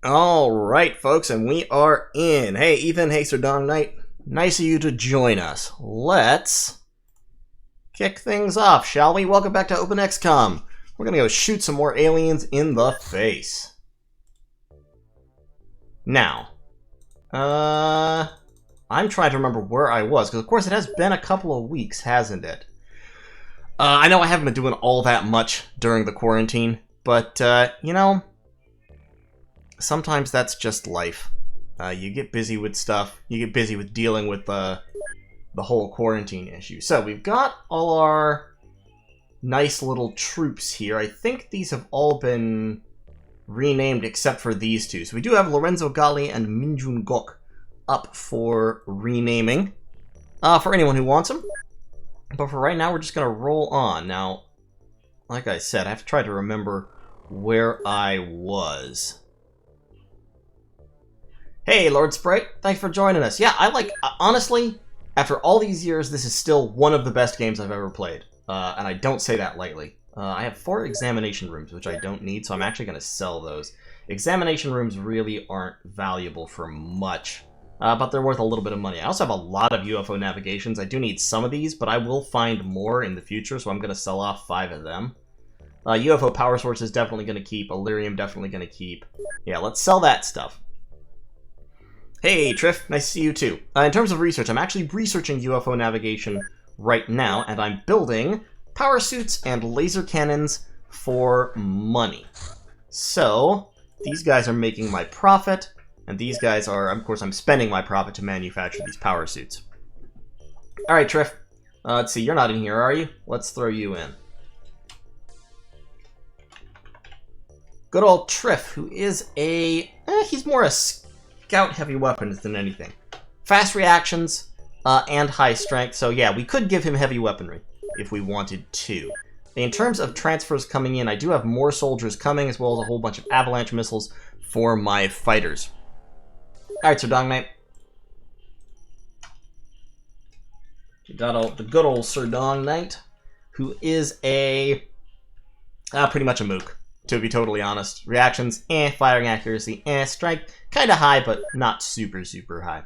Alright, folks, and we are in. Hey, Ethan, hey, Sir Dong Knight. Nice of you to join us. Let's kick things off, shall we? Welcome back to OpenXCom. We're gonna go shoot some more aliens in the face. Now, I'm trying to remember where I was, because of course it has been a couple of weeks, hasn't it? I know I haven't been doing all that much during the quarantine, but, you know, sometimes that's just life. You get busy with stuff. You get busy with dealing with the whole quarantine issue. So we've got all our nice little troops here. I think these have all been renamed except for these two. So we do have Lorenzo Gali and Minjun Gok up for renaming for anyone who wants them. But for right now, we're just going to roll on. Now, like I said, I have to try to remember where I was. Hey, Lord Sprite, thanks for joining us. Yeah, honestly, after all these years, this is still one of the best games I've ever played. And I don't say that lightly. I have 4 examination rooms, which I don't need, so I'm actually going to sell those. Examination rooms really aren't valuable for much, but they're worth a little bit of money. I also have a lot of UFO navigations. I do need some of these, but I will find more in the future, so I'm going to sell off 5 of them. UFO power source is definitely going to keep. Illyrium definitely going to keep. Yeah, let's sell that stuff. Hey, Triff, nice to see you too. In terms of research, I'm actually researching UFO navigation right now, and I'm building power suits and laser cannons for money. So, these guys are making my profit, and these guys are, of course, I'm spending my profit to manufacture these power suits. Alright, Triff. Let's see, you're not in here, are you? Let's throw you in. Good old Triff, who is a... he's more a scout heavy weapons than anything. Fast reactions, and high strength, so yeah, we could give him heavy weaponry if we wanted to. In terms of transfers coming in, I do have more soldiers coming, as well as a whole bunch of avalanche missiles for my fighters. Alright, Sir Dong Knight. You got the good old Sir Dong Knight, who is a... pretty much a mook, to be totally honest. Reactions, firing accuracy, strength, kind of high, but not super, super high.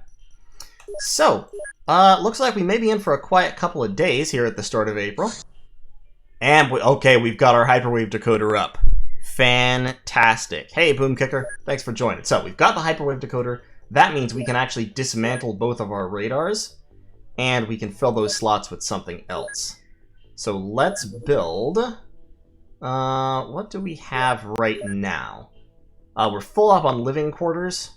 So, looks like we may be in for a quiet couple of days here at the start of April. And, okay, we've got our hyperwave decoder up. Fantastic. Hey, Boom Kicker, thanks for joining. So, we've got the hyperwave decoder. That means we can actually dismantle both of our radars, and we can fill those slots with something else. So, let's build... what do we have right now? We're full up on living quarters.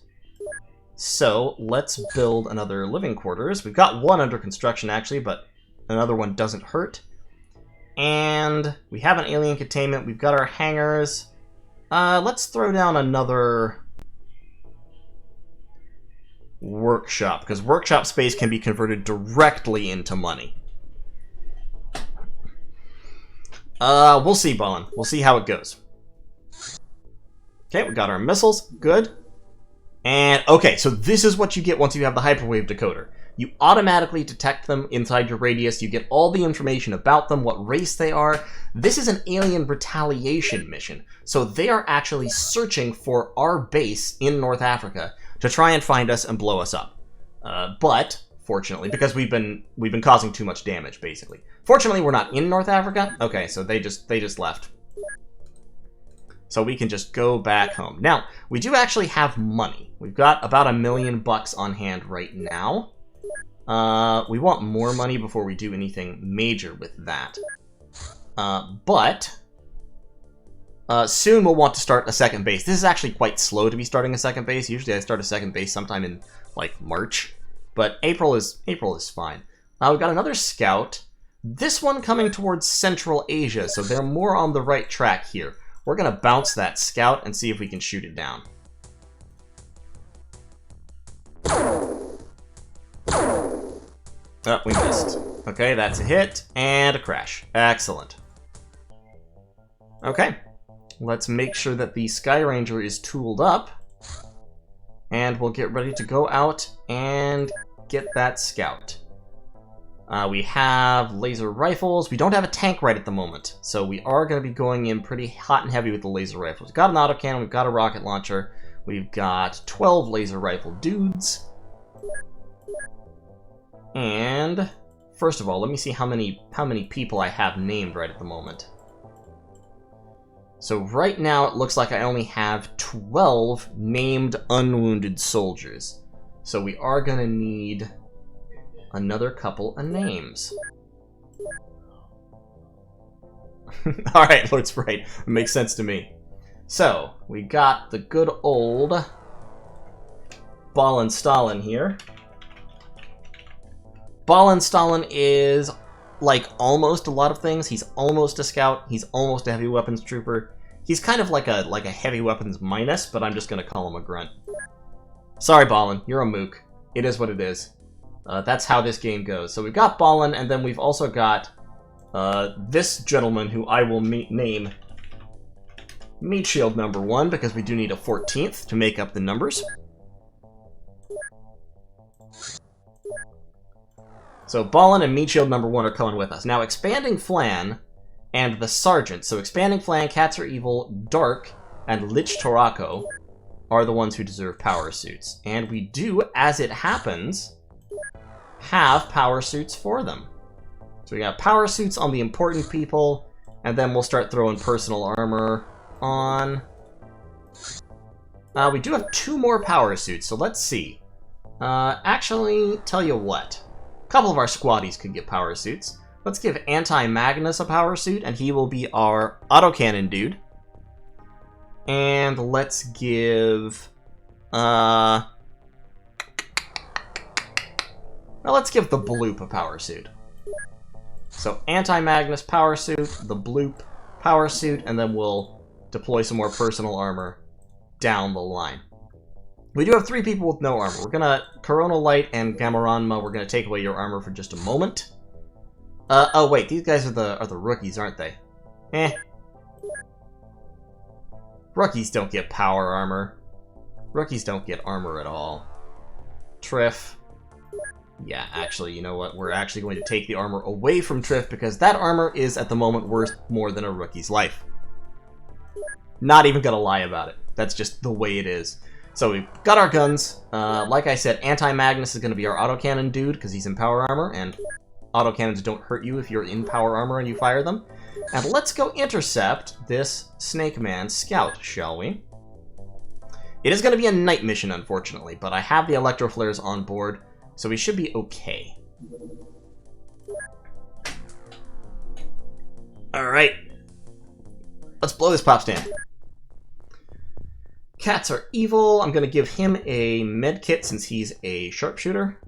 So, let's build another living quarters. We've got one under construction, actually, but another one doesn't hurt. And we have an alien containment. We've got our hangars. Let's throw down another workshop, because workshop space can be converted directly into money. We'll see, Ballin. We'll see how it goes. Okay, we got our missiles. Good. And, okay, so this is what you get once you have the hyperwave decoder. You automatically detect them inside your radius. You get all the information about them, what race they are. This is an alien retaliation mission. So they are actually searching for our base in North Africa to try and find us and blow us up. But, fortunately, because we've been causing too much damage, basically. Fortunately, we're not in North Africa. Okay, so they just left. So we can just go back home. Now, we do actually have money. We've got about $1 million on hand right now. We want more money before we do anything major with that. But soon we'll want to start a second base. This is actually quite slow to be starting a second base. Usually I start a second base sometime in, like, March. But April is fine. We've got another scout. This one coming towards Central Asia, so they're more on the right track here. We're going to bounce that scout and see if we can shoot it down. Oh, we missed. Okay, that's a hit, and a crash. Excellent. Okay, let's make sure that the Sky Ranger is tooled up, and we'll get ready to go out and get that scout. We have laser rifles. We don't have a tank right at the moment, so we are going to be going in pretty hot and heavy with the laser rifles. We've got an autocannon, we've got a rocket launcher. We've got 12 laser rifle dudes. And first of all, let me see how many people I have named right at the moment. So right now it looks like I only have 12 named unwounded soldiers. So we are going to need another couple of names. Alright, Lord Sprite. It makes sense to me. So, we got the good old Ballin Stalin here. Ballin Stalin is like almost a lot of things. He's almost a scout. He's almost a heavy weapons trooper. He's kind of like a heavy weapons minus, but I'm just going to call him a grunt. Sorry, Ballin. You're a mook. It is what it is. That's how this game goes. So we've got Ballin, and then we've also got this gentleman who I will name Meat Shield number 1, because we do need a 14th to make up the numbers. So Ballin and Meat Shield number 1 are coming with us. Now, Expanding Flan and the Sergeant. So Expanding Flan, Cats Are Evil, Dark, and Lich Torako are the ones who deserve power suits. And we do, as it happens, have power suits for them. So we got power suits on the important people, and then we'll start throwing personal armor on. We do have 2 more power suits, so let's see. Actually, tell you what. A couple of our squaddies could get power suits. Let's give Anti-Magnus a power suit, and he will be our autocannon dude. And let's give... well, let's give the Bloop a power suit. So, Anti-Magnus power suit, the Bloop power suit, and then we'll deploy some more personal armor down the line. We do have 3 people with no armor. We're gonna... Corona Light and Gamaranma, we're gonna take away your armor for just a moment. Oh wait, these guys are the rookies, aren't they? Eh. Rookies don't get power armor. Rookies don't get armor at all. Triff. Yeah, actually, you know what? We're actually going to take the armor away from Triff, because that armor is, at the moment, worth more than a rookie's life. Not even gonna lie about it. That's just the way it is. So we've got our guns. Like I said, Anti-Magnus is going to be our autocannon dude, because he's in power armor, and autocannons don't hurt you if you're in power armor and you fire them. And let's go intercept this Snake Man scout, shall we? It is going to be a night mission, unfortunately, but I have the electro flares on board, so we should be okay. Alright. Let's blow this pop stand. Cats Are Evil. I'm going to give him a med kit since he's a sharpshooter.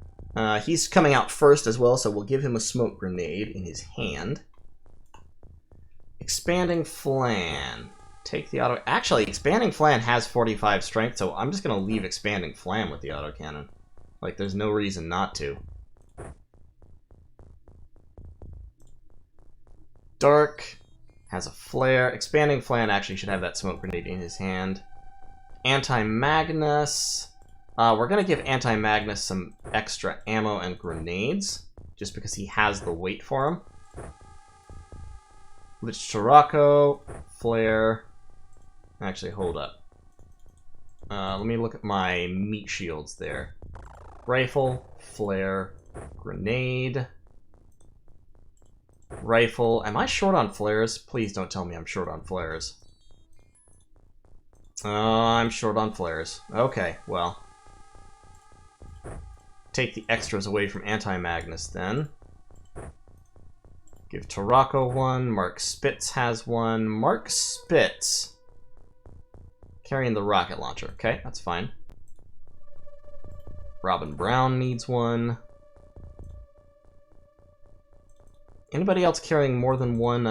He's coming out first as well, so we'll give him a smoke grenade in his hand. Expanding Flan. Take the auto... Actually, Expanding Flan has 45 strength, so I'm just going to leave Expanding Flan with the autocannon. Like, there's no reason not to. Dark has a flare. Expanding Flan actually should have that smoke grenade in his hand. Anti-Magnus. We're going to give Anti-Magnus some extra ammo and grenades, just because he has the weight for them. Lich Torako, flare. Actually, hold up. Let me look at my meat shields there. Rifle, flare, grenade. Rifle. Am I short on flares? Please don't tell me I'm short on flares. I'm short on flares. Okay, well. Take the extras away from Anti-Magnus then. Give Torako one. Mark Spitz has one. Mark Spitz. Carrying the rocket launcher. Okay, that's fine. Robin Brown needs one. Anybody else carrying more than one,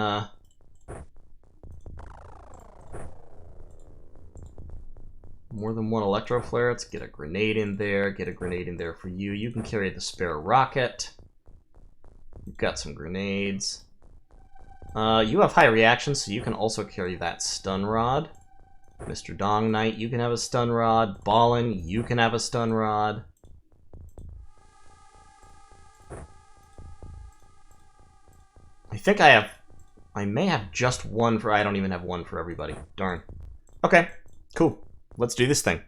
more than one electro flare? Let's get a grenade in there. Get a grenade in there for you. You can carry the spare rocket. You've got some grenades. You have high reaction, so you can also carry that stun rod. Mr. Dong Knight, you can have a stun rod. Ballin, you can have a stun rod. I think I may have just one for... I don't even have one for everybody. Darn. Okay, cool. Let's do this thing.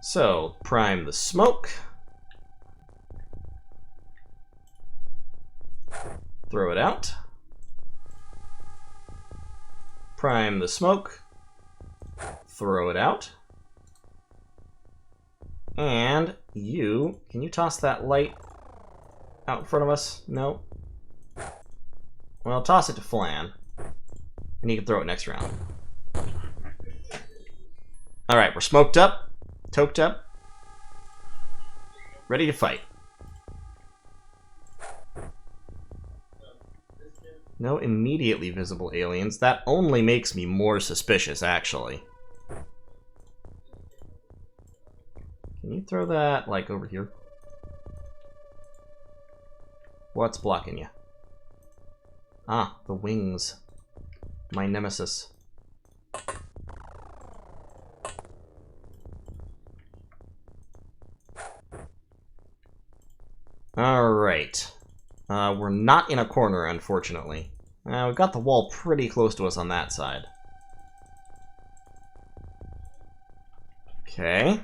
So, prime the smoke. Throw it out. Prime the smoke. Throw it out. And you, can you toss that light out in front of us? No. Well, toss it to Flan. And you can throw it next round. Alright, we're smoked up, toked up, ready to fight. No immediately visible aliens. That only makes me more suspicious, actually. Can you throw that, like, over here? What's blocking you? Ah, the wings. My nemesis. Alright. We're not in a corner, unfortunately. We've got the wall pretty close to us on that side. Okay.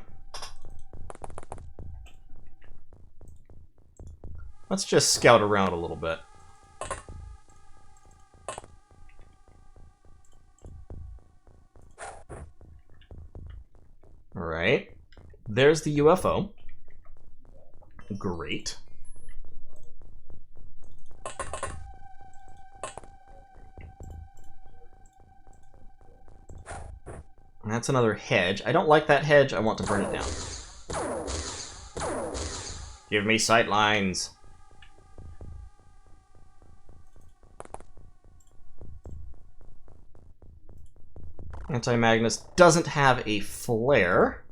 Let's just scout around a little bit. Alright. There's the UFO. Great. That's another hedge. I don't like that hedge. I want to burn it down. Give me sight lines. Anti-Magnus doesn't have a flare,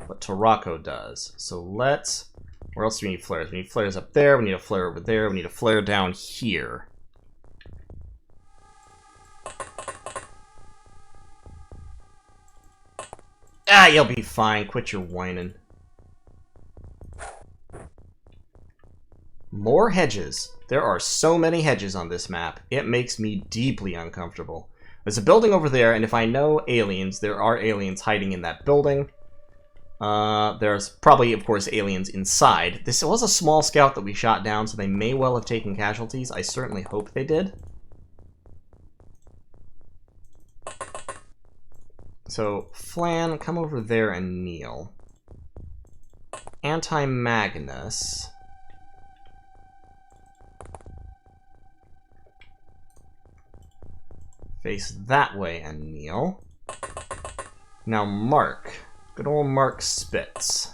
but Tarako does. So let's... Where else do we need flares? We need flares up there, we need a flare over there, we need a flare down here. Ah, you'll be fine. Quit your whining. More hedges. There are so many hedges on this map. It makes me deeply uncomfortable. There's a building over there, and if I know aliens, there are aliens hiding in that building. There's probably, of course, aliens inside. This was a small scout that we shot down, so they may well have taken casualties. I certainly hope they did. So, Flan, come over there and kneel. Anti-Magnus. Face that way and kneel. Now Mark. Good old Mark Spitz.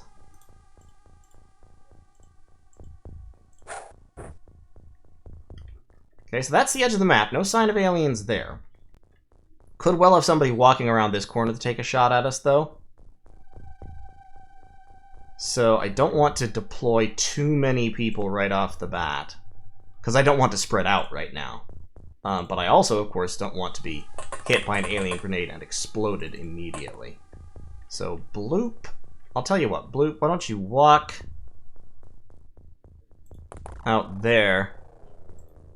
Okay, so that's the edge of the map. No sign of aliens there. Could well have somebody walking around this corner to take a shot at us, though. So I don't want to deploy too many people right off the bat. Because I don't want to spread out right now. But I also, of course, don't want to be hit by an alien grenade and exploded immediately. So, Bloop. I'll tell you what, Bloop, why don't you walk out there.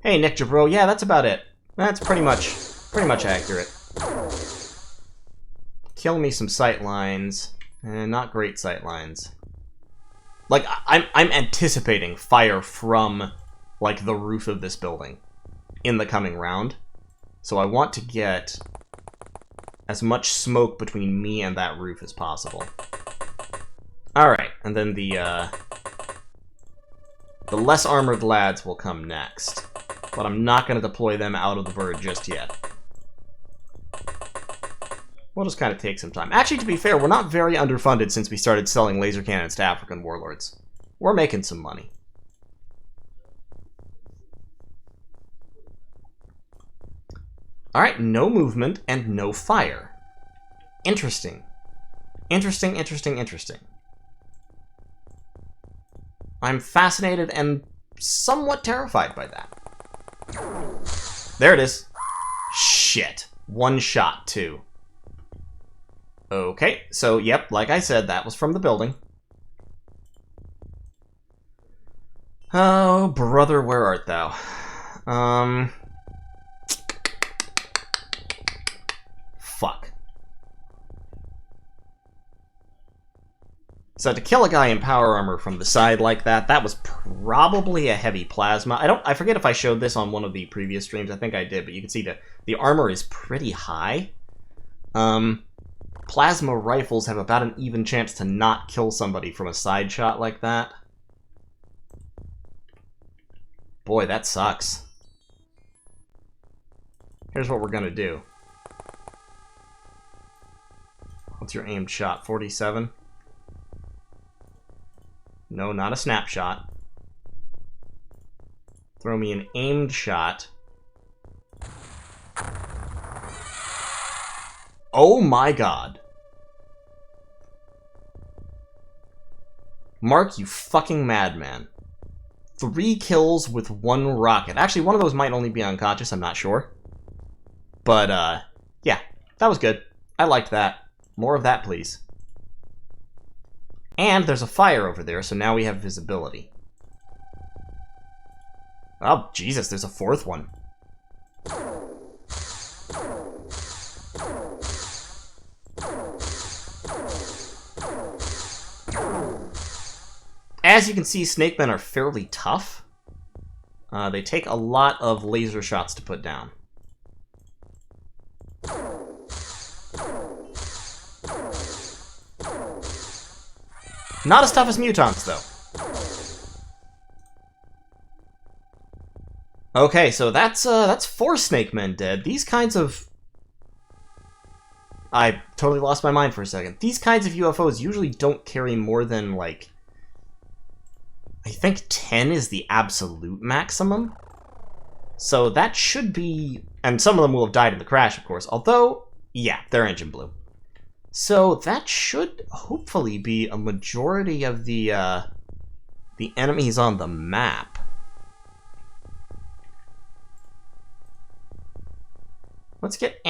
Hey, Nick Jabro, yeah, that's about it. That's pretty much accurate. Kill me some sight lines. Not great sight lines. Like, I'm anticipating fire from, like, the roof of this building in the coming round. So I want to get as much smoke between me and that roof as possible. Alright, and then the less armored lads will come next. But I'm not going to deploy them out of the bird just yet. We'll just kind of take some time. Actually, to be fair, we're not very underfunded since we started selling laser cannons to African warlords. We're making some money. Alright, no movement and no fire. Interesting. Interesting, interesting, interesting. I'm fascinated and somewhat terrified by that. There it is. Shit. One shot, too. Okay, so, yep, like I said, that was from the building. Oh, brother, where art thou? Fuck. So to kill a guy in power armor from the side like that, that was probably a heavy plasma. I forget if I showed this on one of the previous streams. I think I did, but you can see the armor is pretty high. Plasma rifles have about an even chance to not kill somebody from a side shot like that. Boy, that sucks. Here's what we're gonna do. What's your aimed shot? 47? No, not a snapshot. Throw me an aimed shot. Oh my god. Mark, you fucking madman. 3 kills with 1 rocket. Actually, one of those might only be unconscious, I'm not sure. But, yeah, that was good. I liked that. More of that, please. And there's a fire over there, so now we have visibility. Oh, Jesus, there's a 4th one. As you can see, snakemen are fairly tough. They take a lot of laser shots to put down. Not as tough as mutons, though. Okay, so that's 4 snakemen dead. These kinds of... I totally lost my mind for a second. These kinds of UFOs usually don't carry more than, like... I think 10 is the absolute maximum. So that should be... And some of them will have died in the crash, of course. Although, yeah, their engine blew. So that should hopefully be a majority of the enemies on the map. Let's get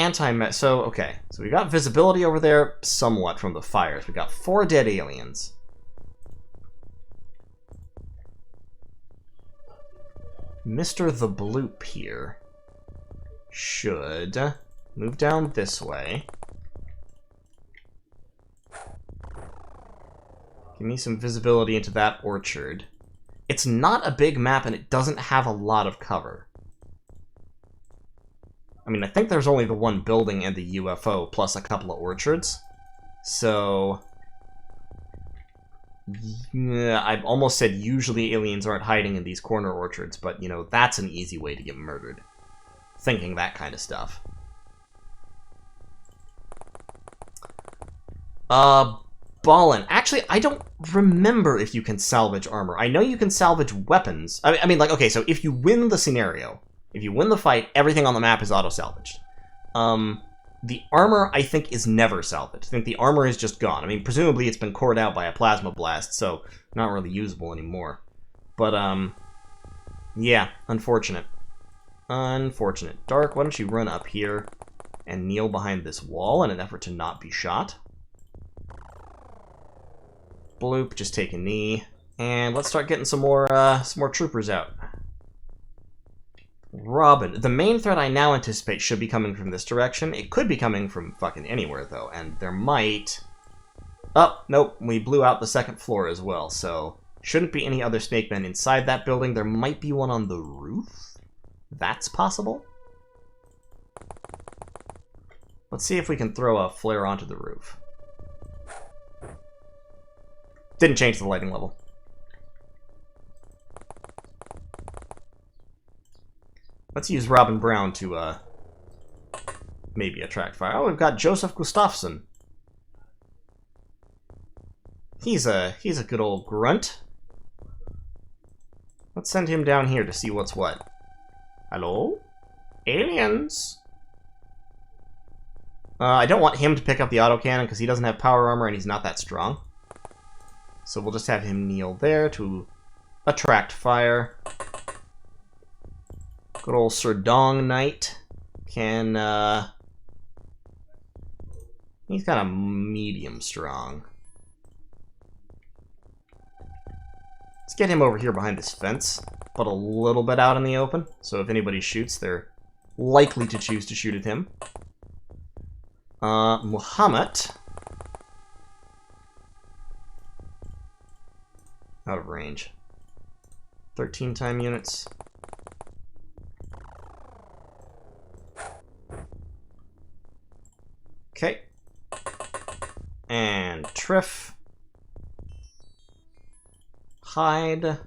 so, okay. So we got visibility over there somewhat from the fires. We got 4 dead aliens. Mr. the Bloop here should move down this way. Give me some visibility into that orchard. It's not a big map and it doesn't have a lot of cover. I mean, I think there's only the 1 building and the UFO plus a couple of orchards. So... yeah, I've almost said usually aliens aren't hiding in these corner orchards, but, you know, that's an easy way to get murdered. Thinking that kind of stuff. Ballin'. Actually, I don't remember if you can salvage armor. I know you can salvage weapons. I mean, like, okay, so if you win the scenario, if you win the fight, everything on the map is auto-salvaged. The armor, I think, is never salvaged. I think the armor is just gone. I mean, presumably it's been cored out by a plasma blast, so not really usable anymore. But, yeah, unfortunate. Unfortunate. Dark, why don't you run up here and kneel behind this wall in an effort to not be shot. Bloop, just take a knee. And let's start getting some more troopers out. Robin. The main threat I now anticipate should be coming from this direction. It could be coming from fucking anywhere, though, and there might... Oh, nope, we blew out the 2nd floor as well, so shouldn't be any other snakemen inside that building. There might be one on the roof. That's possible. Let's see if we can throw a flare onto the roof. Didn't change the lighting level. Let's use Robin Brown to, maybe attract fire. Oh, we've got Joseph Gustafsson. He's a good old grunt. Let's send him down here to see what's what. Hello? Aliens! I don't want him to pick up the autocannon because he doesn't have power armor and he's not that strong. So we'll just have him kneel there to attract fire. Good old Sir Dong Knight can, he's kind of medium strong. Let's get him over here behind this fence, but a little bit out in the open, so if anybody shoots, they're likely to choose to shoot at him. Muhammad. Out of range. 13 time units. Okay. And Triff. Hide.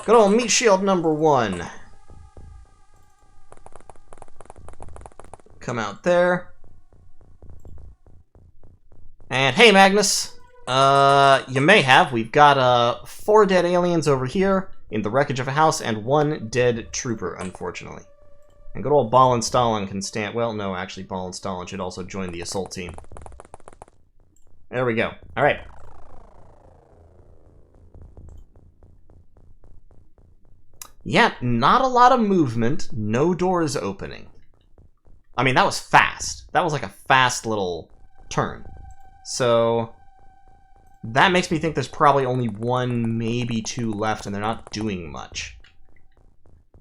Good old meat shield number 1. Come out there. And hey, Magnus. You may have. We've got 4 dead aliens over here in the wreckage of a house and 1 dead trooper, unfortunately. And good old Ball and Stalin can stand... Well, no, actually, Ball and Stalin should also join the assault team. There we go. All right. Yeah, not a lot of movement. No doors opening. I mean, that was fast. That was like a fast little turn. So that makes me think there's probably only 1, maybe 2 left, and they're not doing much.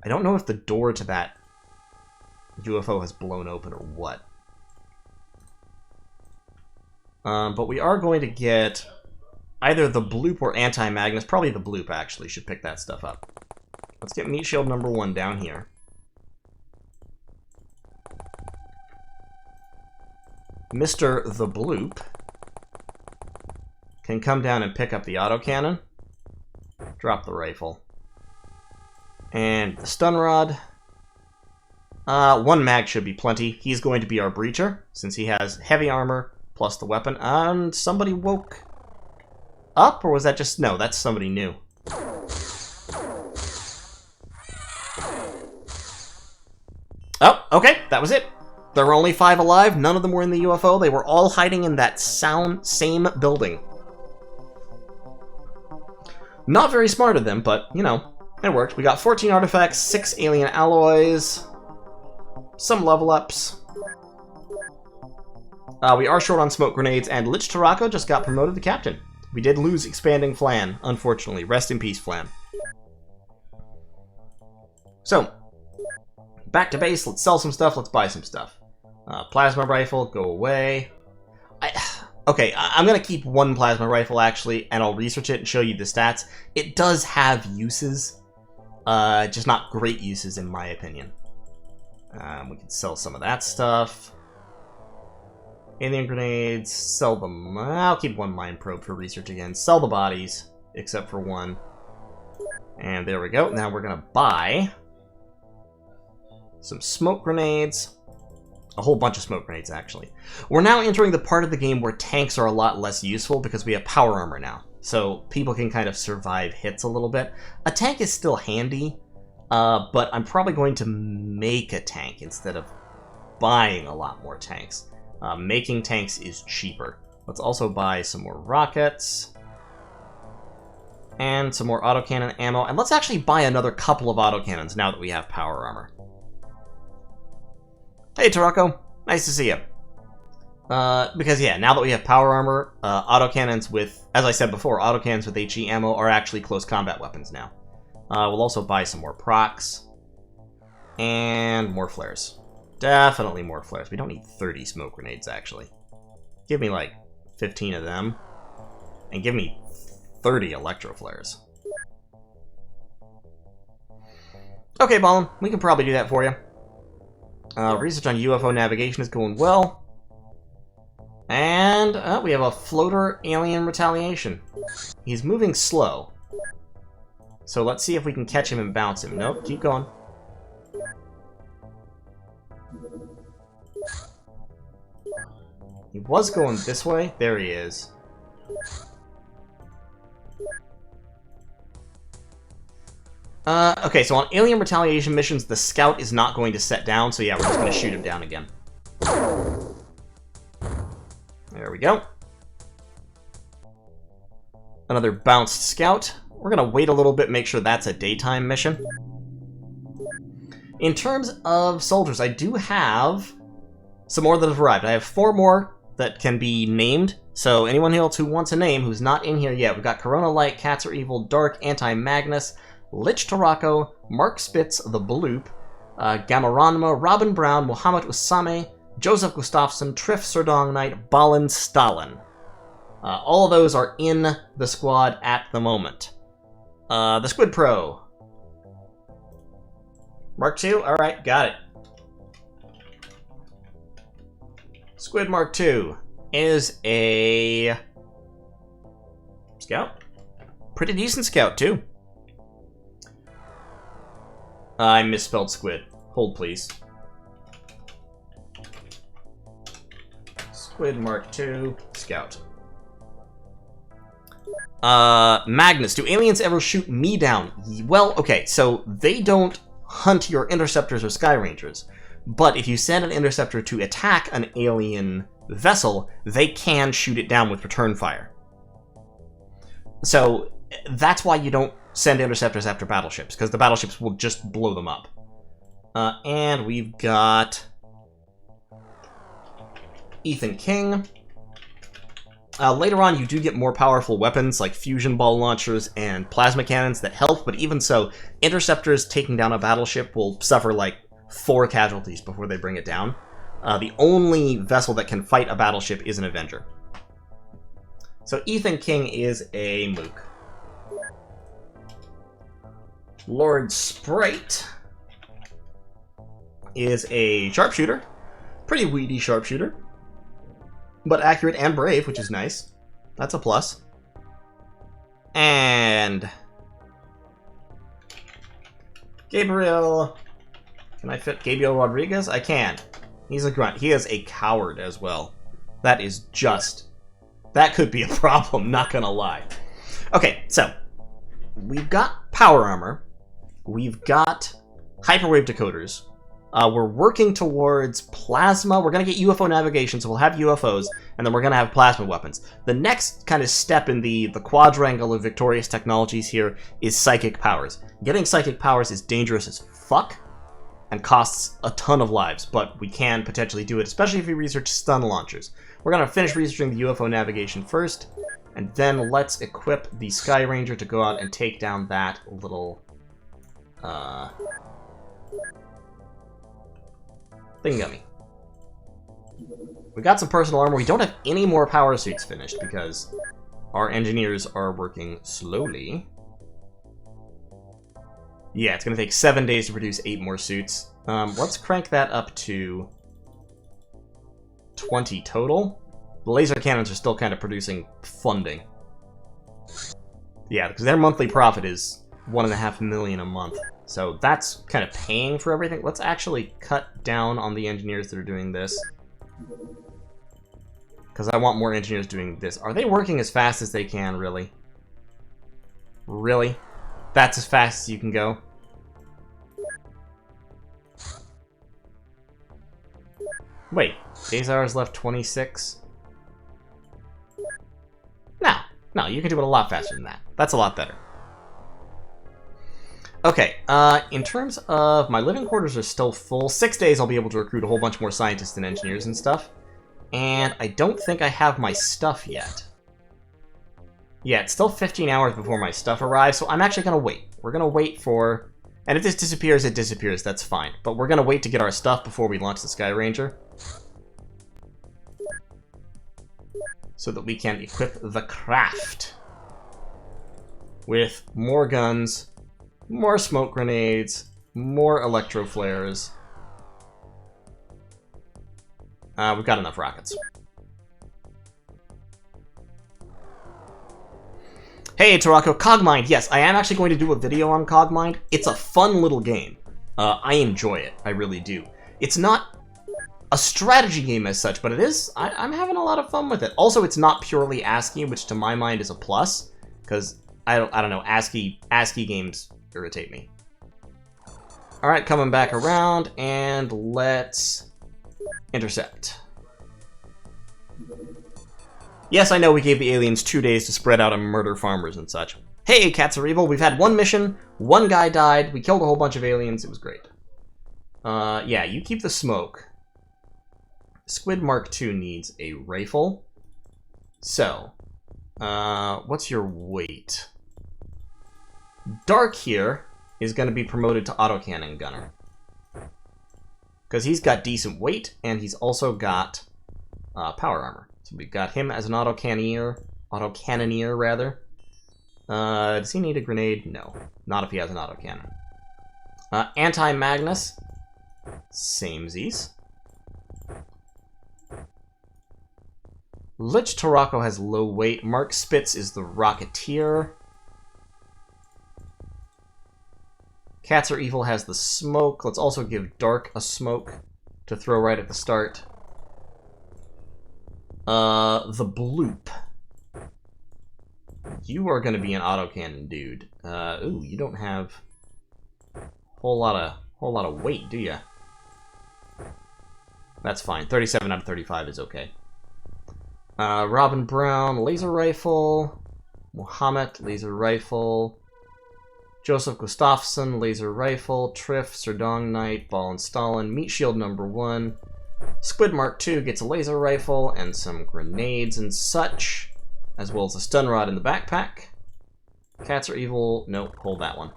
I don't know if the door to that UFO has blown open or what. But we are going to get either the bloop or anti-Magnus. Probably the bloop, actually. Should pick that stuff up. Let's get meat shield number 1 down here. Mr. the Bloop can come down and pick up the autocannon. Drop the rifle. And the stun rod. 1 mag should be plenty. He's going to be our breacher, since he has heavy armor plus the weapon. And somebody woke up, or was that just... No, that's somebody new. Oh, okay, that was it. There were only 5 alive. None of them were in the UFO. They were all hiding in that same building. Not very smart of them, but, you know, it worked. We got 14 artifacts, 6 alien alloys, some level ups. We are short on smoke grenades, and Lich Tarako just got promoted to captain. We did lose Expanding Flan, unfortunately. Rest in peace, Flan. So, back to base. Let's sell some stuff. Let's buy some stuff. Plasma rifle, go away. Okay, I'm going to keep 1 plasma rifle, actually, and I'll research it and show you the stats. It does have uses, just not great uses, in my opinion. We can sell some of that stuff. Alien grenades, sell them. I'll keep 1 mine probe for research again. Sell the bodies, except for 1. And there we go. Now we're going to buy some smoke grenades. A whole bunch of smoke grenades, actually. We're now entering the part of the game where tanks are a lot less useful because we have power armor now. So people can kind of survive hits a little bit. A tank is still handy, but I'm probably going to make a tank instead of buying a lot more tanks. Making tanks is cheaper. Let's also buy some more rockets. And some more autocannon ammo. And let's actually buy another couple of autocannons now that we have power armor. Hey, Tarako. Nice to see you. Because, yeah, now that we have power armor, autocannons with, as I said before, autocannons with HE ammo are actually close combat weapons now. We'll also buy some more procs. And more flares. Definitely more flares. We don't need 30 smoke grenades, actually. Give me, like, 15 of them. And give me 30 electro flares. Okay, Ballin, we can probably do that for you. Research on UFO navigation is going well. And we have a floater alien retaliation. He's moving slow. So let's see if we can catch him and bounce him. Nope, keep going. He was going this way. There he is. Okay, so on alien retaliation missions, the scout is not going to set down, so yeah, we're just going to shoot him down again. There we go. Another bounced scout. We're going to wait a little bit, make sure that's a daytime mission. In terms of soldiers, I do have some more that have arrived. I have 4 more that can be named, so anyone else who wants a name who's not in here yet, we've got Corona Light, Cats Are Evil, Dark, Anti-Magnus, Lich Tarako, Mark Spitz, The Bloop, Gamaranma, Robin Brown, Mohammed Usame, Joseph Gustafsson, Triff Serdong Knight, Balin Stalin. All of those are in the squad at the moment. The Squid Pro. Mark II? Alright, got it. Squid Mark II is a scout. Pretty decent scout, too. I misspelled squid. Hold, please. Squid Mark II, scout. Magnus, do aliens ever shoot me down? Well, okay, so they don't hunt your interceptors or sky rangers, but if you send an interceptor to attack an alien vessel, they can shoot it down with return fire. So that's why you don't send interceptors after battleships, because the battleships will just blow them up. And we've got Ethan King. Later on, you do get more powerful weapons like fusion ball launchers and plasma cannons that help, but even so, interceptors taking down a battleship will suffer like 4 casualties before they bring it down. The only vessel that can fight a battleship is an Avenger. So Ethan King is a mook. Lord Sprite is a sharpshooter. Pretty weedy sharpshooter. But accurate and brave, which is nice. That's a plus. And Gabriel. Can I fit Gabriel Rodriguez? I can. He's a grunt. He is a coward as well. That is just... That could be a problem, not gonna lie. Okay, so we've got power armor. We've got hyperwave decoders. We're working towards plasma. We're going to get UFO navigation, so we'll have UFOs, and then we're going to have plasma weapons. The next kind of step in the quadrangle of victorious technologies here is psychic powers. Getting psychic powers is dangerous as fuck and costs a ton of lives, but we can potentially do it, especially if we research stun launchers. We're going to finish researching the UFO navigation first, and then let's equip the Sky Ranger to go out and take down that little... Thingummy. We got some personal armor. We don't have any more power suits finished because our engineers are working slowly. Yeah, it's going to take 7 days to produce 8 more suits. Let's crank that up to 20 total. The laser cannons are still kind of producing funding. Yeah, because their monthly profit is $1.5 million a month. So that's kind of paying for everything. Let's actually cut down on the engineers that are doing this. Because I want more engineers doing this. Are they working as fast as they can, really? Really? That's as fast as you can go? Wait, Azar's left 26? No, you can do it a lot faster than that. That's a lot better. Okay, in terms of my living quarters are still full. 6 days I'll be able to recruit a whole bunch more scientists and engineers and stuff. And I don't think I have my stuff yet. Yeah, it's still 15 hours before my stuff arrives, so I'm actually going to wait. We're going to wait for... And if this disappears, it disappears, that's fine. But we're going to wait to get our stuff before we launch the Sky Ranger. So that we can equip the craft. With more guns... More smoke grenades, more electro flares. We've got enough rockets. Hey, Tarako, Cogmind. Yes, I am actually going to do a video on Cogmind. It's a fun little game. I enjoy it. I really do. It's not a strategy game as such, but it is. I'm having a lot of fun with it. Also, it's not purely ASCII, which to my mind is a plus, because I don't know, ASCII games irritate me. Alright, coming back around, and let's intercept. Yes, I know we gave the aliens 2 days to spread out and murder farmers and such. Hey, Cats are evil. We've had one mission, one guy died, we killed a whole bunch of aliens, it was great. Yeah, you keep the smoke. Squid Mark II needs a rifle. So, what's your weight? Dark here is going to be promoted to autocannon gunner. Because he's got decent weight, and he's also got power armor. So we've got him as an autocannoneer. Autocannoneer, rather. Does he need a grenade? No. Not if he has an autocannon. Anti-Magnus. Samesies. Lich Tarako has low weight. Mark Spitz is the Rocketeer. Cats Are Evil has the smoke. Let's also give Dark a smoke to throw right at the start. The Bloop. You are going to be an autocannon dude. Ooh, you don't have a whole lot of weight, do you? That's fine. 37 out of 35 is okay. Robin Brown, laser rifle. Muhammad, laser rifle. Joseph Gustafsson, laser rifle. Triff, Serdong Knight, Ball and Stalin. Meat Shield number 1. Squid Mark II gets a laser rifle and some grenades and such, as well as a stun rod in the backpack. Cats Are Evil. Nope, hold that one.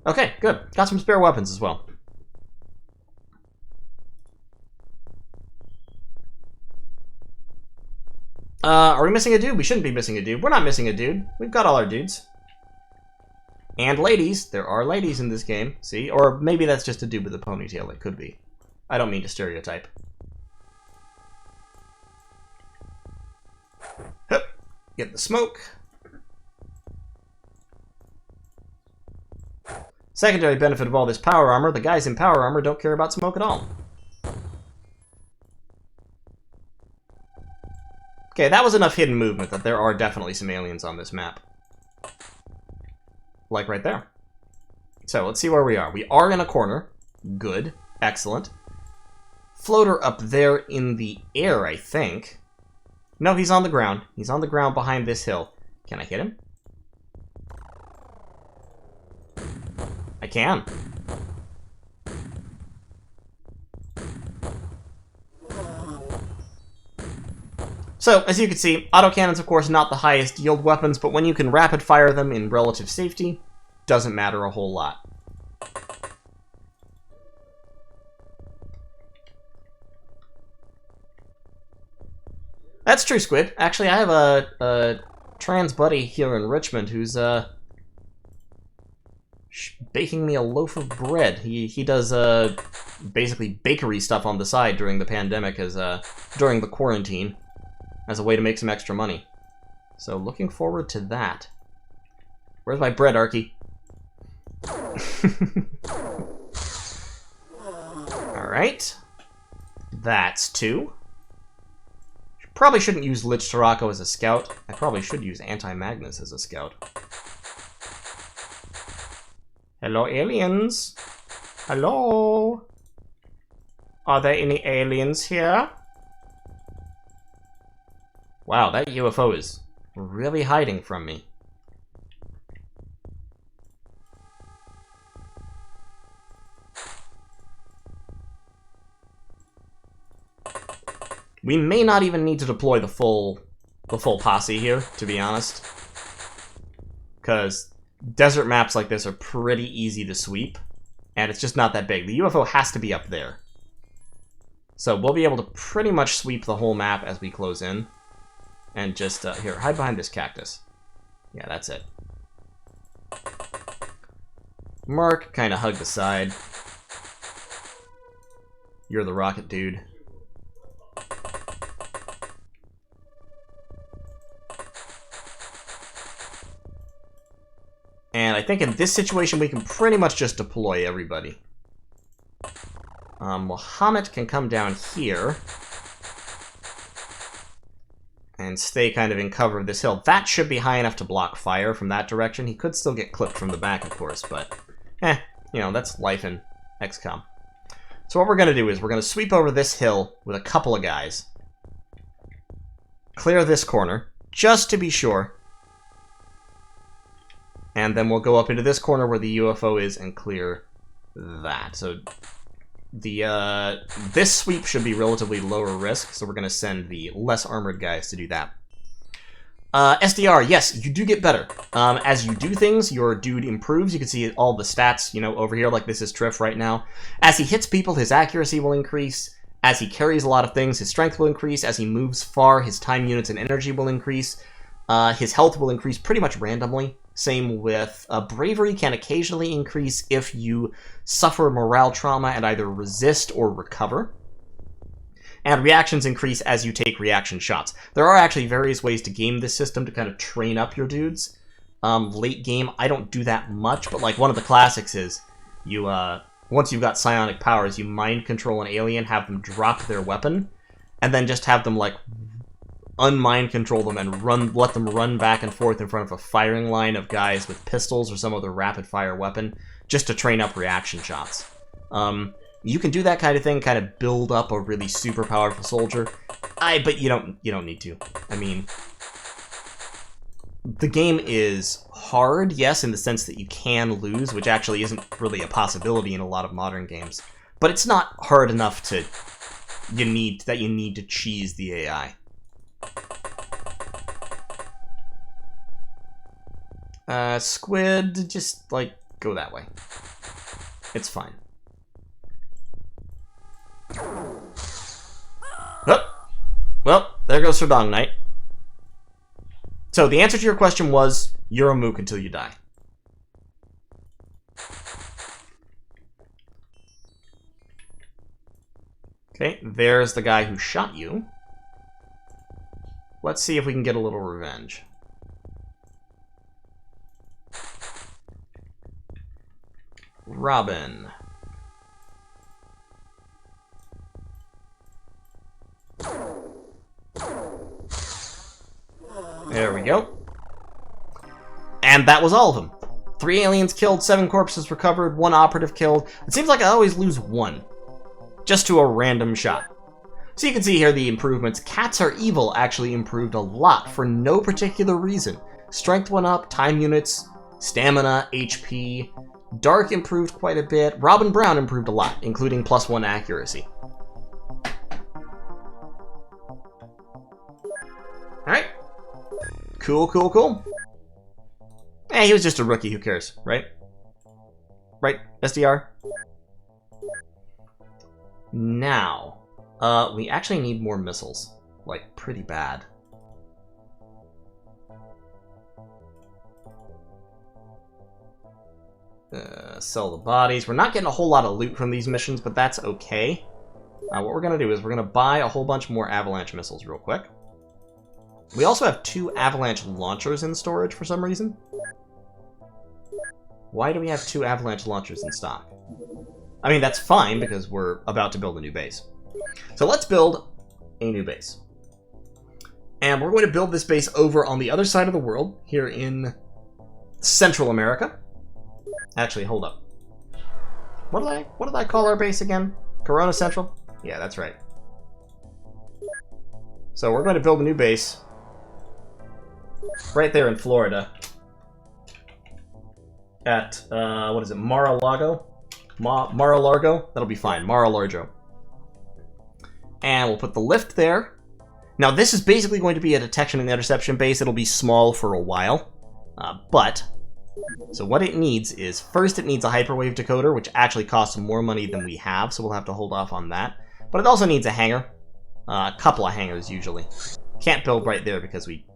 Okay, good. Got some spare weapons as well. Are we missing a dude? We shouldn't be missing a dude. We're not missing a dude. We've got all our dudes. And ladies. There are ladies in this game. See? Or maybe that's just a dude with a ponytail. It could be. I don't mean to stereotype. Hup. Get the smoke. Secondary benefit of all this power armor, the guys in power armor don't care about smoke at all. Okay, that was enough hidden movement that there are definitely some aliens on this map. Like right there. So, let's see where we are. We are in a corner. Good. Excellent. Floater up there in the air, I think. No, he's on the ground. He's on the ground behind this hill. Can I hit him? I can. So, as you can see, autocannons, of course, not the highest yield weapons, but when you can rapid fire them in relative safety, doesn't matter a whole lot. That's true, Squid. Actually, I have a trans buddy here in Richmond who's baking me a loaf of bread. He does basically bakery stuff on the side during the pandemic, as during the quarantine, as a way to make some extra money. So looking forward to that. Where's my bread, Arky? Alright. That's 2. Probably shouldn't use Lich Tarako as a scout. I probably should use Anti-Magnus as a scout. Hello, aliens. Hello? Are there any aliens here? Wow, that UFO is really hiding from me. We may not even need to deploy the full posse here, to be honest. Because desert maps like this are pretty easy to sweep, and it's just not that big. The UFO has to be up there. So we'll be able to pretty much sweep the whole map as we close in. And just, here, hide behind this cactus. Yeah, that's it. Mark, kind of hug the side. You're the rocket dude. And I think in this situation we can pretty much just deploy everybody. Muhammad can come down here and stay kind of in cover of this hill. That should be high enough to block fire from that direction. He could still get clipped from the back, of course, but you know, that's life in XCOM. So what we're going to do is we're going to sweep over this hill with a couple of guys. Clear this corner, just to be sure. And then we'll go up into this corner where the UFO is and clear that. So the this sweep should be relatively lower risk, so we're going to send the less armored guys to do that. SDR, yes, you do get better. As you do things, your dude improves. You can see all the stats, you know, over here, like this is Triff right now. As he hits people, his accuracy will increase. As he carries a lot of things, his strength will increase. As he moves far, his time units and energy will increase. His health will increase pretty much randomly. Same with bravery can occasionally increase if you suffer morale trauma and either resist or recover. And reactions increase as you take reaction shots. There are actually various ways to game this system to kind of train up your dudes. Late game, I don't do that much, but like one of the classics is you, once you've got psionic powers, you mind control an alien, have them drop their weapon, and then just have them like unmind control them and let them run back and forth in front of a firing line of guys with pistols or some other rapid fire weapon, just to train up reaction shots. You can do that kind of thing, kind of build up a really super powerful soldier. But you don't need to. I mean, the game is hard, yes, in the sense that you can lose, which actually isn't really a possibility in a lot of modern games. But it's not hard enough that you need to cheese the AI. Squid, just, like, go that way. It's fine. Oh, well, there goes Serdong Knight. So the answer to your question was, you're a mook until you die. Okay, there's the guy who shot you. Let's see if we can get a little revenge. Robin. There we go. And that was all of them. 3 aliens killed, 7 corpses recovered, 1 operative killed. It seems like I always lose 1. Just to a random shot. So you can see here the improvements. Cats Are Evil actually improved a lot for no particular reason. Strength went up, time units, stamina, HP. Dark improved quite a bit. Robin Brown improved a lot, including +1 accuracy. Alright. Cool. Eh, he was just a rookie, who cares, right? Right, SDR? Now, we actually need more missiles. Like, pretty bad. Sell the bodies. We're not getting a whole lot of loot from these missions, but that's okay. What we're going to do is we're going to buy a whole bunch more avalanche missiles real quick. We also have 2 avalanche launchers in storage for some reason. Why do we have 2 avalanche launchers in stock? I mean, that's fine because we're about to build a new base. So let's build a new base. And we're going to build this base over on the other side of the world, here in Central America. Actually, hold up. What did I call our base again? Corona Central? Yeah, that's right. So we're going to build a new base right there in Florida at, what is it, Mar-a-Lago? Mar-a-Largo? That'll be fine, Mar-a-Largo. And we'll put the lift there. Now, this is basically going to be a detection and interception base. It'll be small for a while, so what it needs is, first it needs a hyperwave decoder, which actually costs more money than we have, so we'll have to hold off on that. But it also needs a hangar. A couple of hangars, usually. Can't build right there because we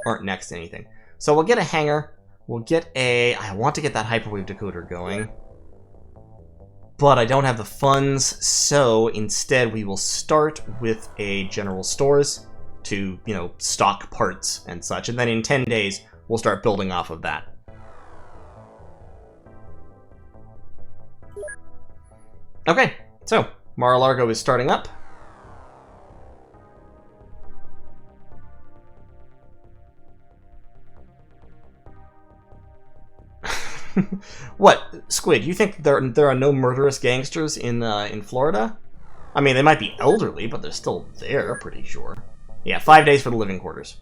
aren't next to anything. So we'll get a hangar. We'll get a... I want to get that hyperwave decoder going. But I don't have the funds, so instead we will start with a general stores to, you know, stock parts and such. And then in 10 days, we'll start building off of that. Okay, so Mar-a-Largo is starting up. What, Squid? You think there are no murderous gangsters in Florida? I mean, they might be elderly, but they're still there, pretty sure. Yeah, 5 days for the living quarters.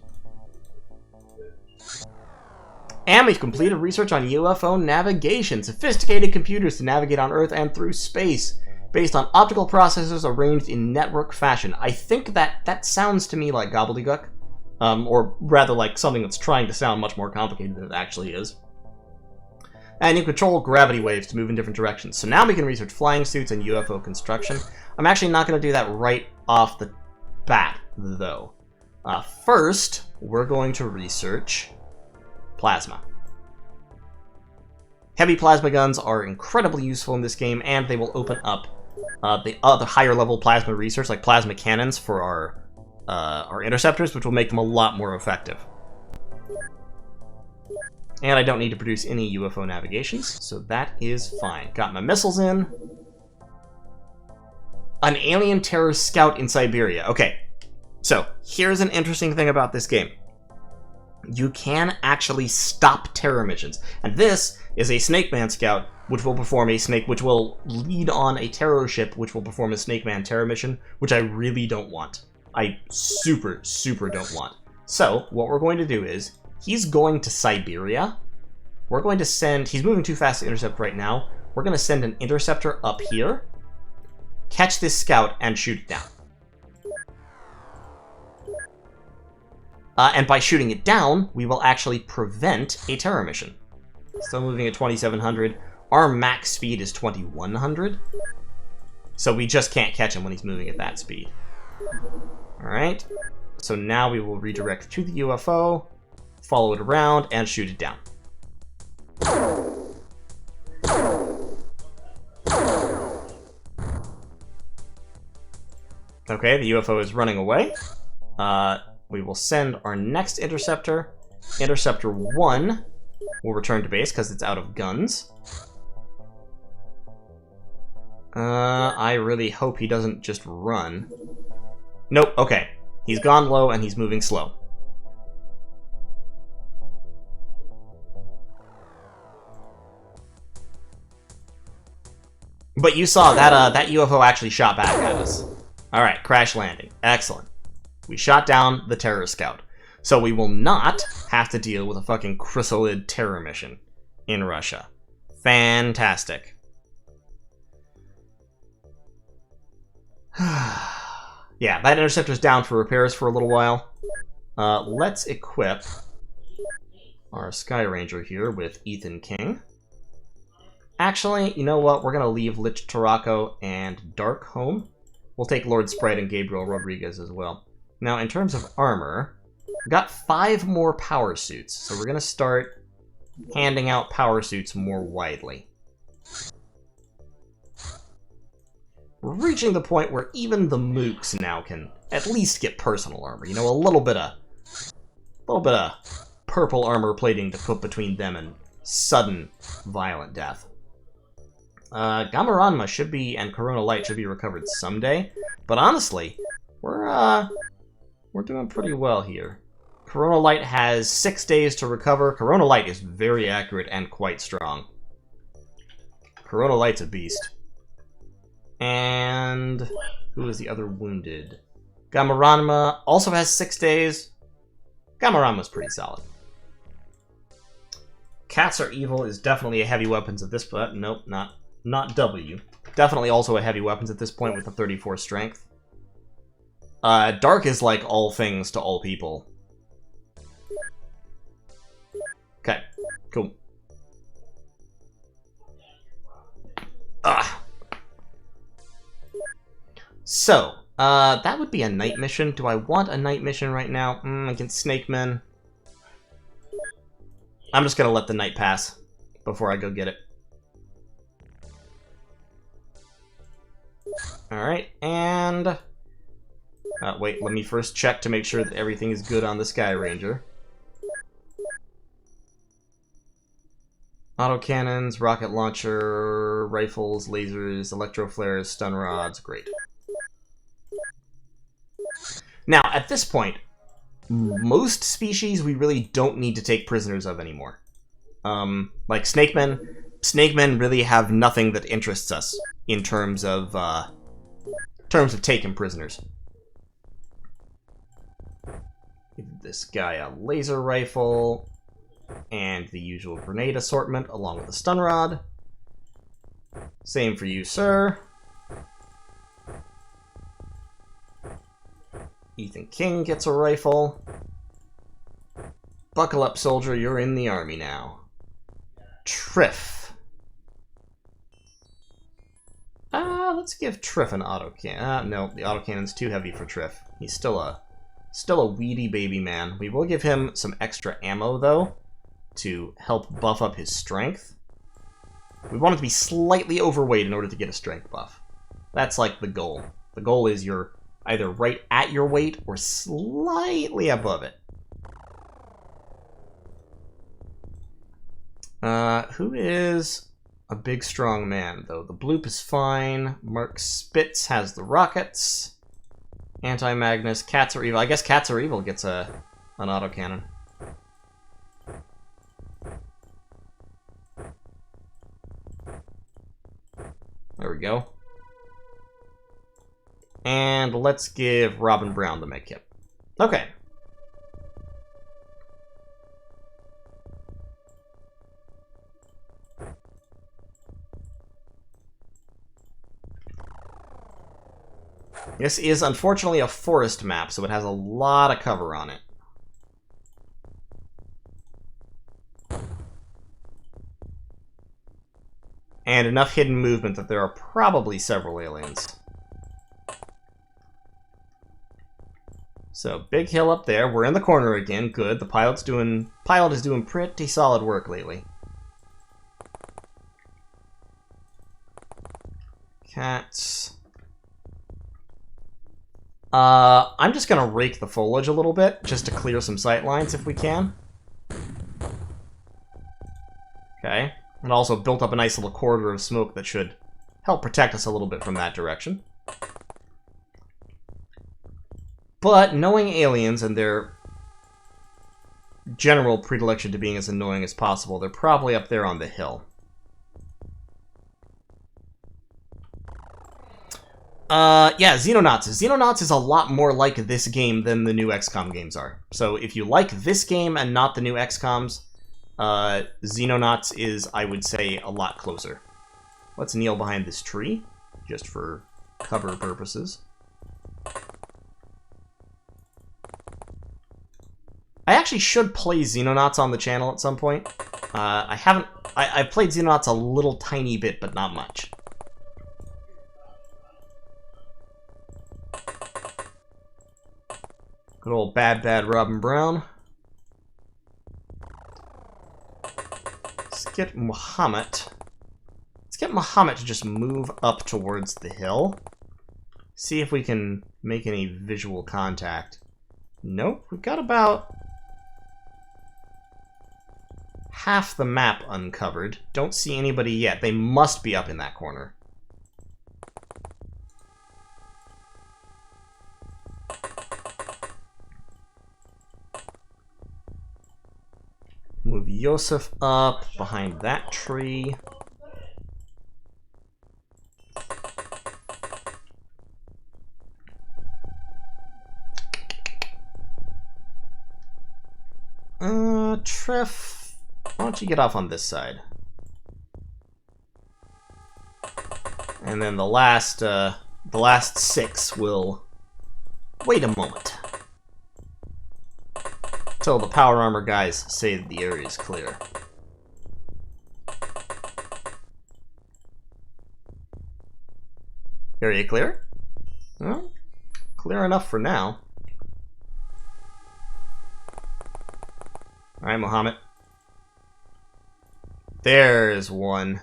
And we've completed research on UFO navigation. Sophisticated computers to navigate on Earth and through space, based on optical processors arranged in network fashion. I think that sounds to me like gobbledygook. Or rather like something that's trying to sound much more complicated than it actually is. And you control gravity waves to move in different directions. So now we can research flying suits and UFO construction. I'm actually not going to do that right off the bat, though. First, we're going to research plasma. Heavy plasma guns are incredibly useful in this game, and they will open up the other higher level plasma research, like plasma cannons for our interceptors, which will make them a lot more effective. And I don't need to produce any UFO navigations, so that is fine. Got my missiles in. An alien terrorist scout in Siberia. Okay, so here's an interesting thing about this game. You can actually stop terror missions, and this is a Snake Man scout, which will perform which will lead on a terror ship, which will perform a Snake Man terror mission, which I really don't want. I super, super don't want. So what we're going to do is, he's going to Siberia. We're going to send... He's moving too fast to intercept right now. We're going to send an interceptor up here, catch this scout, and shoot it down. And by shooting it down, we will actually prevent a terror mission. Still moving at 2,700. Our max speed is 2,100. So we just can't catch him when he's moving at that speed. Alright. So now we will redirect to the UFO, follow it around, and shoot it down. Okay, the UFO is running away. We will send our next interceptor. Interceptor 1 will return to base because it's out of guns. I really hope he doesn't just run. Nope, okay. He's gone low and he's moving slow. But you saw that that UFO actually shot back at us. Alright, crash landing. Excellent. We shot down the terror scout. So we will not have to deal with a fucking chrysalid terror mission in Russia. Fantastic. Yeah, that interceptor's down for repairs for a little while. Let's equip our Sky Ranger here with Ethan King. Actually, you know what? We're going to leave Lich Tarako and Dark home. We'll take Lord Sprite and Gabriel Rodriguez as well. Now, in terms of armor, we've got 5 more power suits, so we're going to start handing out power suits more widely. We're reaching the point where even the mooks now can at least get personal armor. You know, a little bit of purple armor plating to put between them and sudden violent death. Gamma Ranma should be, and Corona Light should be recovered someday, but honestly, we're doing pretty well here. Corona Light has 6 days to recover. Corona Light is very accurate and quite strong. Corona Light's a beast. And who is the other wounded? Gamma Ranma also has 6 days. Gamma Ranma's pretty solid. Cats Are Evil is definitely a heavy weapons at this point. Nope, not W. Definitely also a heavy weapons at this point with a 34 strength. Dark is like all things to all people. Okay, cool. So, that would be a night mission. Do I want a night mission right now? Against Snake Men. I'm just gonna let the night pass before I go get it. Alright, and... wait, let me first check to make sure that everything is good on the Sky Ranger. Autocannons, rocket launcher, rifles, lasers, electro flares, stun rods, great. Now, at this point, most species we really don't need to take prisoners of anymore. Like Snake Men really have nothing that interests us in terms of taking prisoners. Give this guy a laser rifle and the usual grenade assortment along with a stun rod. Same for you, sir. Ethan King gets a rifle. Buckle up, soldier, you're in the army now. Triff. Let's give Triff an autocannon. No, the autocannon's too heavy for Triff. He's still a weedy baby man. We will give him some extra ammo, though, to help buff up his strength. We want it to be slightly overweight in order to get a strength buff. That's like the goal. The goal is you're either right at your weight or slightly above it. Who is a big, strong man, though? The Bloop is fine. Mark Spitz has the rockets. Anti-Magnus. Cats are evil. I guess Cats are evil gets an autocannon. There we go. And let's give Robin Brown the medkit. Okay. This is unfortunately a forest map, so it has a lot of cover on it. And enough hidden movement that there are probably several aliens. So, big hill up there. We're in the corner again. Good. The pilot is doing pretty solid work lately. Cats. I'm just gonna rake the foliage a little bit, just to clear some sight lines if we can. Okay. And also built up a nice little corridor of smoke that should help protect us a little bit from that direction. But knowing aliens and their general predilection to being as annoying as possible, they're probably up there on the hill. Yeah, Xenonauts. Xenonauts is a lot more like this game than the new XCOM games are. So if you like this game and not the new XCOMs, Xenonauts is, I would say, a lot closer. Let's kneel behind this tree, just for cover purposes. I actually should play Xenonauts on the channel at some point. I've played Xenonauts a little tiny bit, but not much. Good old bad Robin Brown. Let's get Muhammad. Let's get Muhammad to just move up towards the hill. See if we can make any visual contact. Nope, we've got about half the map uncovered. Don't see anybody yet. They must be up in that corner. Move Yosef up behind that tree. Treff, why don't you get off on this side? And then the last 6 will wait a moment. Until the power armor guys say that the area is clear. Area clear? Well, clear enough for now. Alright, Muhammad. There's one.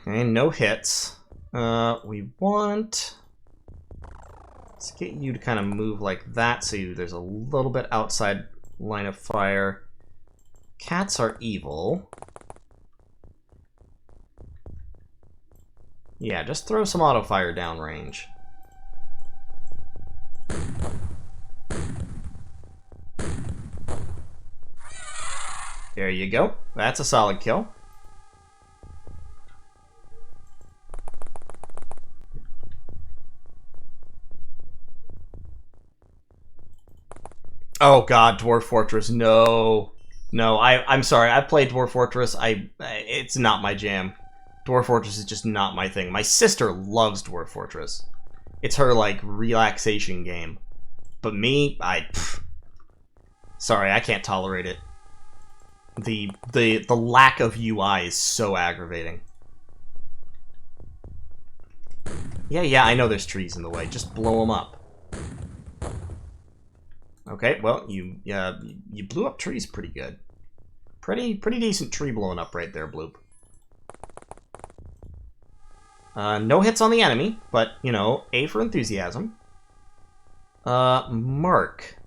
And no hits. We want... Let's get you to kind of move like that so there's a little bit outside line of fire. Cats are evil. Yeah, just throw some auto fire downrange. There you go. That's a solid kill. Oh god, Dwarf Fortress, no. No, I'm sorry. I've played Dwarf Fortress. It's not my jam. Dwarf Fortress is just not my thing. My sister loves Dwarf Fortress. It's her, like, relaxation game. But me, sorry, I can't tolerate it. The lack of UI is so aggravating. Yeah, I know there's trees in the way. Just blow them up. Okay, well, you blew up trees pretty good. Pretty decent tree blowing up right there, Bloop. No hits on the enemy, but, you know, A for enthusiasm. Mark.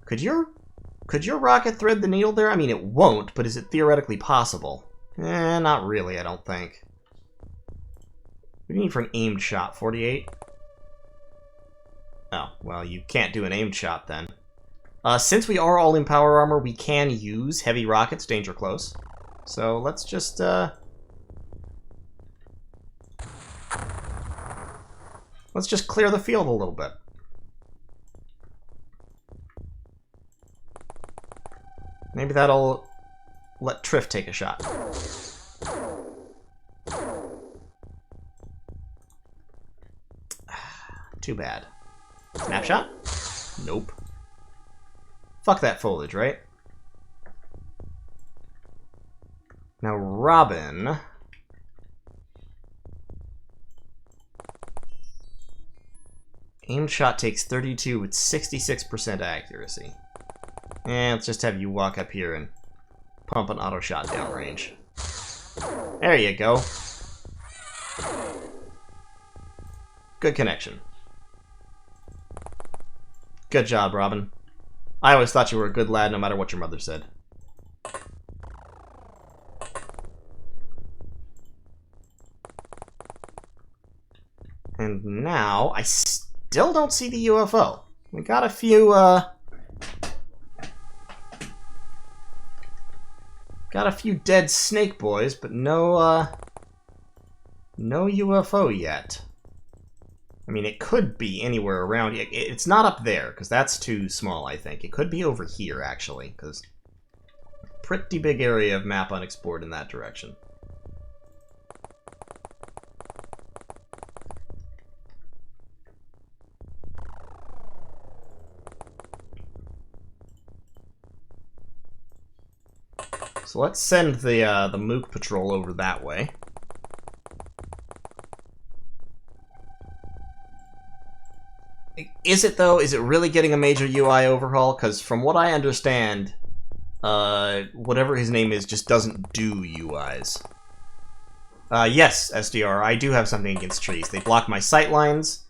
Could your rocket thread the needle there? I mean, it won't, but is it theoretically possible? Not really, I don't think. What do you need for an aimed shot? 48? Oh, well, you can't do an aimed shot then. Since we are all in power armor, we can use heavy rockets, danger close. So let's just, let's just clear the field a little bit. Maybe that'll let Triff take a shot. Too bad. Snapshot? Nope. Fuck that foliage, right? Now, Robin... Aimed shot takes 32 with 66% accuracy. And let's just have you walk up here and pump an auto shot downrange. There you go. Good connection. Good job, Robin. I always thought you were a good lad no matter what your mother said. And now, I still don't see the UFO. We got a few, got a few dead snake boys, but no, no UFO yet. I mean, it could be anywhere around. It's not up there, because that's too small, I think. It could be over here, actually, because pretty big area of map unexplored in that direction. So let's send the Mook patrol over that way. Is it, though? Is it really getting a major UI overhaul? Because from what I understand, whatever his name is just doesn't do UIs. Yes, SDR, I do have something against trees. They block my sightlines.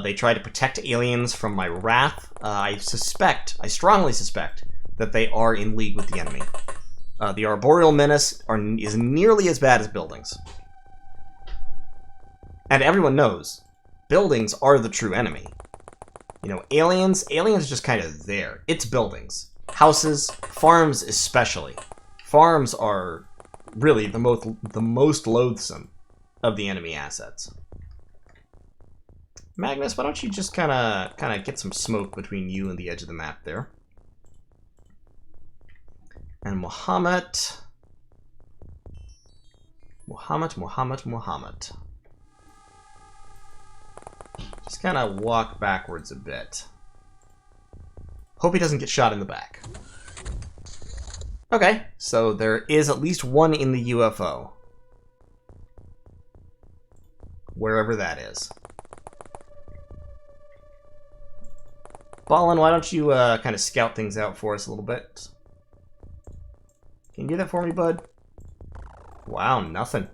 They try to protect aliens from my wrath. I strongly suspect, that they are in league with the enemy. The Arboreal Menace is nearly as bad as buildings. And everyone knows, buildings are the true enemy. You know, aliens are just kind of there. It's buildings. Houses, farms especially. Farms are really the most loathsome of the enemy assets. Magnus, why don't you just kind of get some smoke between you and the edge of the map there? And Muhammad. Just kind of walk backwards a bit. Hope he doesn't get shot in the back. Okay, so there is at least one in the UFO. Wherever that is. Ballin, why don't you kind of scout things out for us a little bit? Can you do that for me, bud? Wow, nothing.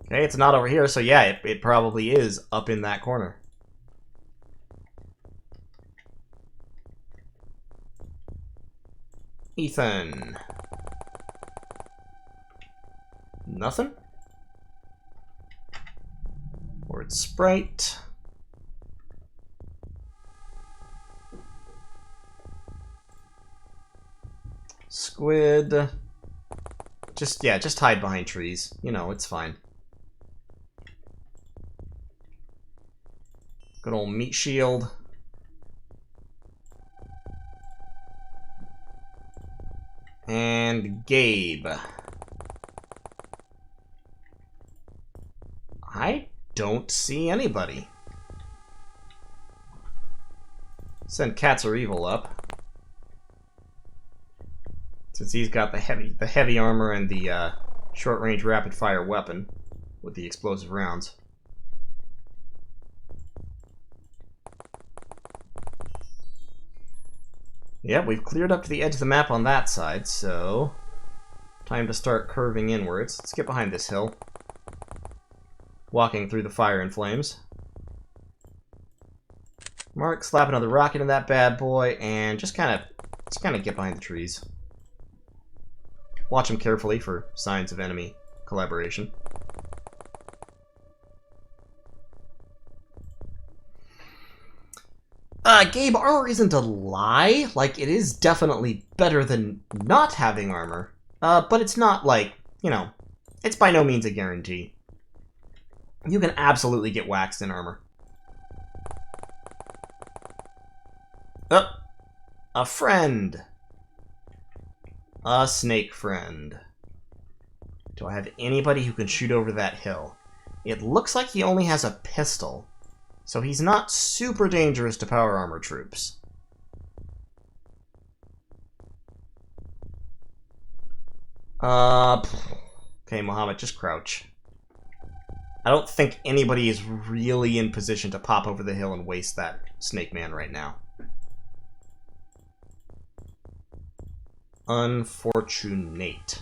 Okay, it's not over here, so yeah, it probably is up in that corner. Ethan. Nothing? Word Sprite. Squid. Just hide behind trees. You know, it's fine. Good old meat shield. And Gabe. I don't see anybody. Send Cats Are Evil up. Since he's got the heavy armor and the short-range rapid-fire weapon with the explosive rounds. Yep, we've cleared up to the edge of the map on that side, so time to start curving inwards. Let's get behind this hill. Walking through the fire and flames. Mark, slap another rocket in that bad boy, and just kind of get behind the trees. Watch them carefully for signs of enemy collaboration. Gabe, armor isn't a lie. Like, it is definitely better than not having armor. But it's not like, you know, it's by no means a guarantee. You can absolutely get waxed in armor. Oh, a friend. A snake friend. Do I have anybody who can shoot over that hill? It looks like he only has a pistol. So he's not super dangerous to power armor troops. Okay, Muhammad, just crouch. I don't think anybody is really in position to pop over the hill and waste that snake man right now. Unfortunate.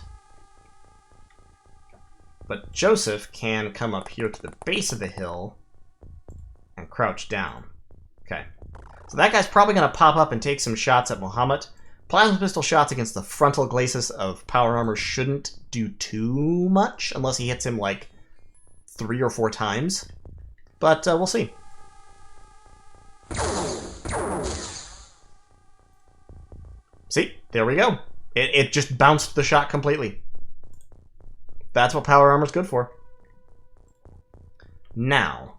But Joseph can come up here to the base of the hill and crouch down. Okay. So that guy's probably going to pop up and take some shots at Muhammad. Plasma pistol shots against the frontal glacis of power armor shouldn't do too much, unless he hits him like 3 or 4 times. But we'll see. See? There we go. It just bounced the shot completely. That's what power armor's good for. Now,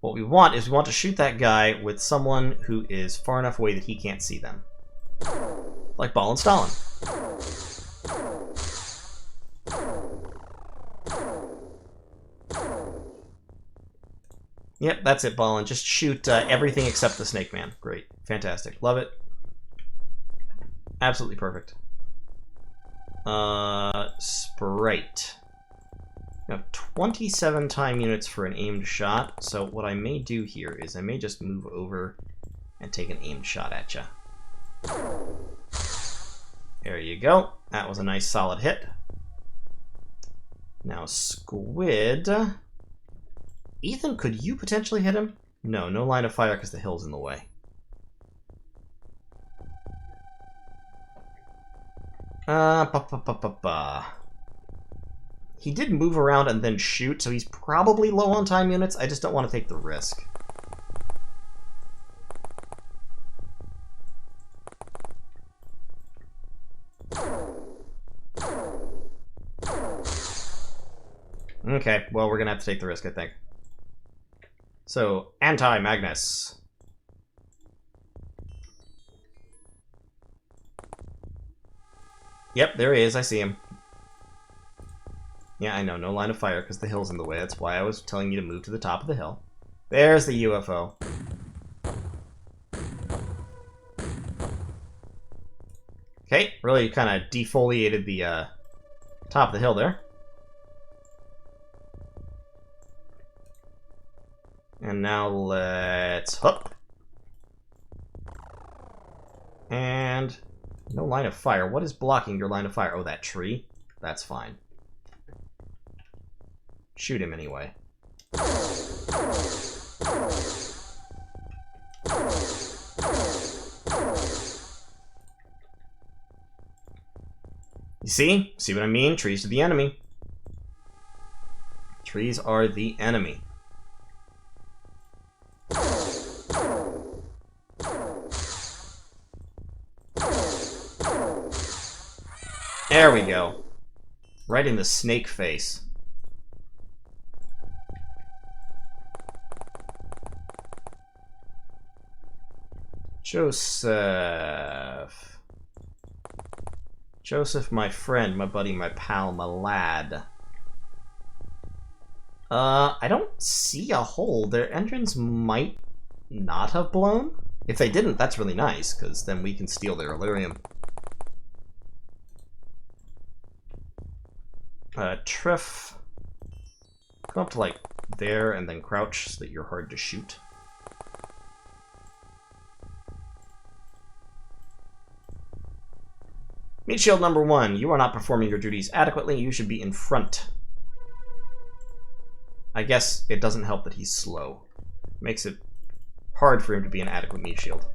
what we want is we want to shoot that guy with someone who is far enough away that he can't see them. Like Ball and Stalin. Yep, that's it, Ballin. Just shoot everything except the Snake Man. Great. Fantastic. Love it. Absolutely perfect. Sprite. I have 27 time units for an aimed shot, so what I may do here is I may just move over and take an aimed shot at you. There you go. That was a nice solid hit. Now, Squid. Ethan, could you potentially hit him? No, no line of fire because the hill's in the way. He did move around and then shoot, so he's probably low on time units. I just don't want to take the risk. Okay, well, we're gonna have to take the risk, I think. So, Anti-Magnus. Yep, there he is. I see him. Yeah, I know. No line of fire because the hill's in the way. That's why I was telling you to move to the top of the hill. There's the UFO. Okay, really kind of defoliated the top of the hill there. And now let's hook. And no line of fire. What is blocking your line of fire? Oh, that tree? That's fine. Shoot him anyway. You see? See what I mean? Trees are the enemy. Trees are the enemy. There we go. Right in the snake face. Joseph. Joseph, my friend, my buddy, my pal, my lad. I don't see a hole. Their engines might not have blown. If they didn't, that's really nice, because then we can steal their Illyrium. Triff. Come up to, like, there and then crouch so that you're hard to shoot. Meat shield number 1. You are not performing your duties adequately. You should be in front. I guess it doesn't help that he's slow. Makes it hard for him to be an adequate meat shield.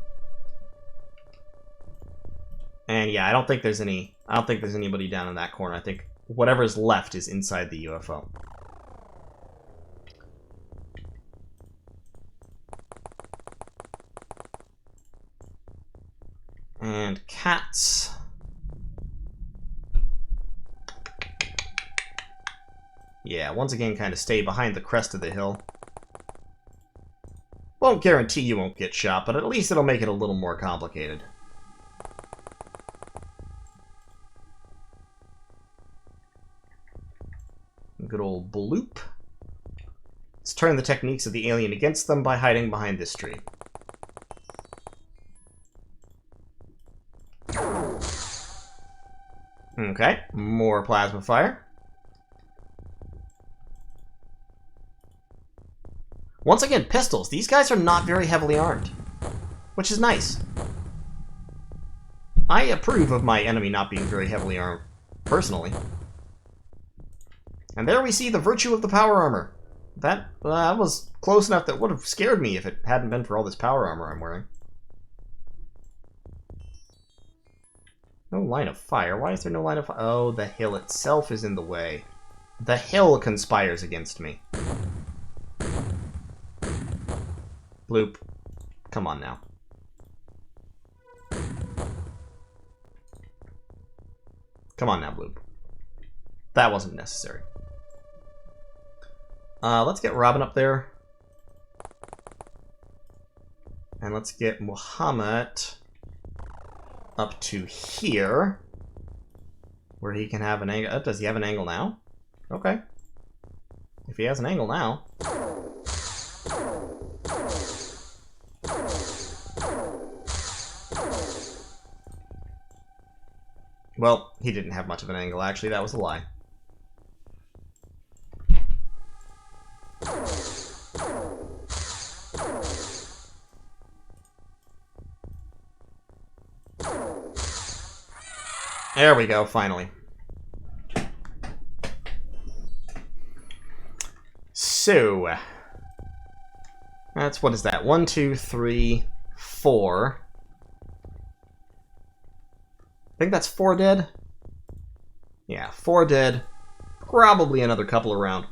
And yeah, I don't think there's anybody down in that corner. I think whatever's left is inside the UFO. And cats. Yeah, once again, kind of stay behind the crest of the hill. Won't guarantee you won't get shot, but at least it'll make it a little more complicated. Good old bloop. Let's turn the techniques of the alien against them by hiding behind this tree. Okay, more plasma fire. Once again, pistols. These guys are not very heavily armed, which is nice. I approve of my enemy not being very heavily armed, personally. And there we see the virtue of the power armor. That was close enough that would have scared me if it hadn't been for all this power armor I'm wearing. No line of fire. Why is there no line of fire? Oh, the hill itself is in the way. The hill conspires against me. Bloop. Come on now. Come on now, Bloop. That wasn't necessary. Let's get Robin up there. And let's get Muhammad up to here, where he can have an angle. Does he have an angle now? Okay. If he has an angle now. Well, he didn't have much of an angle, actually. That was a lie. There we go, finally. So, that's, what is that? 1, 2, 3, 4. I think that's 4 dead. Yeah, 4 dead. Probably another couple around.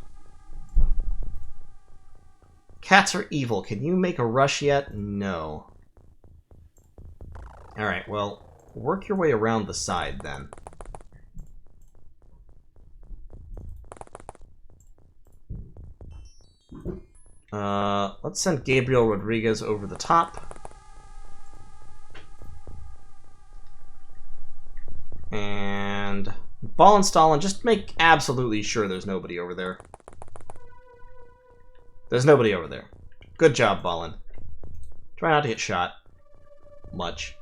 Cats are evil. Can you make a rush yet? No. Alright, well, work your way around the side, then. Let's send Gabriel Rodriguez over the top. And ball install and just make absolutely sure there's nobody over there. There's nobody over there. Good job, Ballin. Try not to get shot. Much.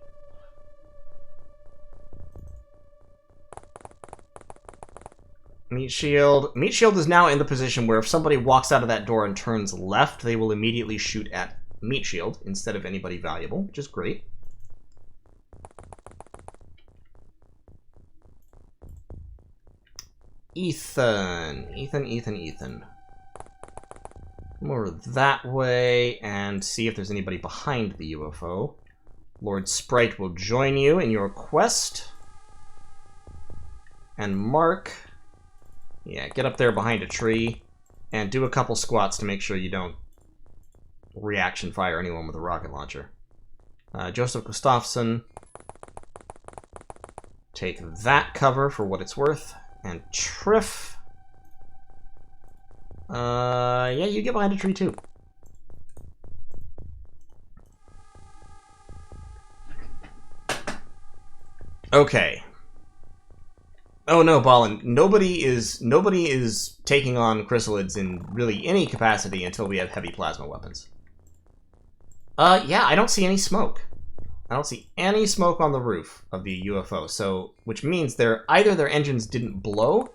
Meat Shield. Meat Shield is now in the position where if somebody walks out of that door and turns left, they will immediately shoot at Meat Shield instead of anybody valuable, which is great. Ethan. Ethan. Come over that way and see if there's anybody behind the UFO. Lord Sprite will join you in your quest. And Mark, yeah, get up there behind a tree and do a couple squats to make sure you don't reaction fire anyone with a rocket launcher. Joseph Gustafsson, take that cover for what it's worth. And Triff, yeah, you get behind a tree too. Okay. Oh no, Ballin. Nobody is taking on chrysalids in really any capacity until we have heavy plasma weapons. Yeah, I don't see any smoke. I don't see any smoke on the roof of the UFO, so which means either their engines didn't blow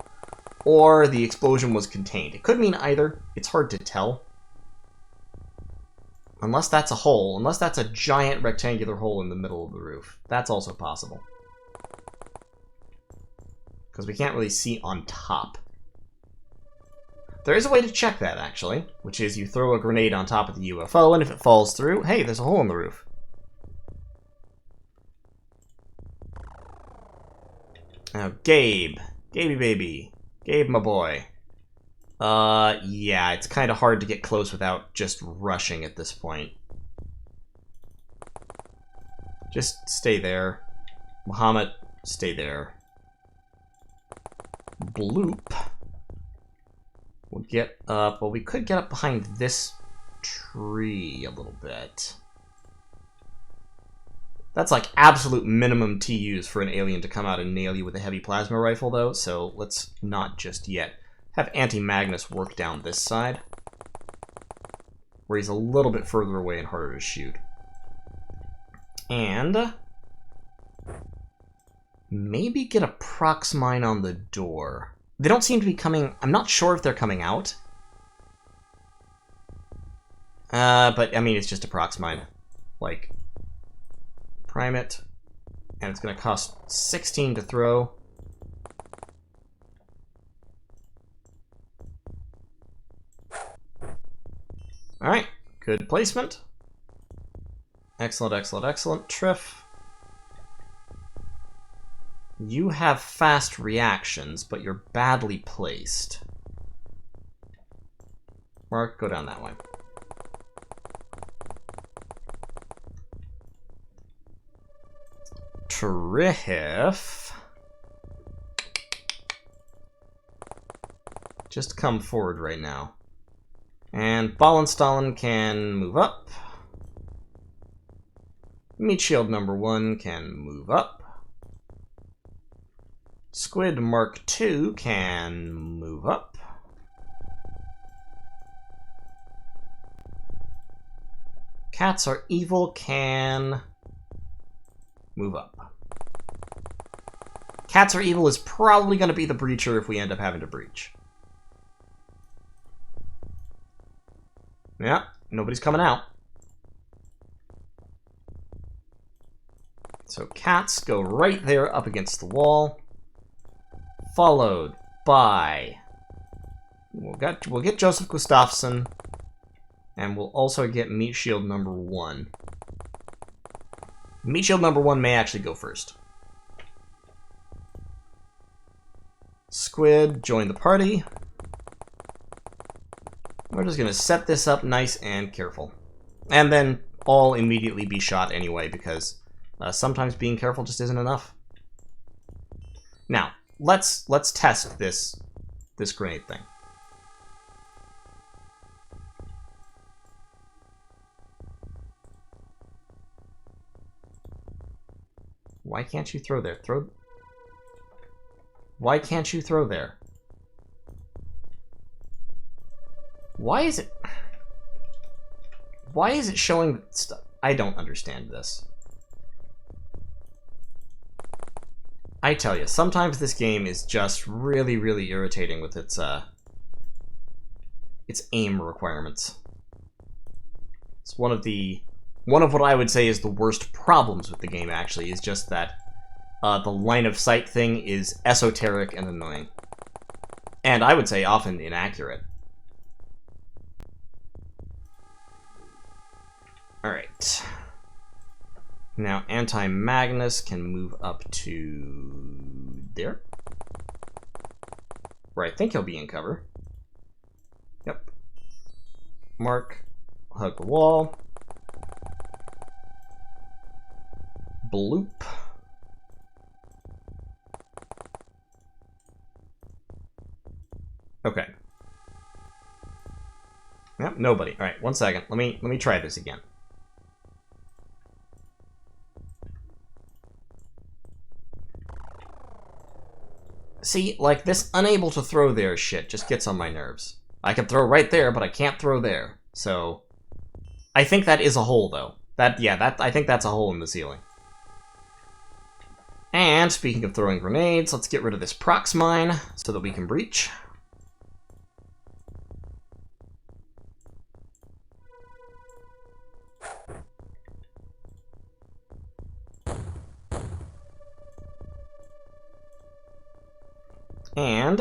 or the explosion was contained. It could mean either. It's hard to tell. Unless that's a hole. Unless that's a giant rectangular hole in the middle of the roof. That's also possible. Because we can't really see on top. There is a way to check that, actually, which is you throw a grenade on top of the UFO, and if it falls through, hey, there's a hole in the roof. Now, Gabe. Gaby baby. Gabe, my boy. Yeah, it's kind of hard to get close without just rushing at this point. Just stay there. Muhammad, stay there. Bloop. We'll get up... Well, we could get up behind this tree a little bit. That's like absolute minimum TUs for an alien to come out and nail you with a heavy plasma rifle, though, so let's not just yet. Have Anti-Magnus work down this side, where he's a little bit further away and harder to shoot. And maybe get a prox mine on the door. They don't seem to be coming... I'm not sure if they're coming out. But, I mean, it's just a prox mine. Like, prime it, and it's going to cost 16 to throw. Alright, good placement. Excellent, excellent, excellent. Triff. You have fast reactions, but you're badly placed. Mark, go down that way. Triff. Just come forward right now. And Ballenstallen can move up. Meat Shield number 1 can move up. Squid Mark II can move up. Cats Are Evil can move up. Cats Are Evil is probably going to be the breacher if we end up having to breach. Yeah, nobody's coming out. So cats go right there up against the wall. Followed by... We'll get Joseph Gustafsson. And we'll also get Meat Shield number 1. Meat Shield number 1 may actually go first. Squid, join the party. We're just going to set this up nice and careful. And then all immediately be shot anyway, because sometimes being careful just isn't enough. Now, let's test this grenade thing. Why can't you throw there? Why can't you throw there? Why is it showing stuff? I don't understand this. I tell you, sometimes this game is just really, really irritating with its aim requirements. It's one of what I would say is the worst problems with the game, actually, is just that the line of sight thing is esoteric and annoying. And I would say often inaccurate. Alright. Now, Anti-Magnus can move up to there. Where I think he'll be in cover. Yep. Mark, hug the wall. Bloop. Okay. Yep, nobody. Alright, 1 second. Let me try this again. See, like, this unable to throw there shit just gets on my nerves. I can throw right there, but I can't throw there. So, I think that is a hole, though. I think that's a hole in the ceiling. And, speaking of throwing grenades, let's get rid of this prox mine so that we can breach. And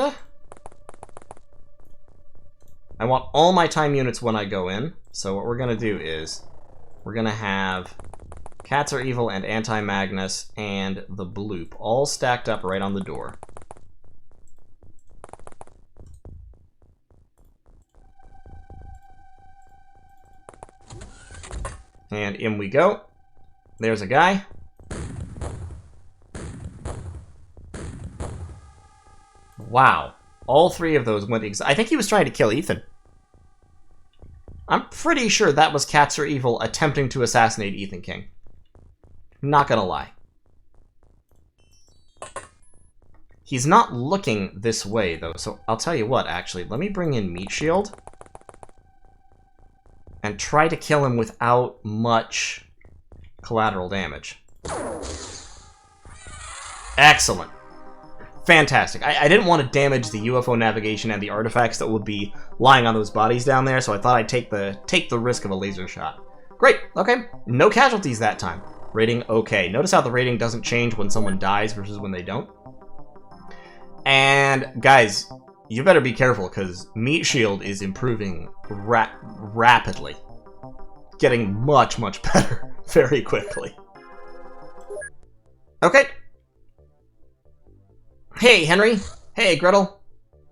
I want all my time units when I go in. So what we're going to do is we're going to have Cats Are Evil and Anti-Magnus and the Bloop all stacked up right on the door. And in we go. There's a guy. Wow. All three of those went I think he was trying to kill Ethan. I'm pretty sure that was Cats Are Evil attempting to assassinate Ethan King. Not gonna lie. He's not looking this way, though, so I'll tell you what, actually. Let me bring in Meat Shield. And try to kill him without much collateral damage. Excellent. Fantastic. I didn't want to damage the UFO navigation and the artifacts that would be lying on those bodies down there, so I thought I'd take the risk of a laser shot. Great. Okay. No casualties that time. Rating okay. Notice how the rating doesn't change when someone dies versus when they don't. And guys, you better be careful because Meat Shield is improving rapidly. Getting much, much better very quickly. Okay. Hey, Henry. Hey, Gretel.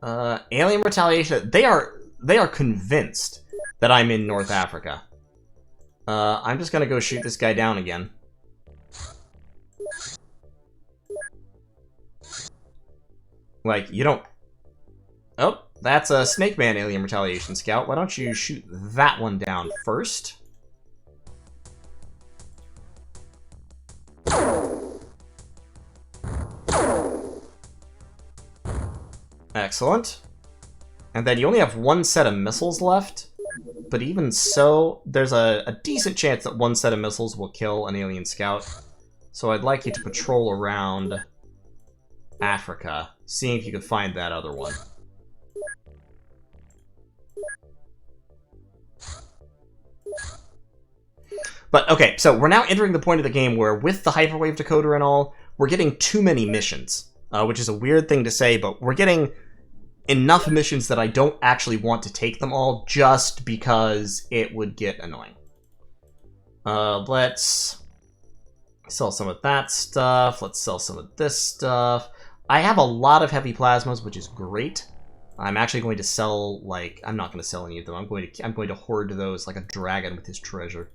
Alien Retaliation. They are convinced that I'm in North Africa. I'm just gonna go shoot this guy down again. Like, you don't... Oh, that's a Snake Man Alien Retaliation Scout. Why don't you shoot that one down first? Excellent. And then you only have one set of missiles left. But even so, there's a decent chance that one set of missiles will kill an alien scout. So I'd like you to patrol around Africa, seeing if you can find that other one. But, okay, so we're now entering the point of the game where, with the hyperwave decoder and all, we're getting too many missions. Which is a weird thing to say, but we're getting enough missions that I don't actually want to take them all, just because it would get annoying. Let's sell some of that stuff. Let's sell some of this stuff. I have a lot of heavy plasmas, which is great. I'm actually going to sell, like, I'm not going to sell any of them. I'm going to hoard those like a dragon with his treasure.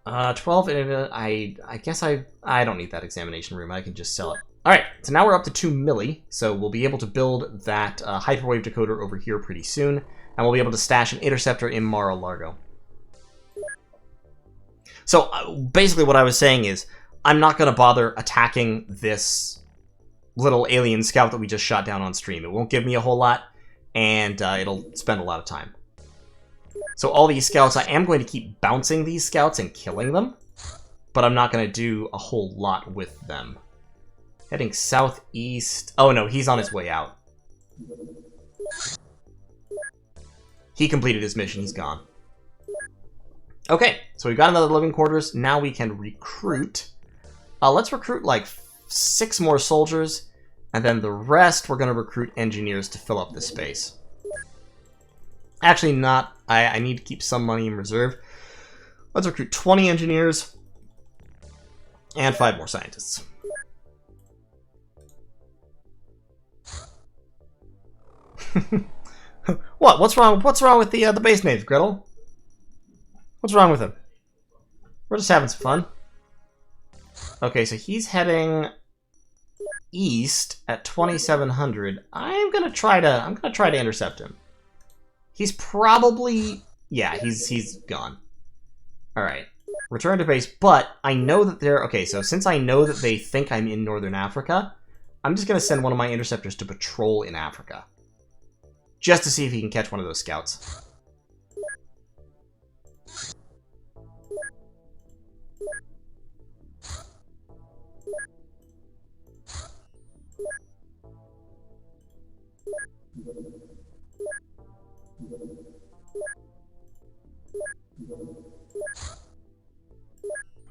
12, I guess I don't need that examination room. I can just sell it. Alright, so now we're up to 2 milli, so we'll be able to build that hyperwave decoder over here pretty soon, and we'll be able to stash an interceptor in Mar-a-Lago. So, basically what I was saying is, I'm not going to bother attacking this little alien scout that we just shot down on stream. It won't give me a whole lot, and it'll spend a lot of time. So all these scouts, I am going to keep bouncing these scouts and killing them, but I'm not going to do a whole lot with them. Heading southeast. Oh no, he's on his way out. He completed his mission, he's gone. Okay, so we've got another living quarters. Now we can recruit. Let's recruit like 6 more soldiers, and then the rest we're going to recruit engineers to fill up the space. Actually not. I need to keep some money in reserve. Let's recruit 20 engineers and 5 more scientists. What? What's wrong with the base names, Gretel? What's wrong with him? We're just having some fun. Okay, so he's heading east at 2700. I'm gonna try to intercept him. He's probably... Yeah, he's gone. Alright. Return to base, but I know that they're... Okay, so since I know that they think I'm in Northern Africa, I'm just going to send one of my interceptors to patrol in Africa. Just to see if he can catch one of those scouts.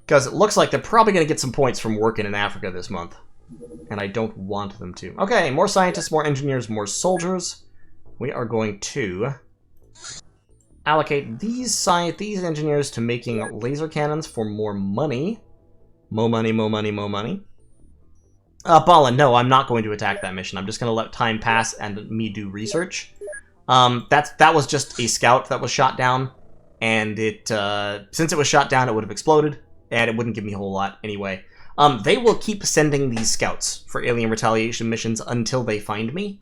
Because it looks like they're probably going to get some points from working in Africa this month. And I don't want them to. Okay, more scientists, more engineers, more soldiers. We are going to allocate these engineers to making laser cannons for more money. More money, more money, more money. Bala, no, I'm not going to attack that mission. I'm just going to let time pass and me do research. That was just a scout that was shot down. And since it was shot down, it would have exploded. And it wouldn't give me a whole lot anyway. They will keep sending these scouts for alien retaliation missions until they find me.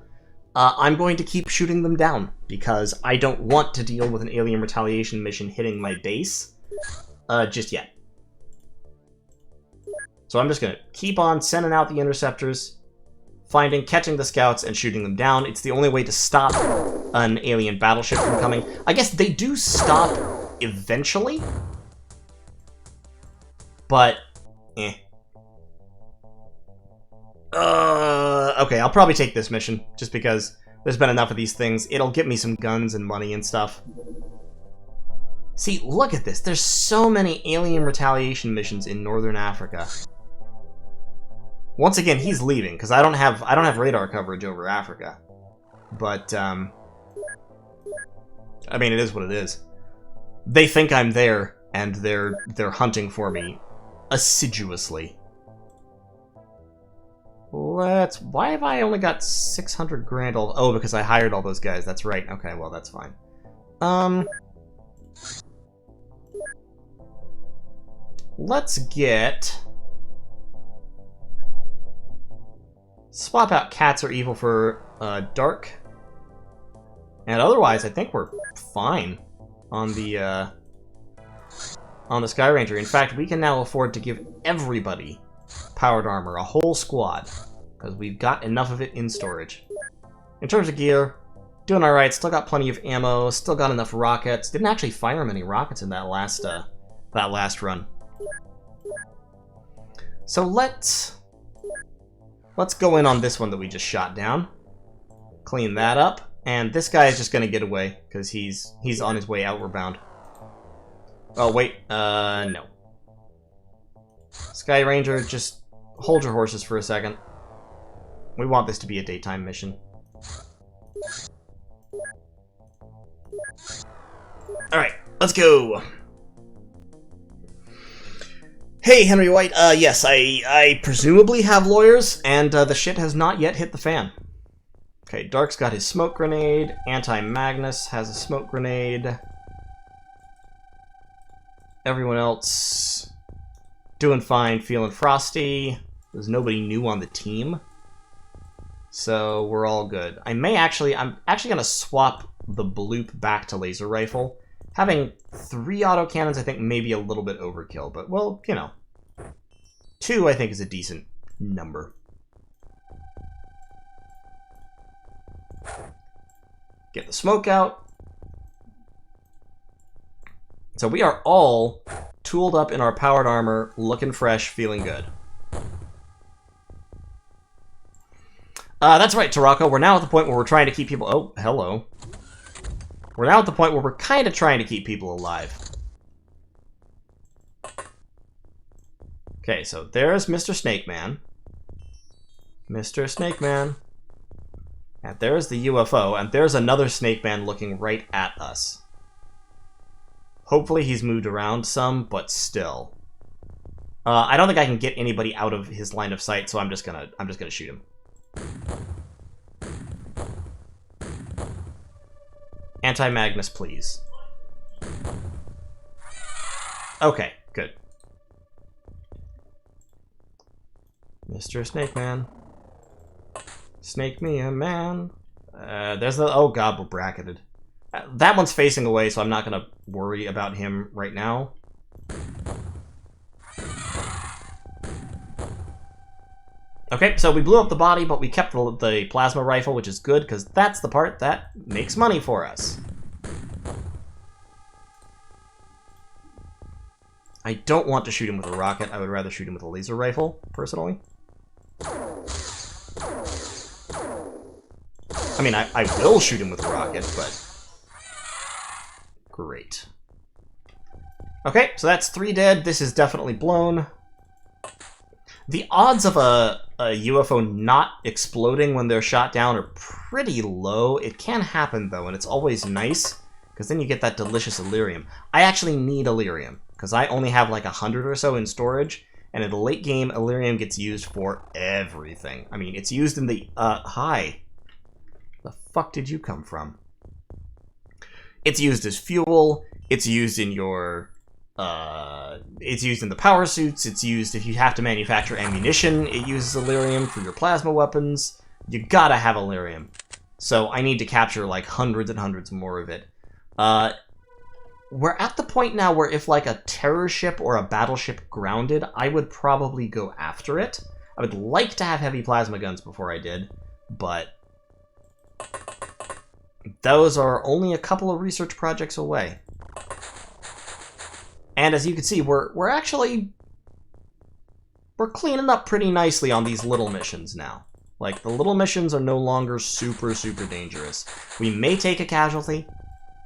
I'm going to keep shooting them down, because I don't want to deal with an alien retaliation mission hitting my base just yet. So I'm just going to keep on sending out the interceptors, catching the scouts, and shooting them down. It's the only way to stop an alien battleship from coming. I guess they do stop eventually, but okay, I'll probably take this mission, just because there's been enough of these things. It'll get me some guns and money and stuff. See, look at this. There's so many alien retaliation missions in Northern Africa. Once again, he's leaving, because I don't have radar coverage over Africa. But, I mean, it is what it is. They think I'm there, and they're hunting for me assiduously. Why have I only got 600 grand? Oh, because I hired all those guys. That's right. Okay, well, that's fine. Let's swap out Cats Are Evil for Dark. And otherwise, I think we're fine on the Sky Ranger. In fact, we can now afford to give everybody powered armor, a whole squad, because we've got enough of it in storage. In terms of gear, doing alright, still got plenty of ammo, still got enough rockets. Didn't actually fire many rockets in that last run. So let's go in on this one that we just shot down. Clean that up, and this guy is just gonna get away, because he's on his way outward bound. Oh wait, no. Sky Ranger, just hold your horses for a second. We want this to be a daytime mission. Alright, let's go! Hey, Henry White, yes, I presumably have lawyers, and the shit has not yet hit the fan. Okay, Dark's got his smoke grenade, Anti-Magnus has a smoke grenade. Everyone else doing fine, feeling frosty. There's nobody new on the team, so we're all good. I'm actually gonna swap the bloop back to laser rifle. Having 3 autocannons, I think, may be a little bit overkill, but, well, you know. 2, I think, is a decent number. Get the smoke out. So we are all tooled up in our powered armor, looking fresh, feeling good. That's right, Tarako. We're now at the point where we're trying to keep people... Oh, hello. We're now at the point where we're kind of trying to keep people alive. Okay, so there's Mr. Snake Man. Mr. Snake Man. And there's the UFO, and there's another Snake Man looking right at us. Hopefully he's moved around some, but still. I don't think I can get anybody out of his line of sight, so I'm just gonna shoot him. Anti-Magnus, please. Okay, good. Mr. Snake Man. Snake me a man. There's the... Oh god, we're bracketed. That one's facing away, so I'm not gonna worry about him right now. Okay, so we blew up the body, but we kept the plasma rifle, which is good, because that's the part that makes money for us. I don't want to shoot him with a rocket. I would rather shoot him with a laser rifle, personally. I mean, I will shoot him with a rocket, but... Great. Okay, so that's 3 dead. This is definitely blown. The odds of a UFO not exploding when they're shot down are pretty low. It can happen, though, and it's always nice, because then you get that delicious Illyrium. I actually need Illyrium, because I only have like 100 or so in storage, and in the late game, Illyrium gets used for everything. I mean, it's used in the... hi. The fuck did you come from? It's used as fuel. It's used in your... it's used in the power suits. It's used if you have to manufacture ammunition. It uses Illyrium for your plasma weapons. You gotta have Illyrium. So I need to capture like hundreds and hundreds more of it. We're at the point now where if like a terror ship or a battleship grounded, I would probably go after it. I would like to have heavy plasma guns before I did, but those are only a couple of research projects away. And as you can see, we're cleaning up pretty nicely on these little missions now. Like, the little missions are no longer super, super dangerous. We may take a casualty,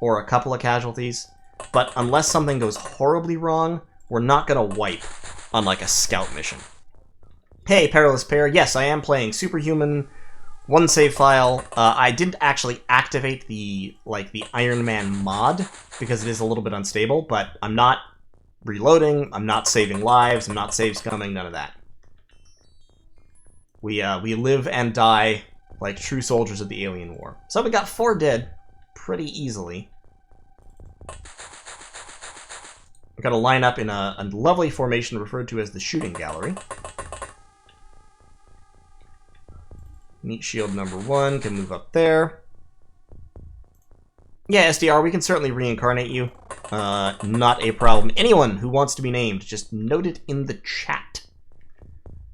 or a couple of casualties, but unless something goes horribly wrong, we're not gonna wipe on, like, a scout mission. Hey, Perilous Pair, yes, I am playing Superhuman, one save file. I didn't actually activate the Iron Man mod, because it is a little bit unstable, but I'm not reloading, I'm not saving lives, I'm not save scumming, none of that. We live and die like true soldiers of the Alien War. So we got 4 dead pretty easily. We've got to line up in a lovely formation referred to as the shooting gallery. Meat shield number 1 can move up there. Yeah, SDR, we can certainly reincarnate you. Not a problem. Anyone who wants to be named, just note it in the chat.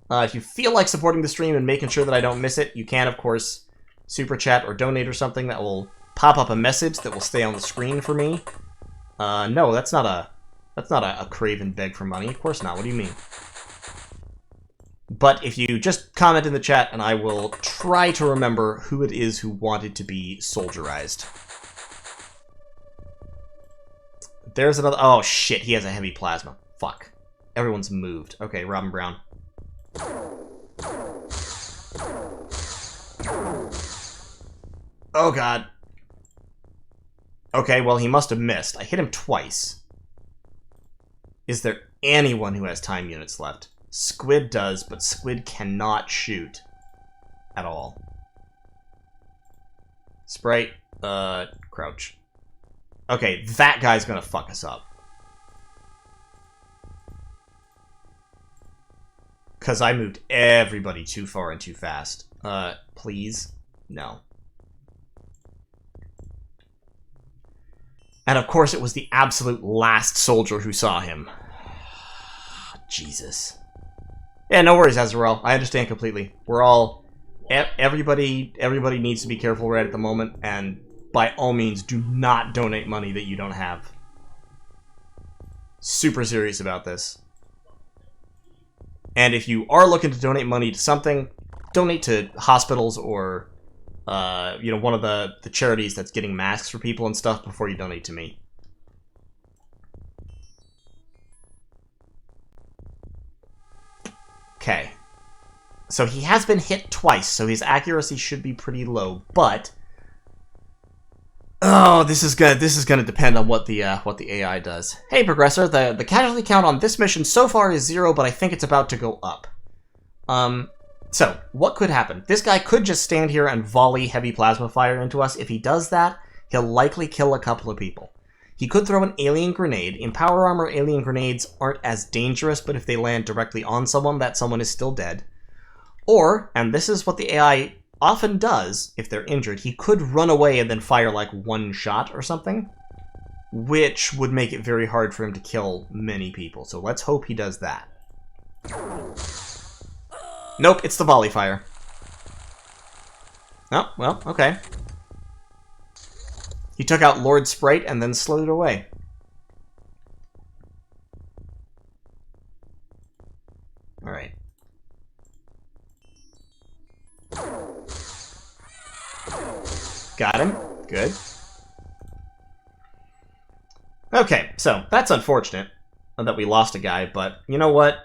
If you feel like supporting the stream and making sure that I don't miss it, you can, of course, super chat or donate or something that will pop up a message that will stay on the screen for me. No, that's not a crave and beg for money. Of course not. What do you mean? But if you just comment in the chat, and I will try to remember who it is who wanted to be soldierized. There's another... Oh, shit. He has a heavy plasma. Fuck. Everyone's moved. Okay, Robin Brown. Oh, God. Okay, well, he must have missed. I hit him twice. Is there anyone who has time units left? Squid does, but Squid cannot shoot. At all. Sprite, crouch. Okay, that guy's gonna fuck us up. Because I moved everybody too far and too fast. Please? No. And of course it was the absolute last soldier who saw him. Jesus. Yeah, no worries, Azrael. I understand completely. We're all... Everybody needs to be careful right at the moment, and by all means, do not donate money that you don't have. Super serious about this. And if you are looking to donate money to something, donate to hospitals or, you know, one of the charities that's getting masks for people and stuff before you donate to me. Okay. So he has been hit twice, so his accuracy should be pretty low, but... Oh, this is gonna depend on what the AI does. Hey, Progressor, the casualty count on this mission so far is 0, but I think it's about to go up. So, what could happen? This guy could just stand here and volley heavy plasma fire into us. If he does that, he'll likely kill a couple of people. He could throw an alien grenade. In power armor, alien grenades aren't as dangerous, but if they land directly on someone, that someone is still dead. Or, and this is what the AI often does if they're injured, he could run away and then fire like one shot or something, which would make it very hard for him to kill many people. So let's hope he does that. Nope, it's the volley fire. Oh, well, okay. He took out Lord Sprite and then slowed it away. Alright. Got him. Good. Okay, so that's unfortunate that we lost a guy, but you know what?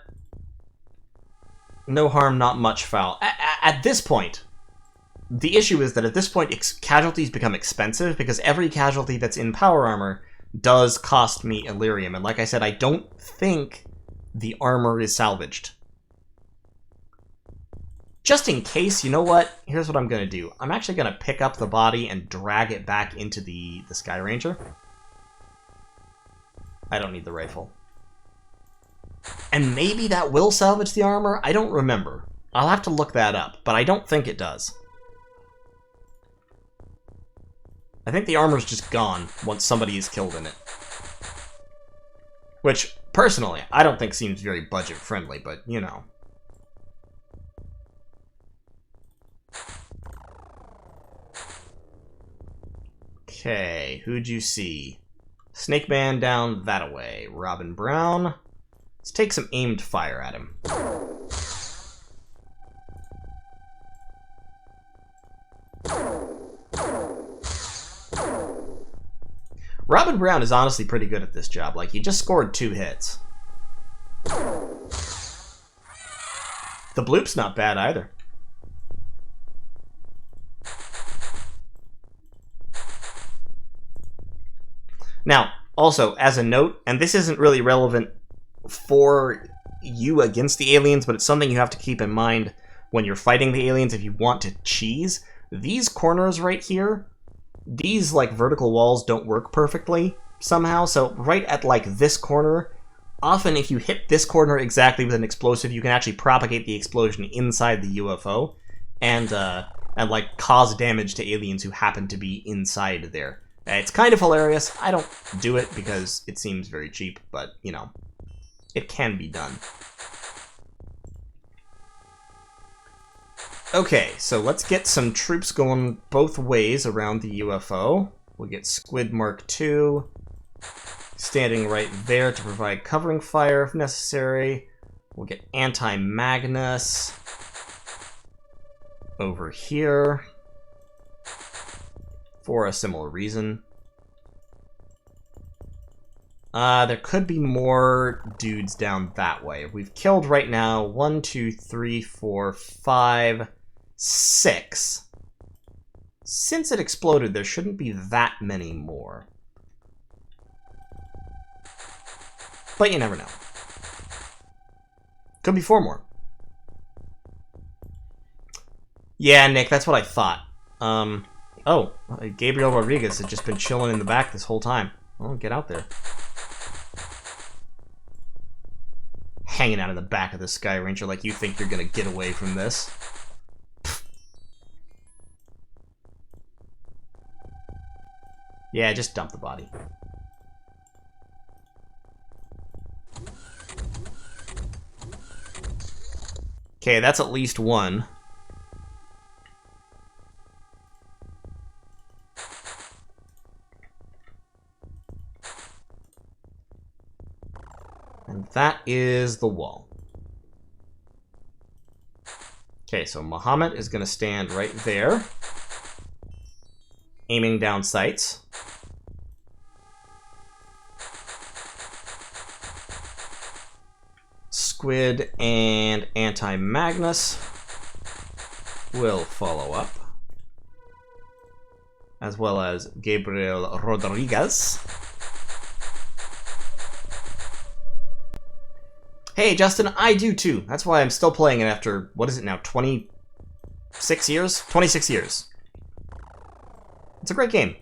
No harm, not much foul. At this point, the issue is that at this point, casualties become expensive because every casualty that's in power armor does cost me Illyrium. And like I said, I don't think the armor is salvaged. Just in case, you know what? Here's what I'm going to do. I'm actually going to pick up the body and drag it back into the Sky Ranger. I don't need the rifle. And maybe that will salvage the armor? I don't remember. I'll have to look that up, but I don't think it does. I think the armor's just gone once somebody is killed in it. Which, personally, I don't think seems very budget-friendly, but, you know. Okay, who'd you see? Snake Man down that-a-way. Robin Brown. Let's take some aimed fire at him. Robin Brown is honestly pretty good at this job. Like, he just scored 2 hits. The bloop's not bad either. Now, also, as a note, and this isn't really relevant for you against the aliens, but it's something you have to keep in mind when you're fighting the aliens if you want to cheese. These corners right here, these, like, vertical walls don't work perfectly somehow, so right at, like, this corner, often if you hit this corner exactly with an explosive, you can actually propagate the explosion inside the UFO and like, cause damage to aliens who happen to be inside there. It's kind of hilarious. I don't do it because it seems very cheap, but, you know, it can be done. Okay, so let's get some troops going both ways around the UFO. We'll get Squid Mark II standing right there to provide covering fire if necessary. We'll get Anti-Magnus over here for a similar reason. There could be more dudes down that way. We've killed right now 1, 2, 3, 4, 5, 6. Since it exploded, there shouldn't be that many more. But you never know. Could be 4 more. Yeah, Nick, that's what I thought. Oh, Gabriel Rodriguez had just been chilling in the back this whole time. Well, get out there. Hanging out in the back of the Sky Ranger like you think you're gonna get away from this. Yeah, just dump the body. Okay, that's at least one. And that is the wall. Okay, so Muhammad is going to stand right there, aiming down sights. Squid and Anti-Magnus will follow up, as well as Gabriel Rodriguez. Hey, Justin, I do too. That's why I'm still playing it after, what is it now, 26 years? 26 years. It's a great game.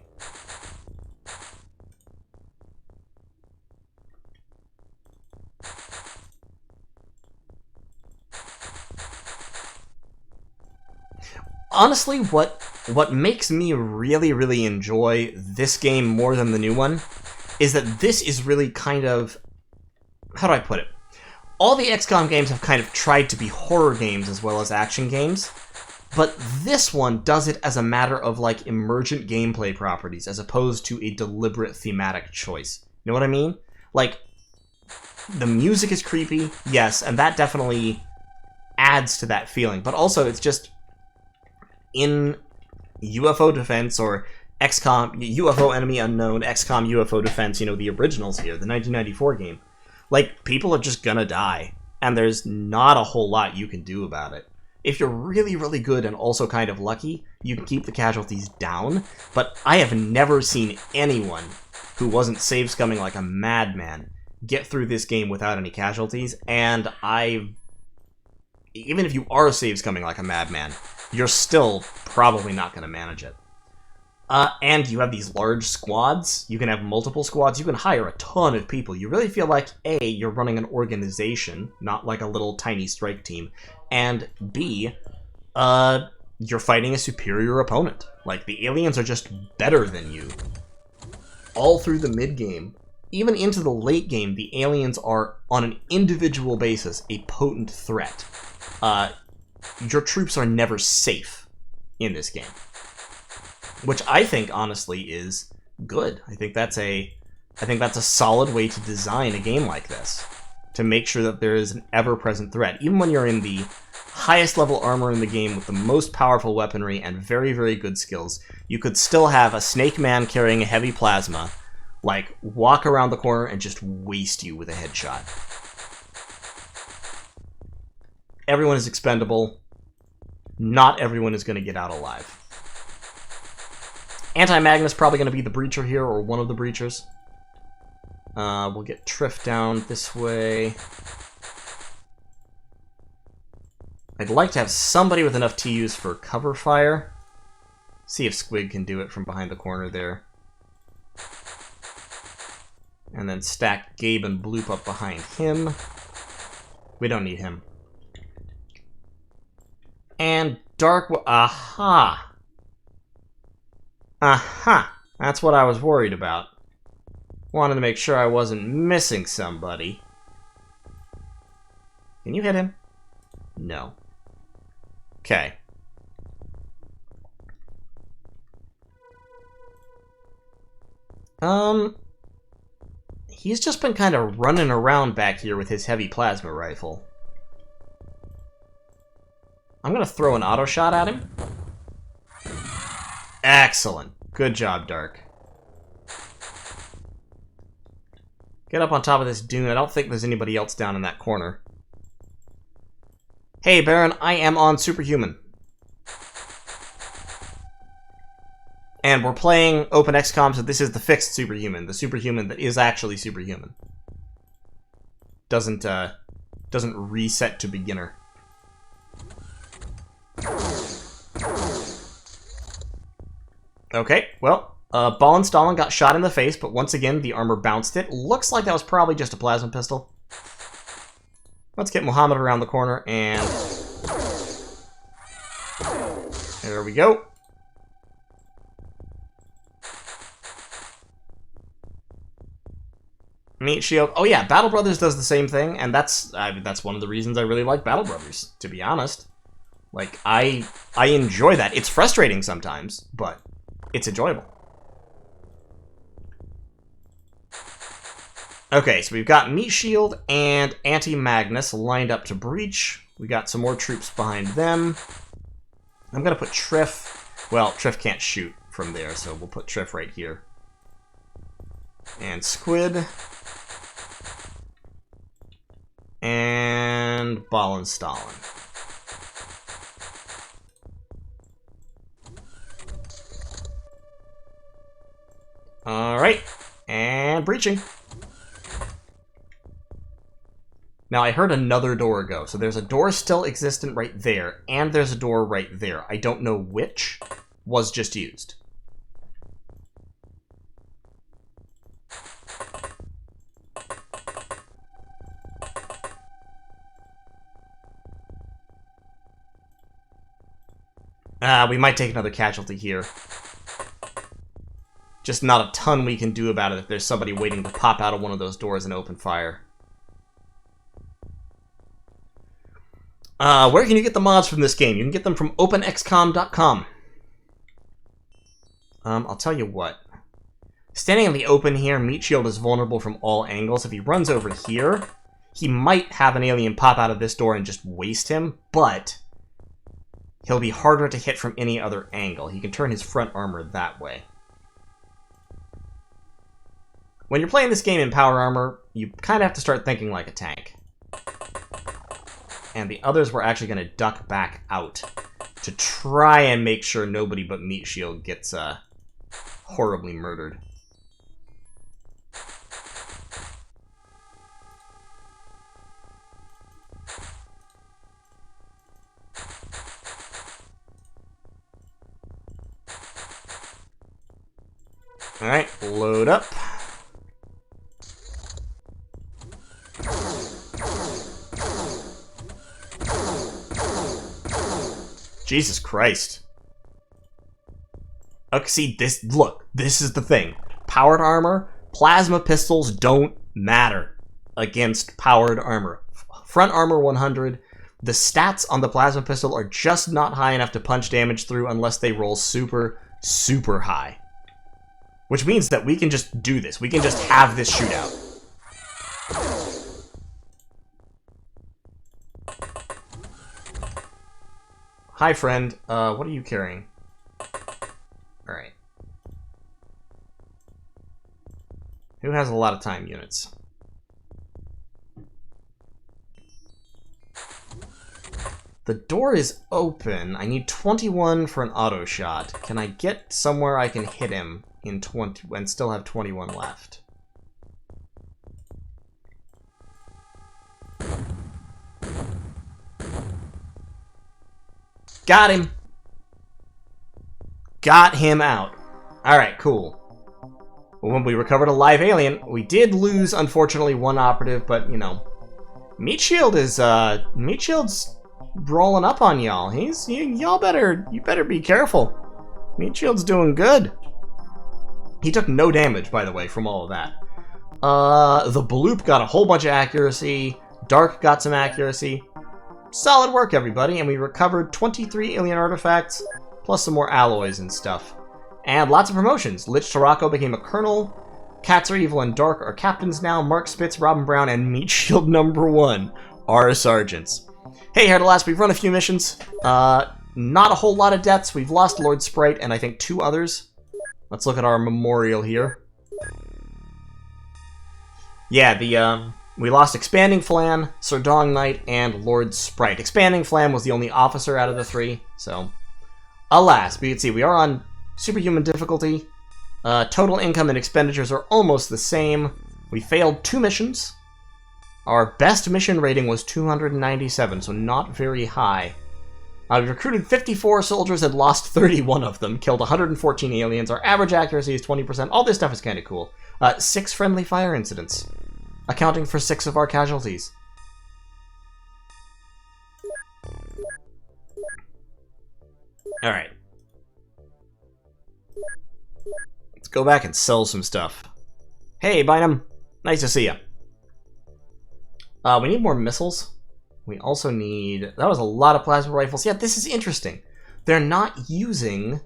Honestly, what makes me really enjoy this game more than the new one is that this is really kind of, how do I put it? all the XCOM games have kind of tried to be horror games as well as action games, but this one does it as a matter of, like, emergent gameplay properties as opposed to a deliberate thematic choice. You know what I mean? Like, the music is creepy, yes, and that definitely adds to that feeling, but also it's just in UFO Defense or XCOM, UFO Enemy Unknown, XCOM UFO Defense, you know, the originals here, the 1994 game. Like, people are just gonna die, and there's not a whole lot you can do about it. If you're really, really good and also kind of lucky, you can keep the casualties down, but I have never seen anyone who wasn't save-scumming like a madman get through this game without any casualties, and even if you are save-scumming like a madman, you're still probably not going to manage it. And you have these large squads. You can have multiple squads. You can hire a ton of people. You really feel like, A, you're running an organization, not like a little tiny strike team, and B, you're fighting a superior opponent. Like, the aliens are just better than you. All through the mid-game, even into the late game, the aliens are, on an individual basis, a potent threat. Your troops are never safe in this game. Which I think, honestly, is good. I think that's a solid way to design a game like this. To make sure that there is an ever-present threat. Even when you're in the highest level armor in the game with the most powerful weaponry and very, very good skills, you could still have a snake man carrying a heavy plasma, like, walk around the corner and just waste you with a headshot. Everyone is expendable. Not everyone is going to get out alive. Anti-Magnus probably going to be the breacher here, or one of the breachers. We'll get Triff down this way. I'd like to have somebody with enough TUs for cover fire. See if Squig can do it from behind the corner there. And then stack Gabe and Bloop up behind him. We don't need him. And Dark... Aha! Aha! That's what I was worried about. Wanted to make sure I wasn't missing somebody. Can you hit him? No. Okay. He's just been kind of running around back here with his heavy plasma rifle. I'm gonna throw an auto shot at him. Excellent. Good job, Dark. Get up on top of this dune. I don't think there's anybody else down in that corner. Hey, Baron, I am on Superhuman. And we're playing Open XCOM, so this is the fixed Superhuman. The Superhuman that is actually Superhuman. Doesn't reset to beginner. Okay, well, Ball Stalin got shot in the face, but once again, the armor bounced it. Looks like that was probably just a plasma pistol. Let's get Muhammad around the corner, and... there we go. Meat Shield. Oh yeah, Battle Brothers does the same thing, and that's one of the reasons I really like Battle Brothers, to be honest. Like, I enjoy that. It's frustrating sometimes, but it's enjoyable. Okay, so we've got Meat Shield and Anti-Magnus lined up to breach. We got some more troops behind them. I'm gonna put Triff... well, Triff can't shoot from there, so we'll put Triff right here. And Squid. And Ball Stalin. Alright, and breaching. Now, I heard another door go, so there's a door still existent right there, and there's a door right there. I don't know which was just used. We might take another casualty here. Just not a ton we can do about it if there's somebody waiting to pop out of one of those doors and open fire. Where can you get the mods from this game? You can get them from openxcom.com. I'll tell you what. Standing in the open here, Meat Shield is vulnerable from all angles. If he runs over here, he might have an alien pop out of this door and just waste him, but he'll be harder to hit from any other angle. He can turn his front armor that way. When you're playing this game in power armor, you kind of have to start thinking like a tank. And the others were actually going to duck back out to try and make sure nobody but Meat Shield gets horribly murdered. Alright, load up. Jesus Christ. Okay, see, look, this is the thing. Powered armor, plasma pistols don't matter against powered armor. Front armor 100, the stats on the plasma pistol are just not high enough to punch damage through unless they roll super, super high. Which means that we can just do this. We can just have this shootout. Hi, friend. What are you carrying? Alright. Who has a lot of time units? The door is open. I need 21 for an auto shot. Can I get somewhere I can hit him in 20 and still have 21 left? Got him. Got him out. Alright, cool. When we recovered a live alien, we did lose, unfortunately, one operative, but, you know, Meat Shield's rolling up on y'all. You better be careful. Meat Shield's doing good. He took no damage, by the way, from all of that. The Bloop got a whole bunch of accuracy. Dark got some accuracy. Solid work, everybody, and we recovered 23 alien artifacts, plus some more alloys and stuff. And lots of promotions. Lich Tarako became a colonel. Cats Are Evil and Dark are captains now. Mark Spitz, Robin Brown, and Meat Shield #1 are sergeants. Hey, here to last, we've run a few missions. Not a whole lot of deaths. We've lost Lord Sprite and I think 2 others. Let's look at our memorial here. Yeah, we lost Expanding Flan, Sir Dong Knight, and Lord Sprite. Expanding Flan was the only officer out of the 3, so alas. But you can see we are on superhuman difficulty. Total income and expenditures are almost the same. We failed 2 missions. Our best mission rating was 297, so not very high. We recruited 54 soldiers and lost 31 of them. Killed 114 aliens. Our average accuracy is 20%. All this stuff is kind of cool. 6 friendly fire incidents, accounting for 6 of our casualties. Alright. Let's go back and sell some stuff. Hey, Bynum. Nice to see ya. We need more missiles. We also need... That was a lot of plasma rifles. Yeah, this is interesting. They're not using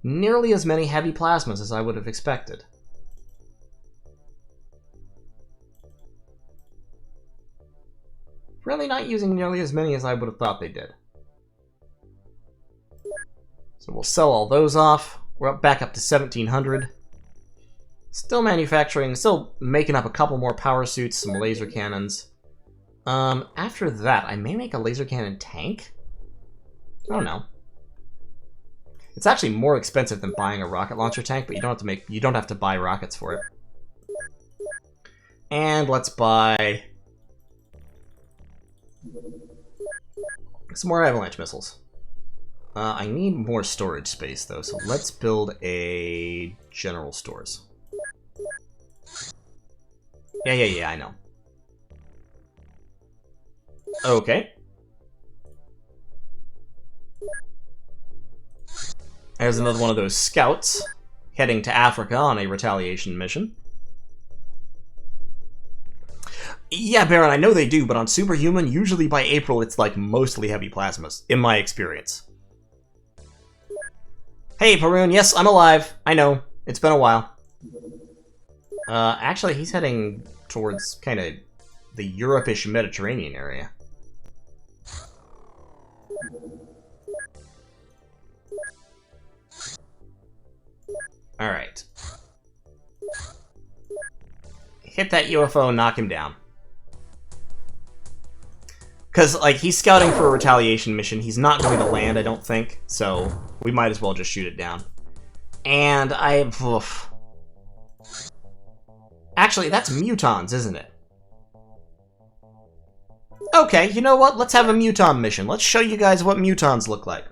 nearly as many heavy plasmas as I would have expected. Really not using nearly as many as I would have thought they did. So we'll sell all those off. We're back up to 1,700. Still manufacturing, still making up a couple more power suits, some laser cannons. After that, I may make a laser cannon tank? I don't know. It's actually more expensive than buying a rocket launcher tank, but you don't have to buy rockets for it. And let's buy some more avalanche missiles. I need more storage space though, so let's build a general stores. Yeah, I know. Okay. There's another one of those scouts heading to Africa on a retaliation mission. Yeah, Baron, I know they do, but on Superhuman, usually by April, it's like mostly heavy plasmas, in my experience. Hey, Perun, yes, I'm alive. I know. It's been a while. Actually, he's heading towards kind of the Europe-ish Mediterranean area. Alright. Hit that UFO, knock him down. Because, like, he's scouting for a retaliation mission. He's not going to land, I don't think. So, we might as well just shoot it down. And oof. Actually, that's mutons, isn't it? Okay, you know what? Let's have a muton mission. Let's show you guys what mutons look like.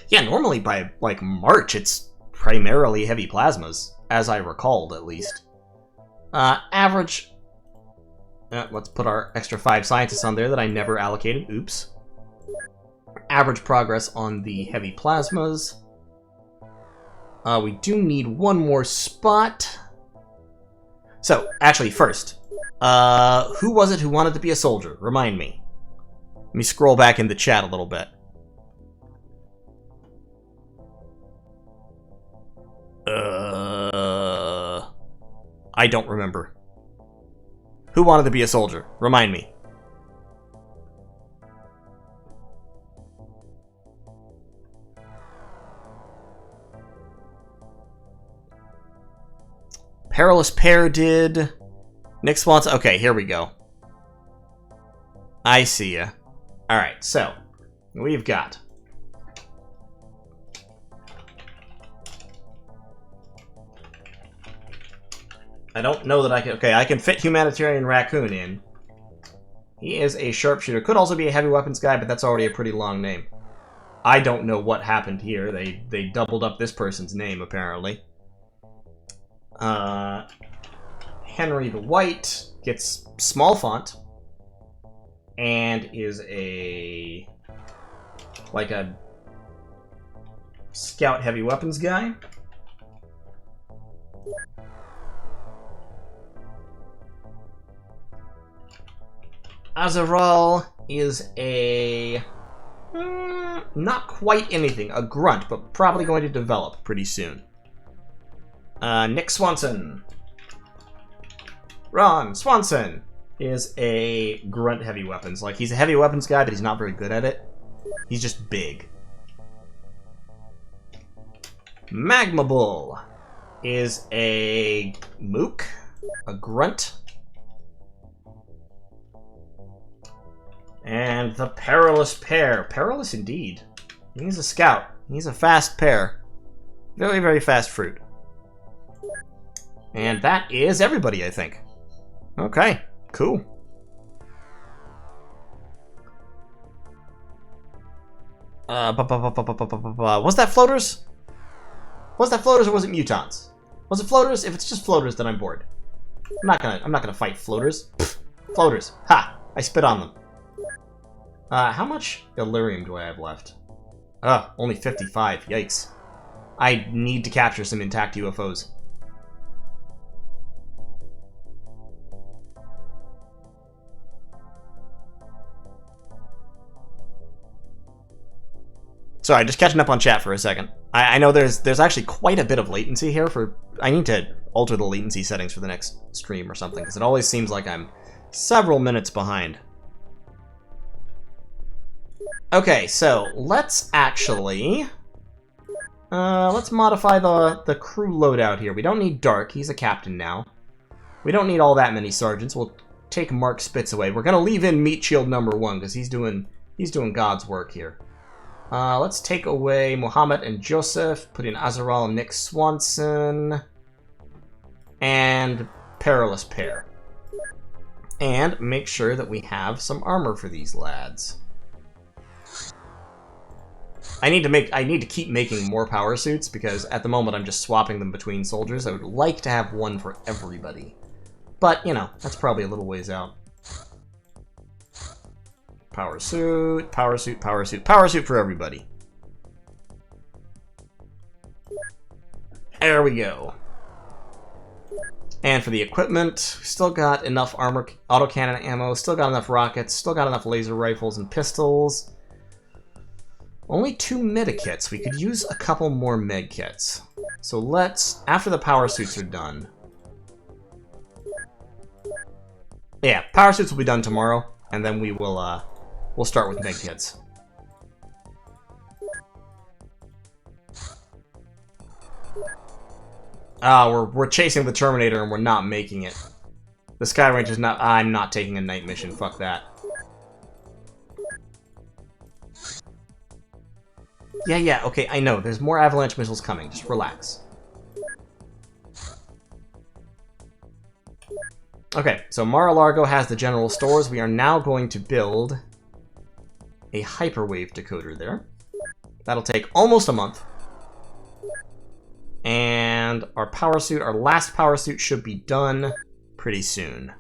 Yeah, normally by, like, March, it's primarily heavy plasmas, as I recalled, at least. Average... let's put our extra 5 scientists on there that I never allocated. Oops. Average progress on the heavy plasmas. We do need one more spot. So, actually, first, who was it who wanted to be a soldier? Remind me. Let me scroll back in the chat a little bit. I don't remember. Who wanted to be a soldier? Remind me. Perilous Pair did. Nick Swanson. Okay, here we go. I see ya. Alright, so we've got I don't know that I can... Okay, I can fit Humanitarian Raccoon in. He is a sharpshooter. Could also be a heavy weapons guy, but that's already a pretty long name. I don't know what happened here. They doubled up this person's name, apparently. Henry the White gets small font. And is a... like a... scout heavy weapons guy. Azaral is a... not quite anything. A grunt, but probably going to develop pretty soon. Nick Swanson. Ron Swanson is a grunt heavy weapons. Like, he's a heavy weapons guy, but he's not very good at it. He's just big. Magma Bull is a mook. A grunt. And the Perilous Pair. Perilous indeed. He's a scout. He's a fast pair. Very, very fast fruit. And that is everybody, I think. Okay, cool. Was that floaters? Was that floaters or was it mutons? Was it floaters? If it's just floaters, then I'm bored. I'm not gonna fight floaters. Pfft, floaters. Ha! I spit on them. How much Illyrium do I have left? Only 55. Yikes. I need to capture some intact UFOs. Sorry, just catching up on chat for a second. I know there's actually quite a bit of latency here for... I need to alter the latency settings for the next stream or something, because it always seems like I'm several minutes behind. Okay, so let's actually... let's modify the crew loadout here. We don't need Dark, he's a captain now. We don't need all that many sergeants. We'll take Mark Spitz away. We're gonna leave in Meat Shield number 1, because he's doing God's work here. Let's take away Mohammed and Joseph, put in Azaral and Nick Swanson, and Perilous Pair. And make sure that we have some armor for these lads. I need to keep making more power suits, because at the moment I'm just swapping them between soldiers. I would like to have one for everybody. But, you know, that's probably a little ways out. Power suit, power suit, power suit, power suit for everybody. There we go. And for the equipment, still got enough armor, autocannon ammo, still got enough rockets, still got enough laser rifles and pistols. Only 2 medikits. We could use a couple more medkits. So let's, after the power suits are done. Yeah, power suits will be done tomorrow, and then we will, we'll start with medkits. We're chasing the Terminator and we're not making it. The Sky Range is not... I'm not taking a night mission, fuck that. Yeah, okay, I know. There's more avalanche missiles coming. Just relax. Okay, so Mar-a-Lago has the general stores. We are now going to build a hyperwave decoder there. That'll take almost a month. And our power suit, our last power suit should be done pretty soon.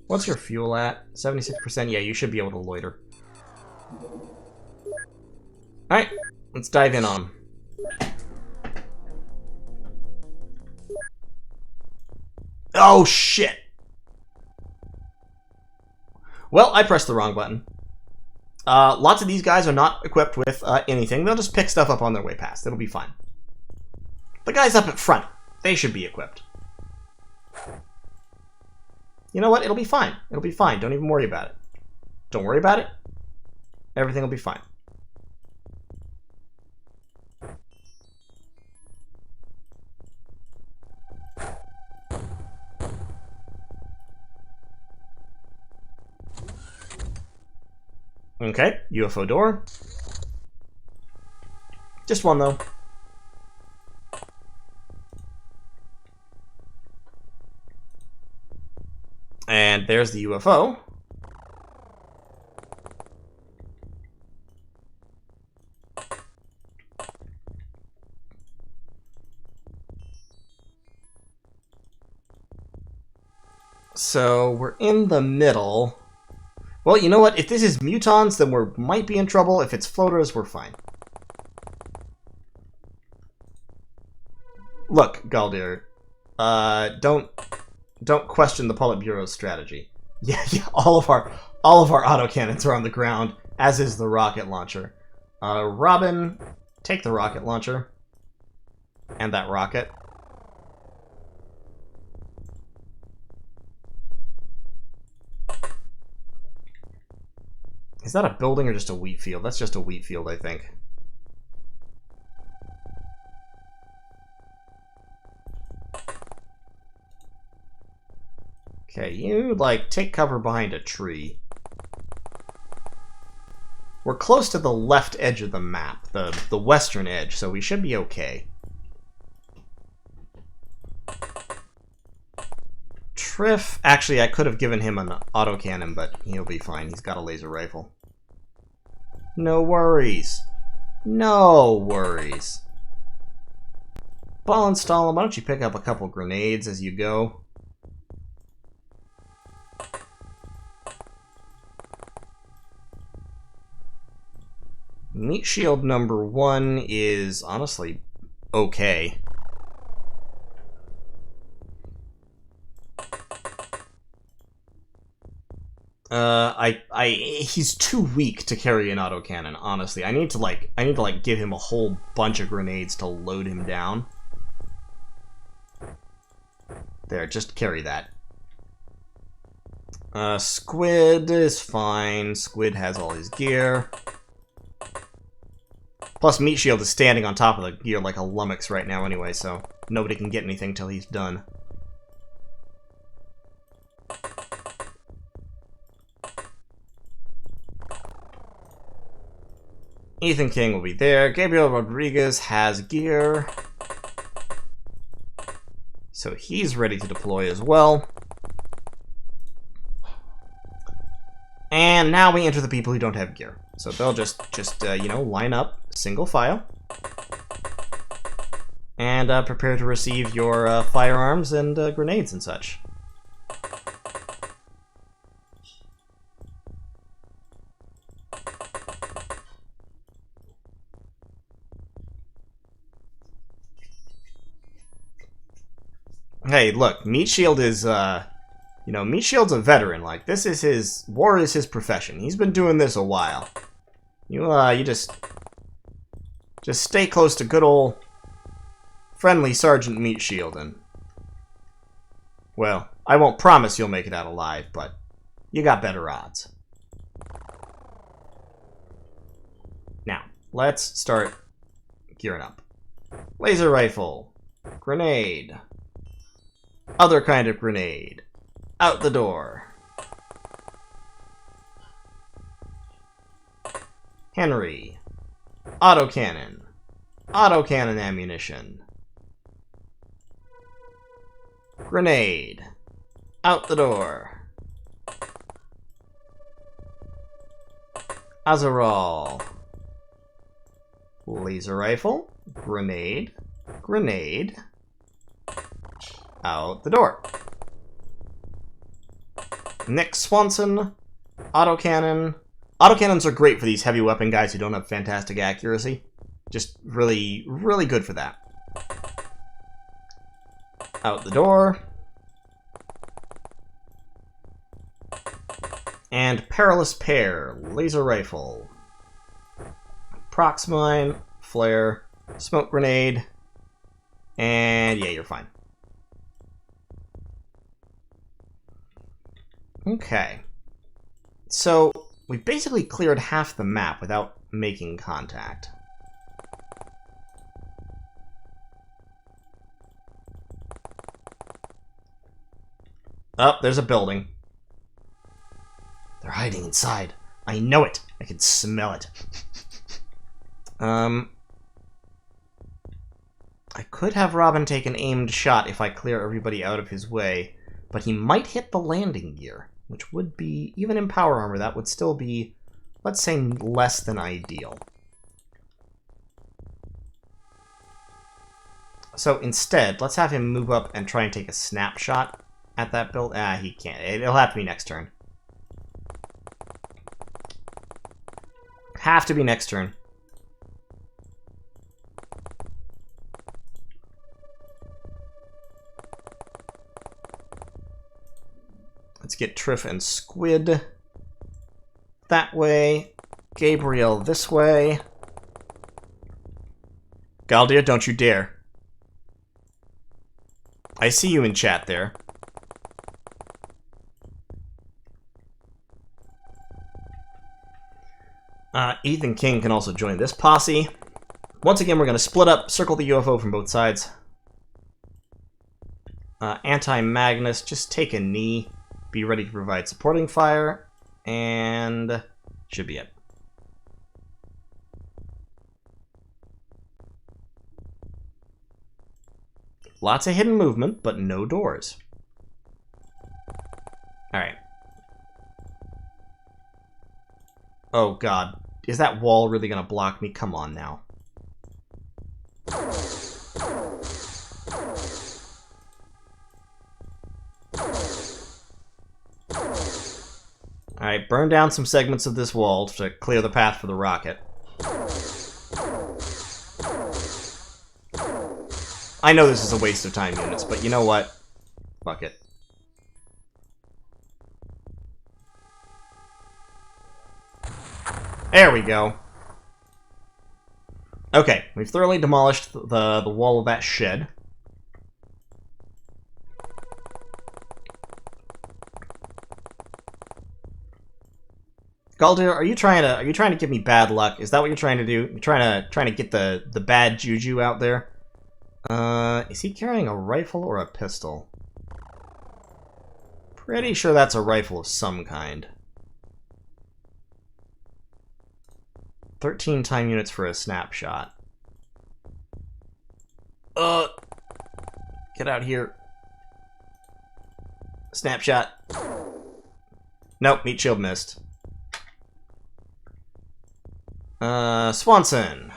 What's your fuel at? 76%? Yeah, you should be able to loiter. Alright, let's dive in on them. Oh, shit! Well, I pressed the wrong button. Lots of these guys are not equipped with anything. They'll just pick stuff up on their way past. It'll be fine. The guys up at front, they should be equipped. You know what? It'll be fine. It'll be fine. Don't even worry about it. Don't worry about it. Everything will be fine. Okay, UFO door. Just one, though. And there's the UFO. So, we're in the middle. Well, you know what? If this is mutons, then we might be in trouble. If it's floaters, we're fine. Look, Galdir, don't question the Politburo's strategy. Yeah, all of our autocannons are on the ground, as is the rocket launcher. Robin, take the rocket launcher and that rocket. Is that a building or just a wheat field? That's just a wheat field, I think. Okay, you, like, take cover behind a tree. We're close to the left edge of the map, the western edge, so we should be okay. Triff, actually, I could have given him an autocannon, but he'll be fine. He's got a laser rifle. No worries. No worries. Ball and Stalin, why don't you pick up a couple grenades as you go? Meat shield number 1 is honestly okay. He's too weak to carry an autocannon, honestly. I need to give him a whole bunch of grenades to load him down. There, just carry that. Squid is fine. Squid has all his gear. Plus, Meat Shield is standing on top of the gear like a lummox right now anyway, so nobody can get anything till he's done. Ethan King will be there. Gabriel Rodriguez has gear. So he's ready to deploy as well. And now we enter the people who don't have gear. So they'll just you know, line up, single file. And prepare to receive your firearms and grenades and such. Hey, look, Meat Shield is, you know, Meat Shield's a veteran. Like, this is his... War is his profession. He's been doing this a while. You just stay close to good old friendly Sergeant Meat Shield, and... Well, I won't promise you'll make it out alive, but you got better odds. Now, let's start gearing up. Laser rifle. Grenade. Other kind of grenade. Out the door. Henry. Autocannon. Autocannon ammunition. Grenade. Out the door. Azarol. Laser rifle. Grenade. Grenade. Out the door. Nick Swanson. Autocannon. Autocannons are great for these heavy weapon guys who don't have fantastic accuracy. Just really, really good for that. Out the door. And Perilous Pair. Laser rifle. Proxmine. Flare. Smoke grenade. And yeah, you're fine. Okay. So, we basically cleared half the map without making contact. Oh, there's a building. They're hiding inside. I know it. I can smell it. I could have Robin take an aimed shot if I clear everybody out of his way, but he might hit the landing gear, which would be, even in power armor, that would still be, let's say, less than ideal. So instead, let's have him move up and try and take a snapshot at that build. Ah, he can't. It'll have to be next turn. Have to be next turn. Let's get Triff and Squid that way. Gabriel this way. Galdia, don't you dare. I see you in chat there. Ethan King can also join this posse. Once again, we're going to split up, circle the UFO from both sides. Anti-Magnus, just take a knee. Be ready to provide supporting fire. And should be it. Lots of hidden movement, but no doors. Alright. Oh god. Is that wall really gonna block me? Come on now. Alright, burn down some segments of this wall to clear the path for the rocket. I know this is a waste of time, units, but you know what? Fuck it. There we go. Okay, we've thoroughly demolished the wall of that shed. Galdir, are you trying to give me bad luck? Is that what you're trying to do? You're trying to get the bad juju out there? Is he carrying a rifle or a pistol? Pretty sure that's a rifle of some kind. 13 time units for a snapshot. Get out here. Snapshot. Nope, meat shield missed. Swanson.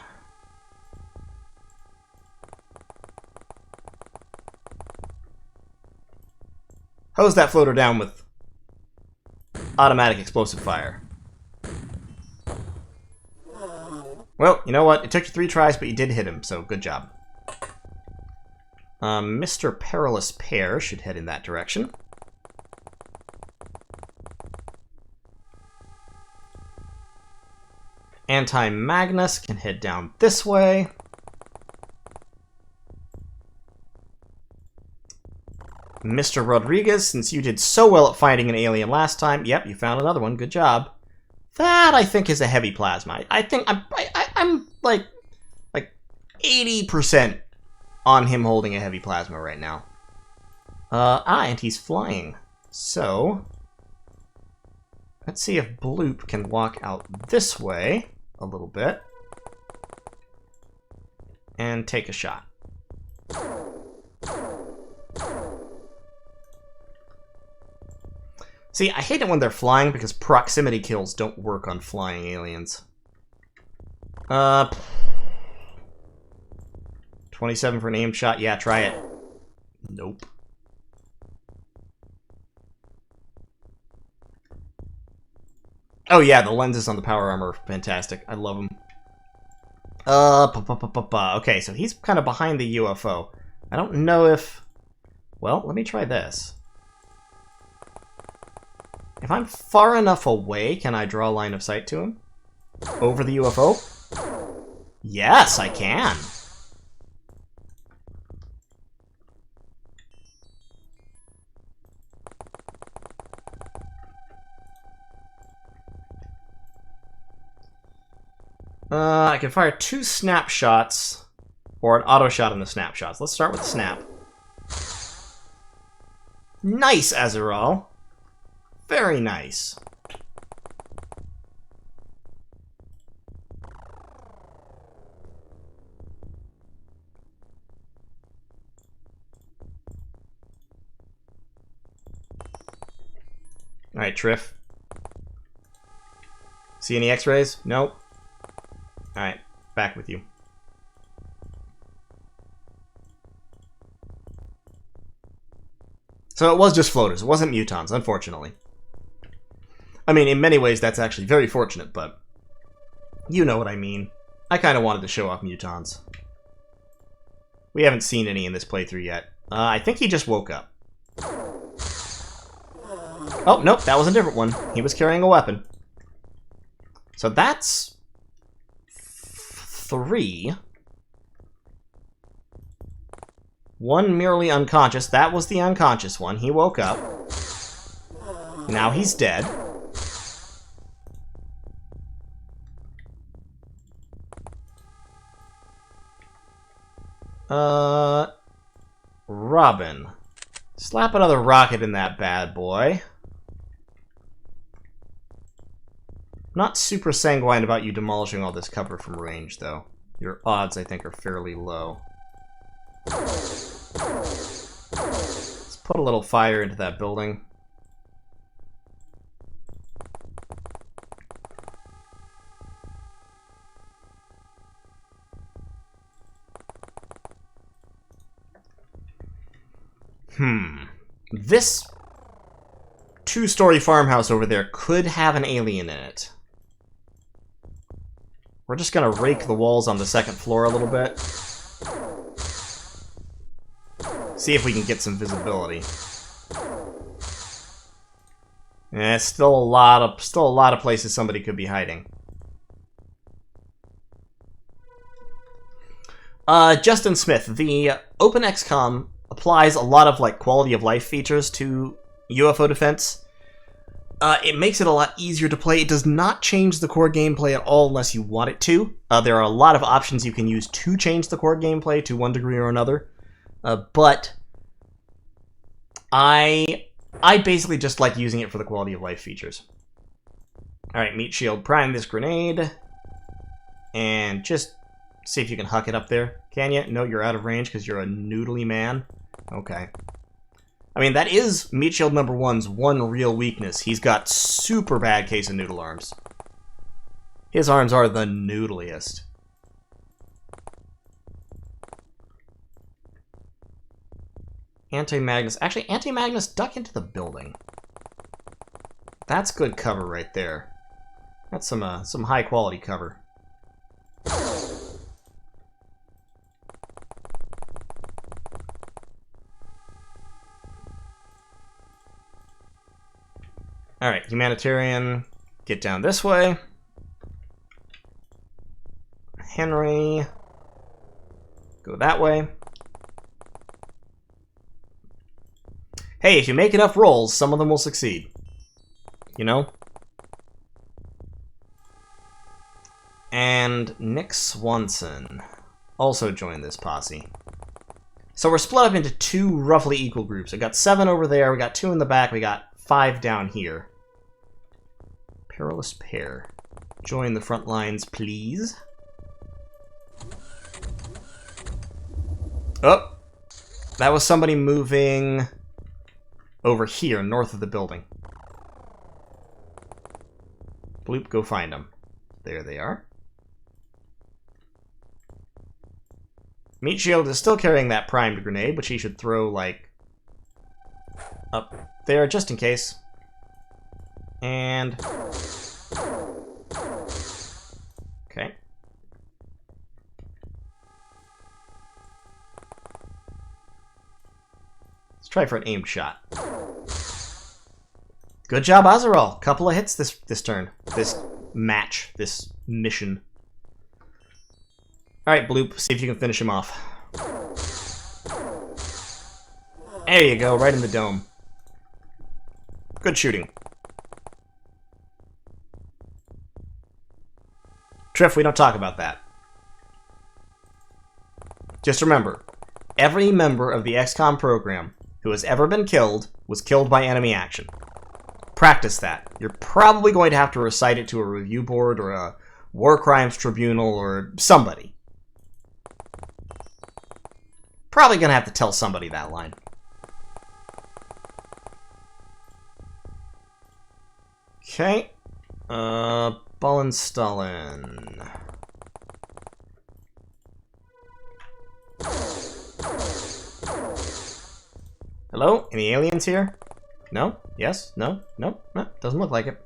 Hose that floater down with automatic explosive fire. Well, you know what? It took you 3 tries, but you did hit him, so good job. Mr. Perilous Pear should head in that direction. Anti-Magnus can head down this way. Mr. Rodriguez, since you did so well at finding an alien last time, yep, you found another one. Good job. That, I think, is a heavy plasma. I think I'm like 80% on him holding a heavy plasma right now. And he's flying. So, let's see if Bloop can walk out this way a little bit and take a shot. See, I hate it when they're flying because proximity kills don't work on flying aliens. 27 for an aim shot. Yeah, try it. Nope. Oh yeah, the lenses on the power armor are fantastic. I love them. Okay, so he's kind of behind the UFO. I don't know if... Well, let me try this. If I'm far enough away, can I draw a line of sight to him? Over the UFO? Yes, I can. I can fire 2 snapshots, or an auto shot on the snapshots. Let's start with the snap. Nice, Azeral. Very nice. Alright, Triff. See any X-rays? Nope. Alright, back with you. So it was just floaters. It wasn't mutons, unfortunately. I mean, in many ways, that's actually very fortunate, but you know what I mean. I kind of wanted to show off mutons. We haven't seen any in this playthrough yet. I think he just woke up. Oh, nope, that was a different one. He was carrying a weapon. So that's 3. 1 merely unconscious. That was the unconscious one. He woke up. Now he's dead. Robin. Slap another rocket in that bad boy. Not super sanguine about you demolishing all this cover from range, though. Your odds, I think, are fairly low. Let's put a little fire into that building. This 2-story farmhouse over there could have an alien in it. We're just gonna rake the walls on the 2nd floor a little bit. See if we can get some visibility. Yeah, still a lot of places somebody could be hiding. Justin Smith, the OpenXCOM applies a lot of like quality of life features to UFO defense. It makes it a lot easier to play. It does not change the core gameplay at all unless you want it to. There are a lot of options you can use to change the core gameplay to one degree or another. But I basically just like using it for the quality of life features. Alright, Meat Shield, prime this grenade. And just see if you can huck it up there. Can you? No, you're out of range because you're a noodly man. Okay. I mean, that is Meat Shield number 1's one real weakness. He's got super bad case of noodle arms. His arms are the noodliest. Anti-Magnus. Actually, Anti-Magnus, duck into the building. That's good cover right there. That's some high-quality cover. Alright, humanitarian, get down this way. Henry, go that way. Hey, if you make enough rolls, some of them will succeed. You know? And Nick Swanson also joined this posse. So we're split up into 2 roughly equal groups. We got 7 over there, we got 2 in the back, we got 5 down here. Perilous pair. Join the front lines, please. Oh! That was somebody moving over here, north of the building. Bloop, go find them. There they are. Meat Shield is still carrying that primed grenade, which he should throw, like, up there, just in case. And... okay. Let's try for an aimed shot. Good job, Azaral. Couple of hits this turn. This match. This mission. Alright, Bloop. See if you can finish him off. There you go. Right in the dome. Good shooting. Triff, we don't talk about that. Just remember, every member of the XCOM program who has ever been killed was killed by enemy action. Practice that. You're probably going to have to recite it to a review board or a war crimes tribunal or somebody. Probably going to have to tell somebody that line. Okay. Bullenstollen. Hello? Any aliens here? No? Yes? No? No? No? Doesn't look like it.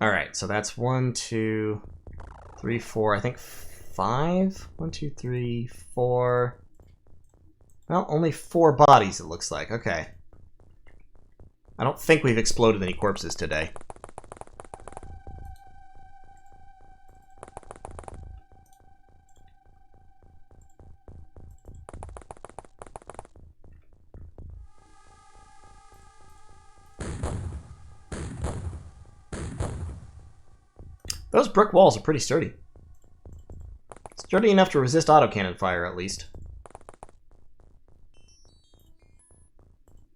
Alright, so that's 1, 2, 3, 4, I think 5? 1, 2, 3, 4. Well, only 4 bodies, it looks like. Okay. I don't think we've exploded any corpses today. Those brick walls are pretty sturdy. Sturdy enough to resist autocannon fire, at least.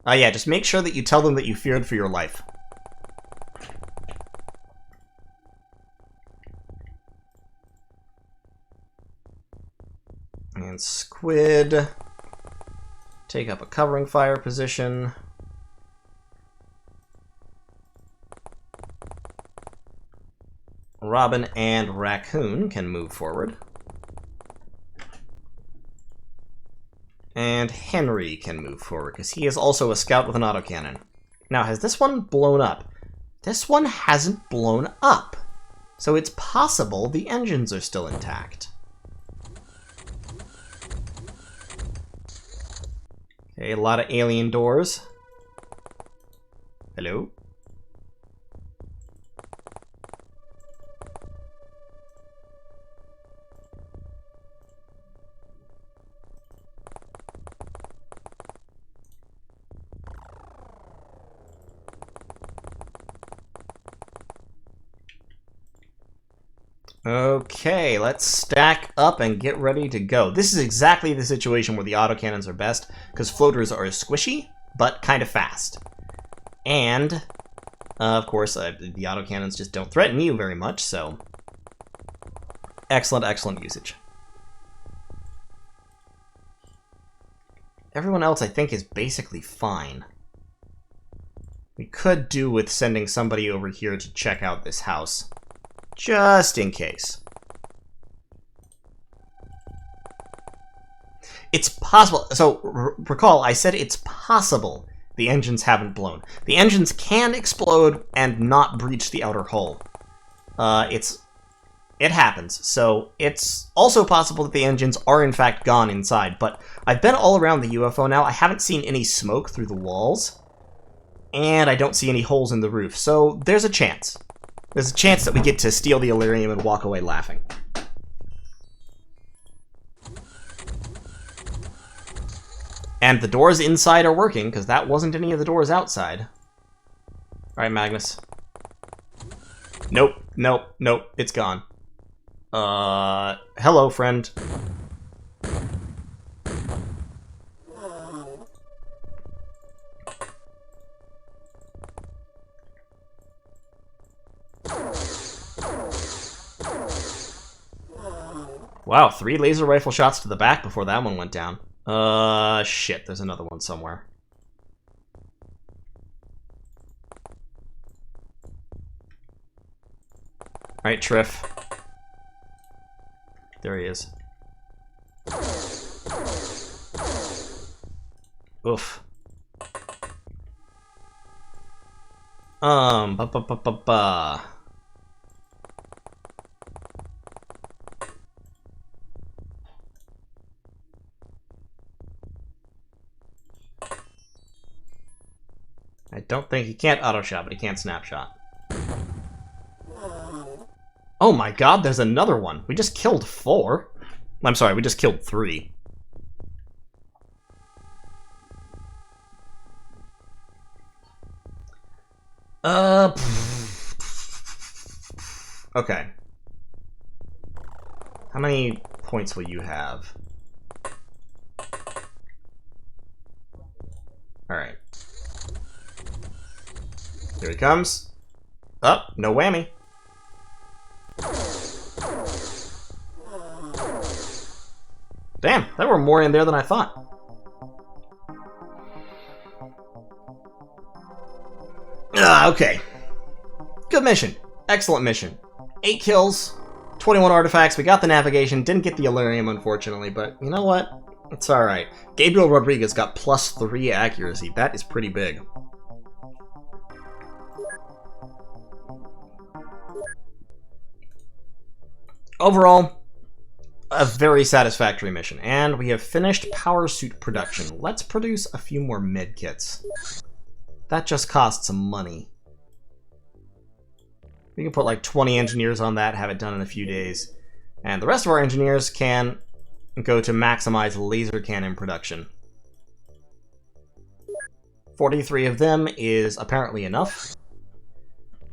Yeah, just make sure that you tell them that you feared for your life. And Squid. Take up a covering fire position. Robin and Raccoon can move forward. And Henry can move forward, because he is also a scout with an autocannon. Now, has this one blown up? This one hasn't blown up. So it's possible the engines are still intact. Okay, a lot of alien doors. Hello? Okay, let's stack up and get ready to go. This is exactly the situation where the autocannons are best, because floaters are squishy, but kind of fast. And, of course, the autocannons just don't threaten you very much, so... excellent, excellent usage. Everyone else, I think, is basically fine. We could do with sending somebody over here to check out this house. Just in case. It's possible. So, recall, I said it's possible the engines haven't blown. The engines can explode and not breach the outer hull. It's It happens. So it's also possible that the engines are in fact gone inside, but I've been all around the UFO now. I haven't seen any smoke through the walls, and I don't see any holes in the roof. So there's a chance. There's a chance that we get to steal the Illyrium and walk away laughing. And the doors inside are working, because that wasn't any of the doors outside. Alright, Magnus. Nope, nope, nope, it's gone. Hello, friend. Wow, 3 laser rifle shots to the back before that one went down. Shit, there's another one somewhere. Alright, Triff. There he is. Oof. Ba-ba-ba-ba-ba. I don't think he can't auto-shot, but he can't snapshot. Oh my god, there's another one. We just killed 4. I'm sorry, we just killed 3. Okay. How many points will you have? Alright. Here he comes. Oh, no whammy. Damn, there were more in there than I thought. Okay. Good mission. Excellent mission. 8 kills, 21 artifacts. We got the navigation. Didn't get the Illyrium, unfortunately, but you know what? It's alright. Gabriel Rodriguez got +3 accuracy. That is pretty big. Overall, a very satisfactory mission, and we have finished power suit production. Let's produce a few more medkits. That just costs some money. We can put like 20 engineers on that, have it done in a few days, and the rest of our engineers can go to maximize laser cannon production. 43 of them is apparently enough,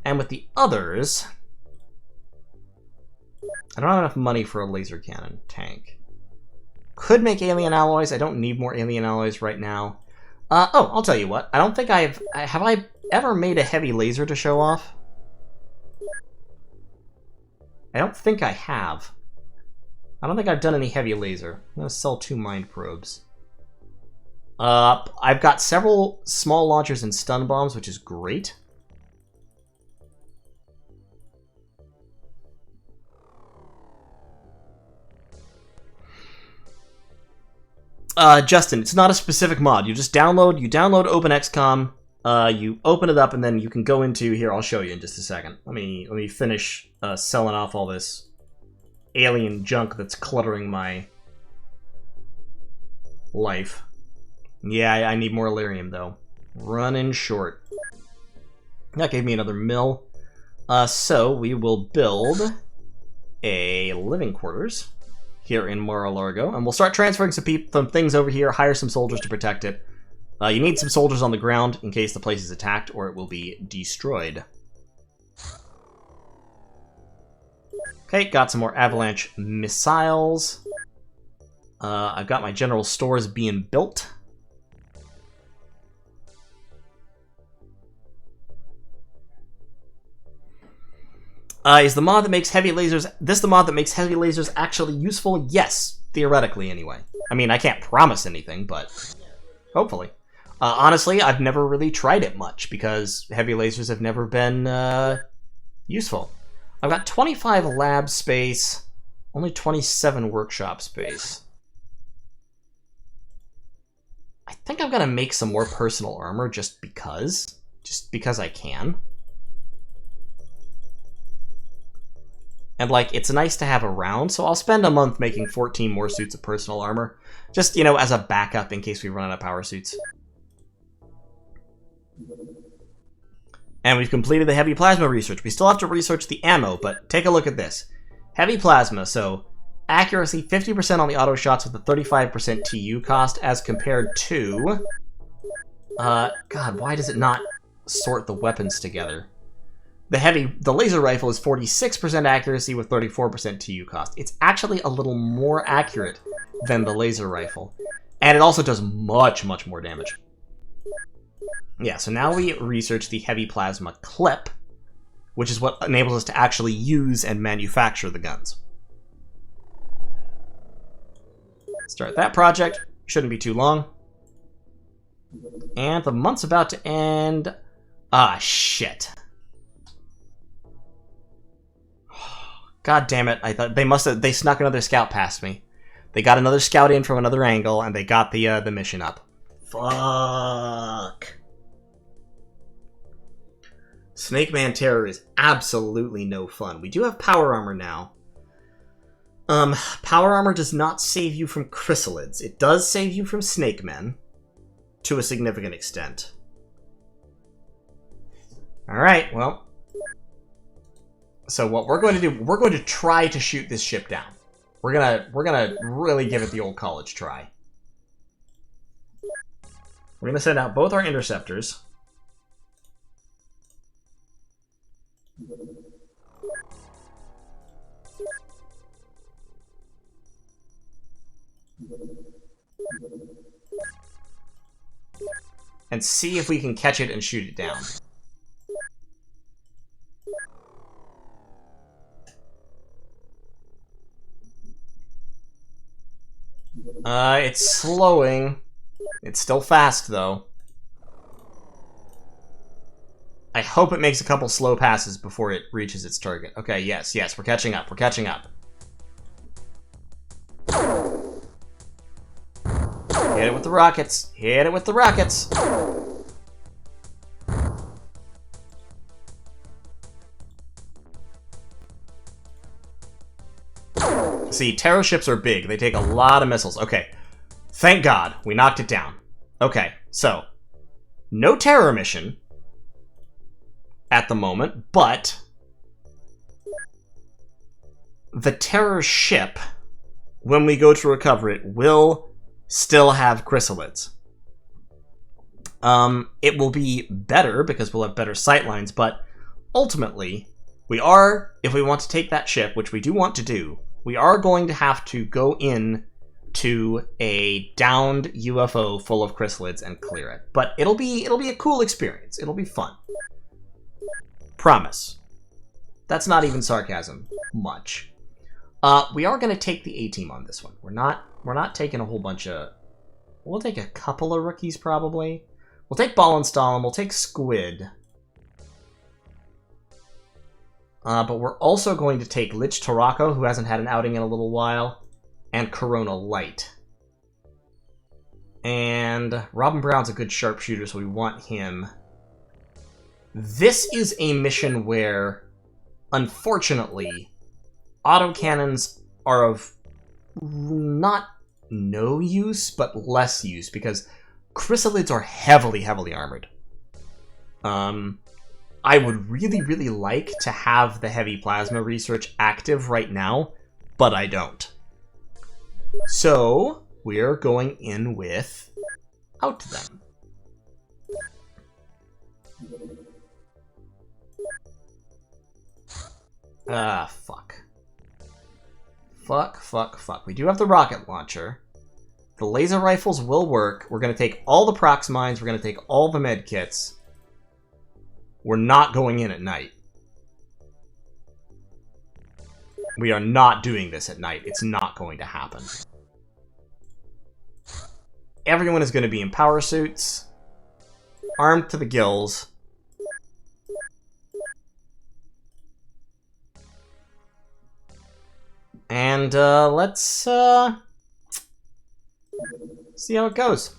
and with the others, I don't have enough money for a laser cannon tank. Could make alien alloys. I don't need more alien alloys right now. Oh, I'll tell you what. I don't think have I ever made a heavy laser to show off? I don't think I have. I don't think I've done any heavy laser. I'm going to sell 2 mind probes. I've got several small launchers and stun bombs, which is great. Justin, it's not a specific mod. You just download OpenXCOM, you open it up, and then you can go into here. I'll show you in just a second. Let me finish selling off all this alien junk that's cluttering my life. Yeah, I need more Illyrium though. Running short. That gave me another mill. So we will build a living quarters here in Mar-a-Largo, and we'll start transferring some things over here, hire some soldiers to protect it. You need some soldiers on the ground in case the place is attacked, or it will be destroyed. Okay, got some more avalanche missiles. I've got my general stores being built. Is the mod that makes heavy lasers... the mod that makes heavy lasers actually useful? Yes, theoretically anyway. I mean, I can't promise anything, but hopefully. Honestly, I've never really tried it much, because heavy lasers have never been useful. I've got 25 lab space, only 27 workshop space. I think I'm gonna make some more personal armor just because I can. And, like, it's nice to have around, so I'll spend a month making 14 more suits of personal armor. Just, you know, as a backup in case we run out of power suits. And we've completed the heavy plasma research. We still have to research the ammo, but take a look at this. Heavy plasma, so accuracy 50% on the auto shots with a 35% TU cost as compared to... God, why does it not sort the weapons together? The laser rifle is 46% accuracy with 34% TU cost. It's actually a little more accurate than the laser rifle. And it also does much, much more damage. Yeah, so now we research the heavy plasma clip, which is what enables us to actually use and manufacture the guns. Start that project. Shouldn't be too long. And the month's about to end. Ah, shit. God damn it. I thought they snuck another scout past me. They got another scout in from another angle, and they got the mission up. Fuck. Snake Man Terror is absolutely no fun. We do have power armor now. Power armor does not save you from chrysalids. It does save you from snake men. To a significant extent. Alright, well. So what we're going to do, we're going to try to shoot this ship down. We're gonna really give it the old college try. We're gonna send out both our interceptors. And see if we can catch it and shoot it down. It's slowing. It's still fast, though. I hope it makes a couple slow passes before it reaches its target. Okay, yes, we're catching up. We're catching up. Hit it with the rockets. Hit it with the rockets. See, Terror ships are big. They take a lot of missiles. Okay. Thank God. We knocked it down. Okay, so. No Terror mission. At the moment, but. The Terror ship, when we go to recover it, will still have chrysalids. It will be better because we'll have better sightlines, but ultimately, if we want to take that ship, which we do want to do, we are going to have to go in to a downed UFO full of chrysalids and clear it. But it'll be a cool experience. It'll be fun. Promise. That's not even sarcasm. Much. We are going to take the A-team on this one. We're not taking a whole bunch of... We'll take a couple of rookies, probably. We'll take Ball and Stalin. We'll take Squid. But we're also going to take Lich Tarako, who hasn't had an outing in a little while, and Corona Light. And Robin Brown's a good sharpshooter, so we want him. This is a mission where, unfortunately, autocannons are of not no use, but less use, because chrysalids are heavily, heavily armored. I would really, really like to have the heavy plasma research active right now, but I don't. So, we're going in with out them. Fuck. Fuck. We do have the rocket launcher. The laser rifles will work. We're going to take all the prox mines. We're going to take all the med kits. We're not going in at night. We are not doing this at night. It's not going to happen. Everyone is going to be in power suits, armed to the gills. And let's see how it goes.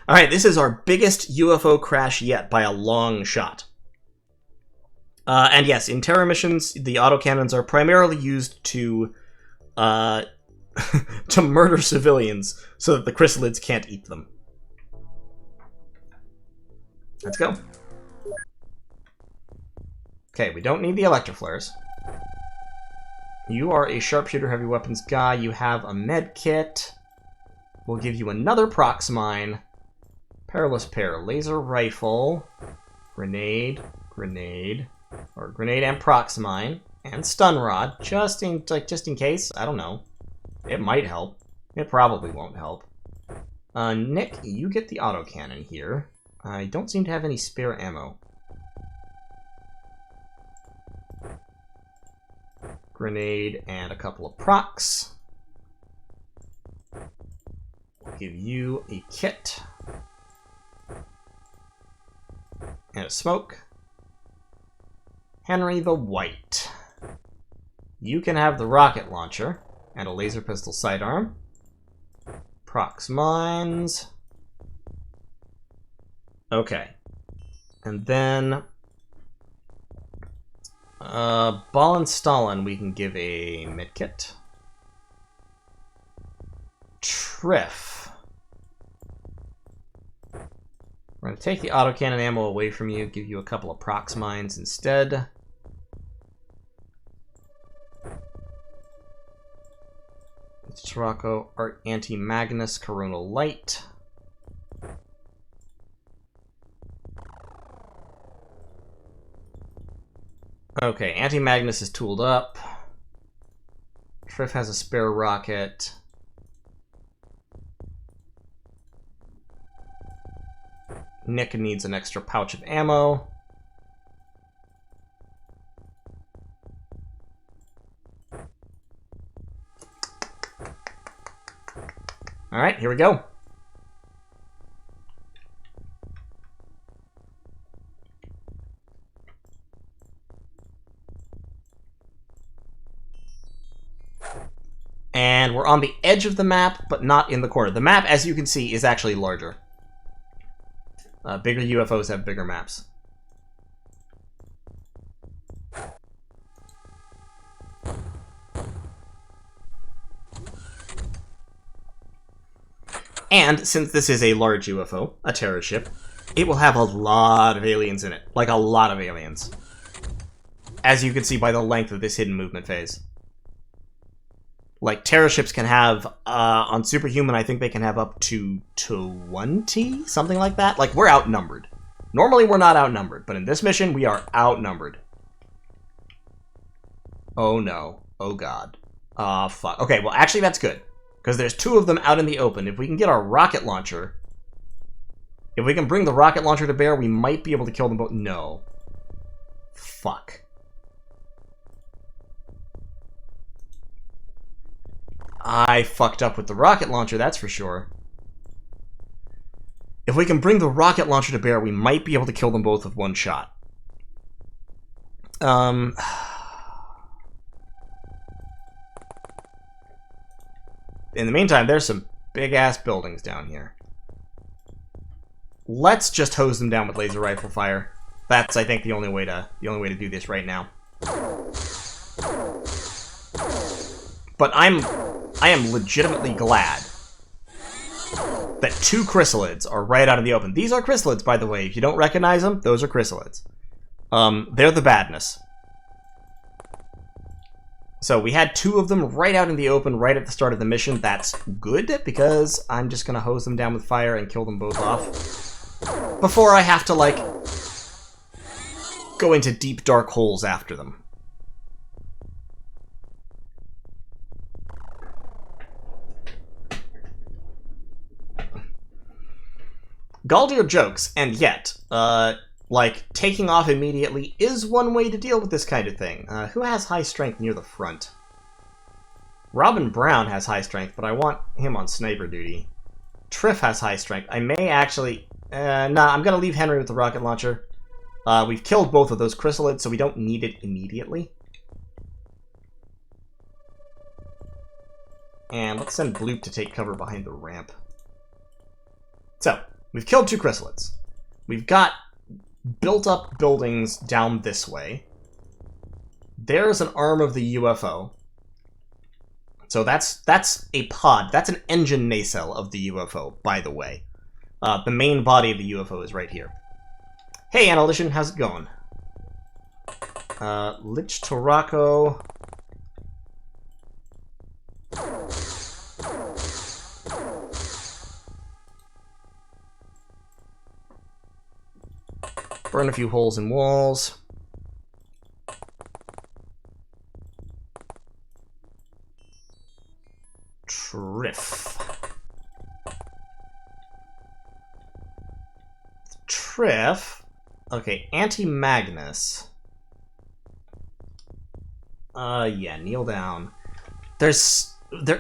Alright, this is our biggest UFO crash yet by a long shot. And yes, in terror missions, the autocannons are primarily used to to murder civilians so that the chrysalids can't eat them. Let's go. Okay, we don't need the electroflares. You are a sharpshooter heavy weapons guy. You have a med kit. We'll give you another prox mine. Perilous pair. Laser rifle. Grenade. Grenade. Or grenade and prox mine. And stun rod. Just in case. I don't know. It might help. It probably won't help. Nick, you get the autocannon here. I don't seem to have any spare ammo. Grenade and a couple of procs. Give you a kit. And a smoke. Henry the White. You can have the rocket launcher and a laser pistol sidearm. Prox mines. Okay. And then Ball and Stalin we can give a medkit. Triff. We're going to take the autocannon ammo away from you, give you a couple of prox mines instead. It's Rocco, Art Anti-Magnus, Coronal Light. Okay, Anti-Magnus is tooled up. Triff has a spare rocket. Nick needs an extra pouch of ammo. Alright, here we go. And we're on the edge of the map, but not in the corner. The map, as you can see, is actually larger. Bigger UFOs have bigger maps. And since this is a large UFO, a terror ship, it will have a lot of aliens in it. Like, a lot of aliens. As you can see by the length of this hidden movement phase. Like, terror ships can have, on Superhuman, I think they can have up to 20? Something like that? Like, we're outnumbered. Normally, we're not outnumbered, but in this mission, we are outnumbered. Oh, no. Oh, God. Fuck. Okay, well, actually, that's good. Because there's two of them out in the open. If we can get our rocket launcher... If we can bring the rocket launcher to bear, we might be able to kill them both. No. Fuck. I fucked up with the rocket launcher, that's for sure. If we can bring the rocket launcher to bear, we might be able to kill them both with one shot. In the meantime, there's some big-ass buildings down here. Let's just hose them down with laser rifle fire. That's, I think, the only way to do this right now. But I am legitimately glad that two chrysalids are right out in the open. These are chrysalids, by the way. If you don't recognize them, those are chrysalids. They're the badness. So we had two of them right out in the open right at the start of the mission. That's good, because I'm just going to hose them down with fire and kill them both off before I have to, like, go into deep, dark holes after them. Galdir jokes, and yet, like, taking off immediately is one way to deal with this kind of thing. Who has high strength near the front? Robin Brown has high strength, but I want him on sniper duty. Triff has high strength. I may actually... nah, I'm going to leave Henry with the rocket launcher. We've killed both of those chrysalids, so we don't need it immediately. And let's send Bloop to take cover behind the ramp. So, we've killed 2 chrysalids. We've got built-up buildings down this way. There's an arm of the UFO. So that's a pod. That's an engine nacelle of the UFO, by the way. The main body of the UFO is right here. Hey, Analytian, how's it going? Lich Torako. Burn a few holes in walls. Triff. Triff. Okay, Anti-Magnus. Yeah, kneel down. There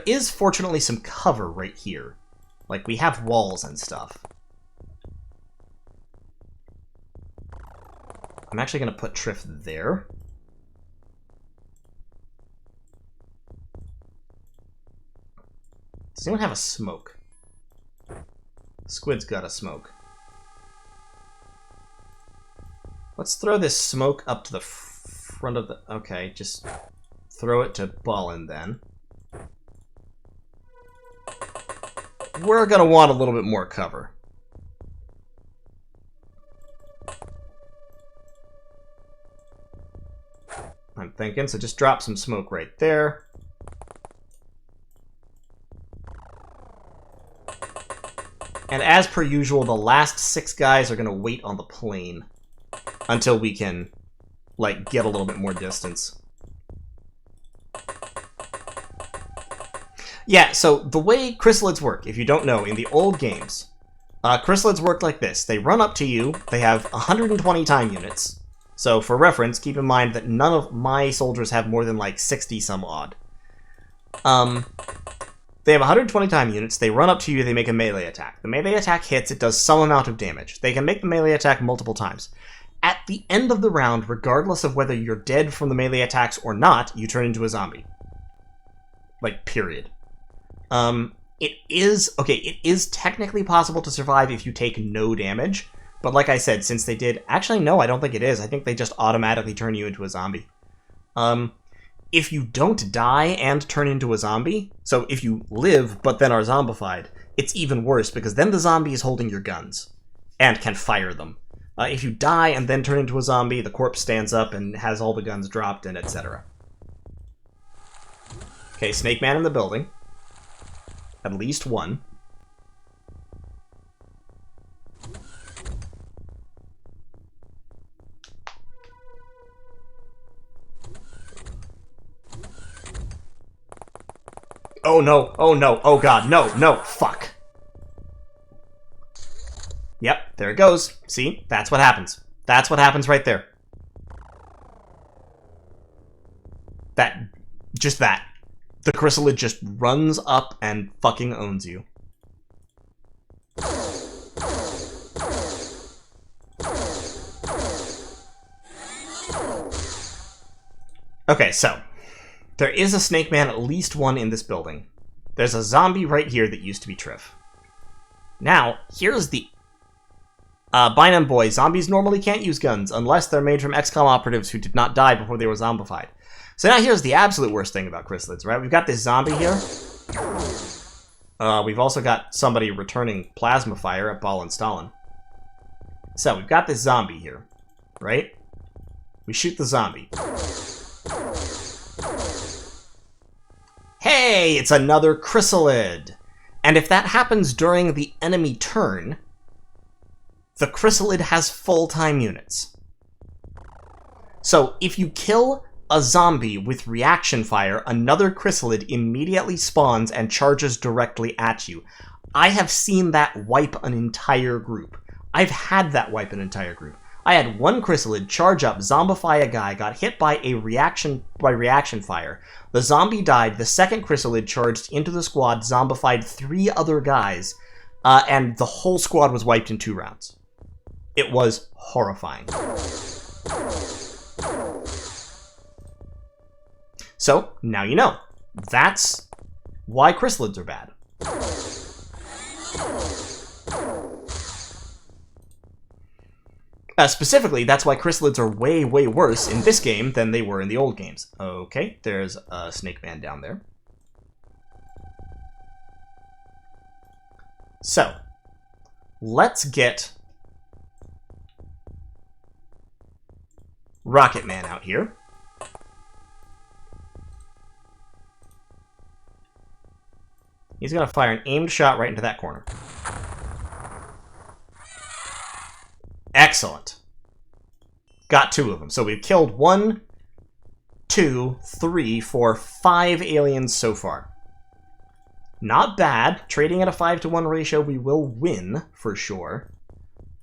is fortunately some cover right here. Like, we have walls and stuff. I'm actually going to put Triff there. Does anyone have a smoke? Squid's got a smoke. Let's throw this smoke up to the front of the... Okay, just throw it to Ballin then. We're going to want a little bit more cover. I'm thinking, so just drop some smoke right there. And as per usual, the last 6 guys are going to wait on the plane until we can, like, get a little bit more distance. Yeah, so the way chrysalids work, if you don't know, in the old games, chrysalids work like this. They run up to you, they have 120 time units. So, for reference, keep in mind that none of my soldiers have more than, like, 60 some odd. They have 120 time units, they run up to you, they make a melee attack. The melee attack hits, it does some amount of damage. They can make the melee attack multiple times. At the end of the round, regardless of whether you're dead from the melee attacks or not, you turn into a zombie. Like, period. It is technically possible to survive if you take no damage. But like I said, since they did... Actually, no, I don't think it is. I think they just automatically turn you into a zombie. If you don't die and turn into a zombie, so if you live but then are zombified, it's even worse, because then the zombie is holding your guns and can fire them. If you die and then turn into a zombie, the corpse stands up and has all the guns dropped and etc. Okay, Snake Man in the building. At least one. Oh no, oh no, oh god, no, no, fuck. Yep, there it goes. See? That's what happens. That's what happens right there. Just that. The chrysalid just runs up and fucking owns you. Okay, so there is a Snake Man, at least one in this building. There's a zombie right here that used to be Triff. Now, here's the... Bynum boy, zombies normally can't use guns unless they're made from XCOM operatives who did not die before they were zombified. So now here's the absolute worst thing about chrysalids, right? We've got this zombie here. We've also got somebody returning plasma fire at Ball and Stalin. So we've got this zombie here, right? We shoot the zombie. Hey, it's another chrysalid! And if that happens during the enemy turn, the chrysalid has full time units. So if you kill a zombie with reaction fire, another chrysalid immediately spawns and charges directly at you. I have seen that wipe an entire group. I've had that wipe an entire group. I had one chrysalid charge up, zombify a guy, got hit by reaction fire. The zombie died, the second chrysalid charged into the squad, zombified 3 other guys, and the whole squad was wiped in 2 rounds. It was horrifying. So, now you know. That's why chrysalids are bad. Specifically, that's why chrysalids are way, way worse in this game than they were in the old games. Okay, there's a snake man down there. So, let's get Rocket Man out here. He's going to fire an aimed shot right into that corner. Excellent. Got 2 of them. So we've killed 1, 2, 3, 4, 5 aliens so far. Not bad. Trading at a 5-to-1 ratio, we will win, for sure.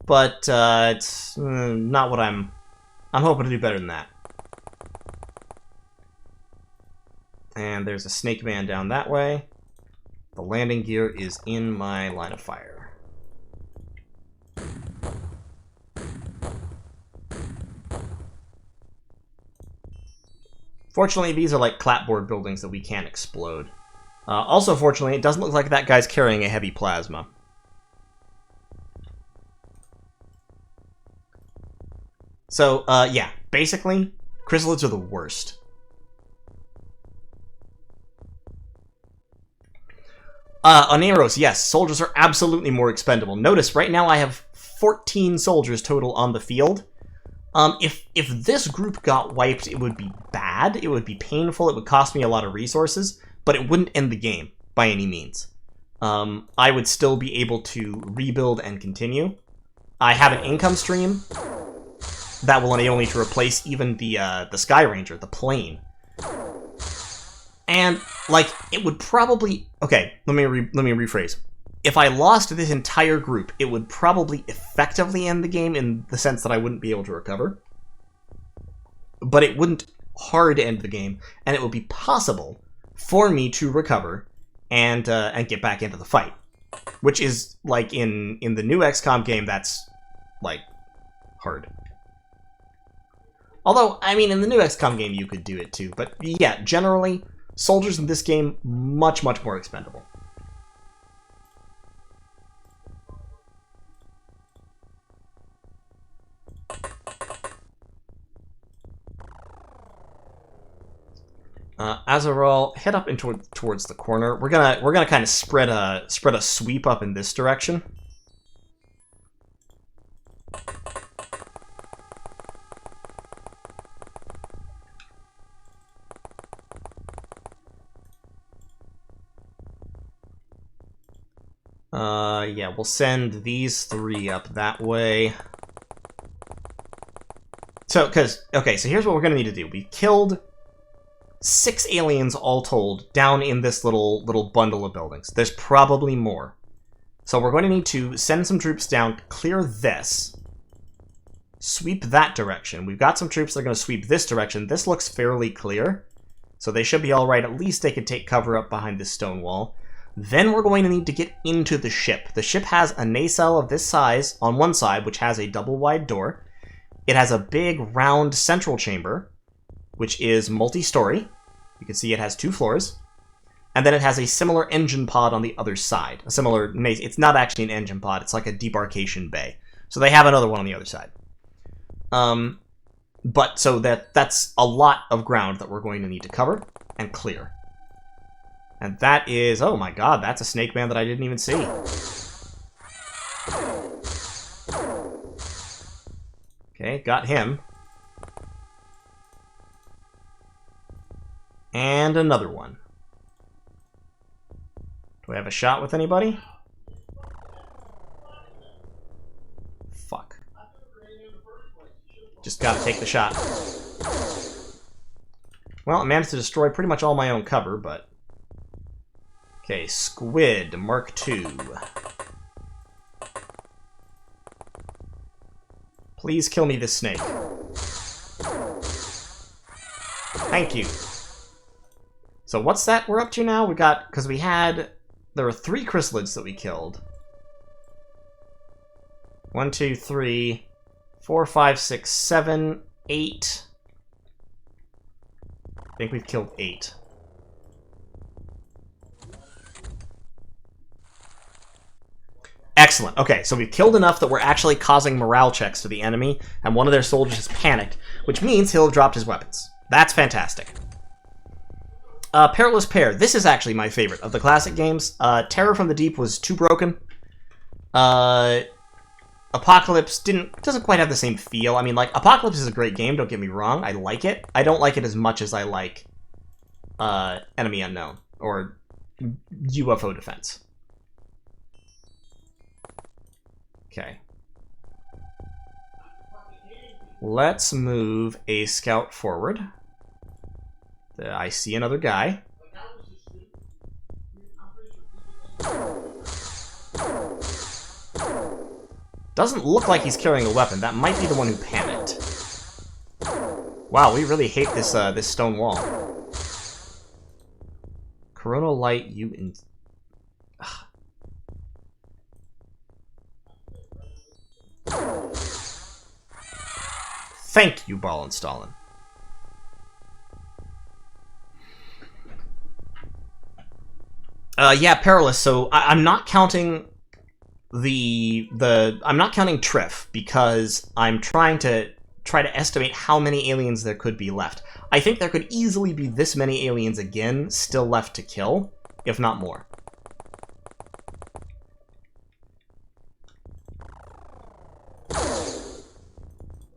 But it's not what I'm hoping to do better than that. And there's a snake man down that way. The landing gear is in my line of fire. Fortunately, these are like clapboard buildings that we can't explode. Also, fortunately, it doesn't look like that guy's carrying a heavy plasma. So, yeah, basically, chrysalids are the worst. On Eros, yes, soldiers are absolutely more expendable. Notice, right now I have 14 soldiers total on the field. If this group got wiped, it would be bad, it would be painful, it would cost me a lot of resources, but it wouldn't end the game, by any means. I would still be able to rebuild and continue. I have an income stream that will enable me to replace even the Sky Ranger, the plane. And, like, it would probably... Okay, let me rephrase. If I lost this entire group, it would probably effectively end the game in the sense that I wouldn't be able to recover. But it wouldn't hard end the game, and it would be possible for me to recover and get back into the fight. Which is, like, in the new XCOM game, that's, like, hard. Although, I mean, in the new XCOM game, you could do it too. But, yeah, generally, soldiers in this game, much, much more expendable. Azarol, head up into towards the corner. We're gonna kind of spread a sweep up in this direction. Yeah, we'll send these 3 up that way. So, okay, so here's what we're gonna need to do. We killed 6 aliens all told down in this little bundle of buildings. There's probably more. So we're going to need to send some troops down, clear this, sweep that direction. We've got some troops that are going to sweep this direction. This looks fairly clear, so they should be all right. At least they can take cover up behind this stone wall. Then we're going to need to get into the ship. The ship has a nacelle of this size on one side, which has a double-wide door. It has a big, round central chamber, which is multi-story. You can see it has 2 floors. And then it has a similar engine pod on the other side. A similar... It's not actually an engine pod. It's like a debarkation bay. So they have another one on the other side. But so that's a lot of ground that we're going to need to cover and clear. And that is... Oh my god, that's a snake man that I didn't even see. Okay, got him. And another one. Do I have a shot with anybody? Fuck. Just gotta take the shot. Well, I managed to destroy pretty much all my own cover, but... Okay, Squid, Mark II. Please kill me this snake. Thank you. So what's that we're up to now? We got... Because we had... There were 3 chrysalids that we killed. 1, 2, 3, 4, 5, 6, 7, 8. I think we've killed 8. Excellent. Okay, so we've killed enough that we're actually causing morale checks to the enemy, and one of their soldiers has panicked, which means he'll have dropped his weapons. That's fantastic. Perilous Pair. This is actually my favorite of the classic games. Terror from the Deep was too broken. Apocalypse doesn't quite have the same feel. I mean, like, Apocalypse is a great game, don't get me wrong. I like it. I don't like it as much as I like Enemy Unknown, or UFO Defense. Okay. Let's move a scout forward. I see another guy. Doesn't look like he's carrying a weapon. That might be the one who panicked. Wow, we really hate this this stone wall. Coronal light, you in. Thank you, Ball and Stalin. Yeah, Perilous. So I'm not counting I'm not counting Triff because I'm trying to estimate how many aliens there could be left. I think there could easily be this many aliens again still left to kill, if not more.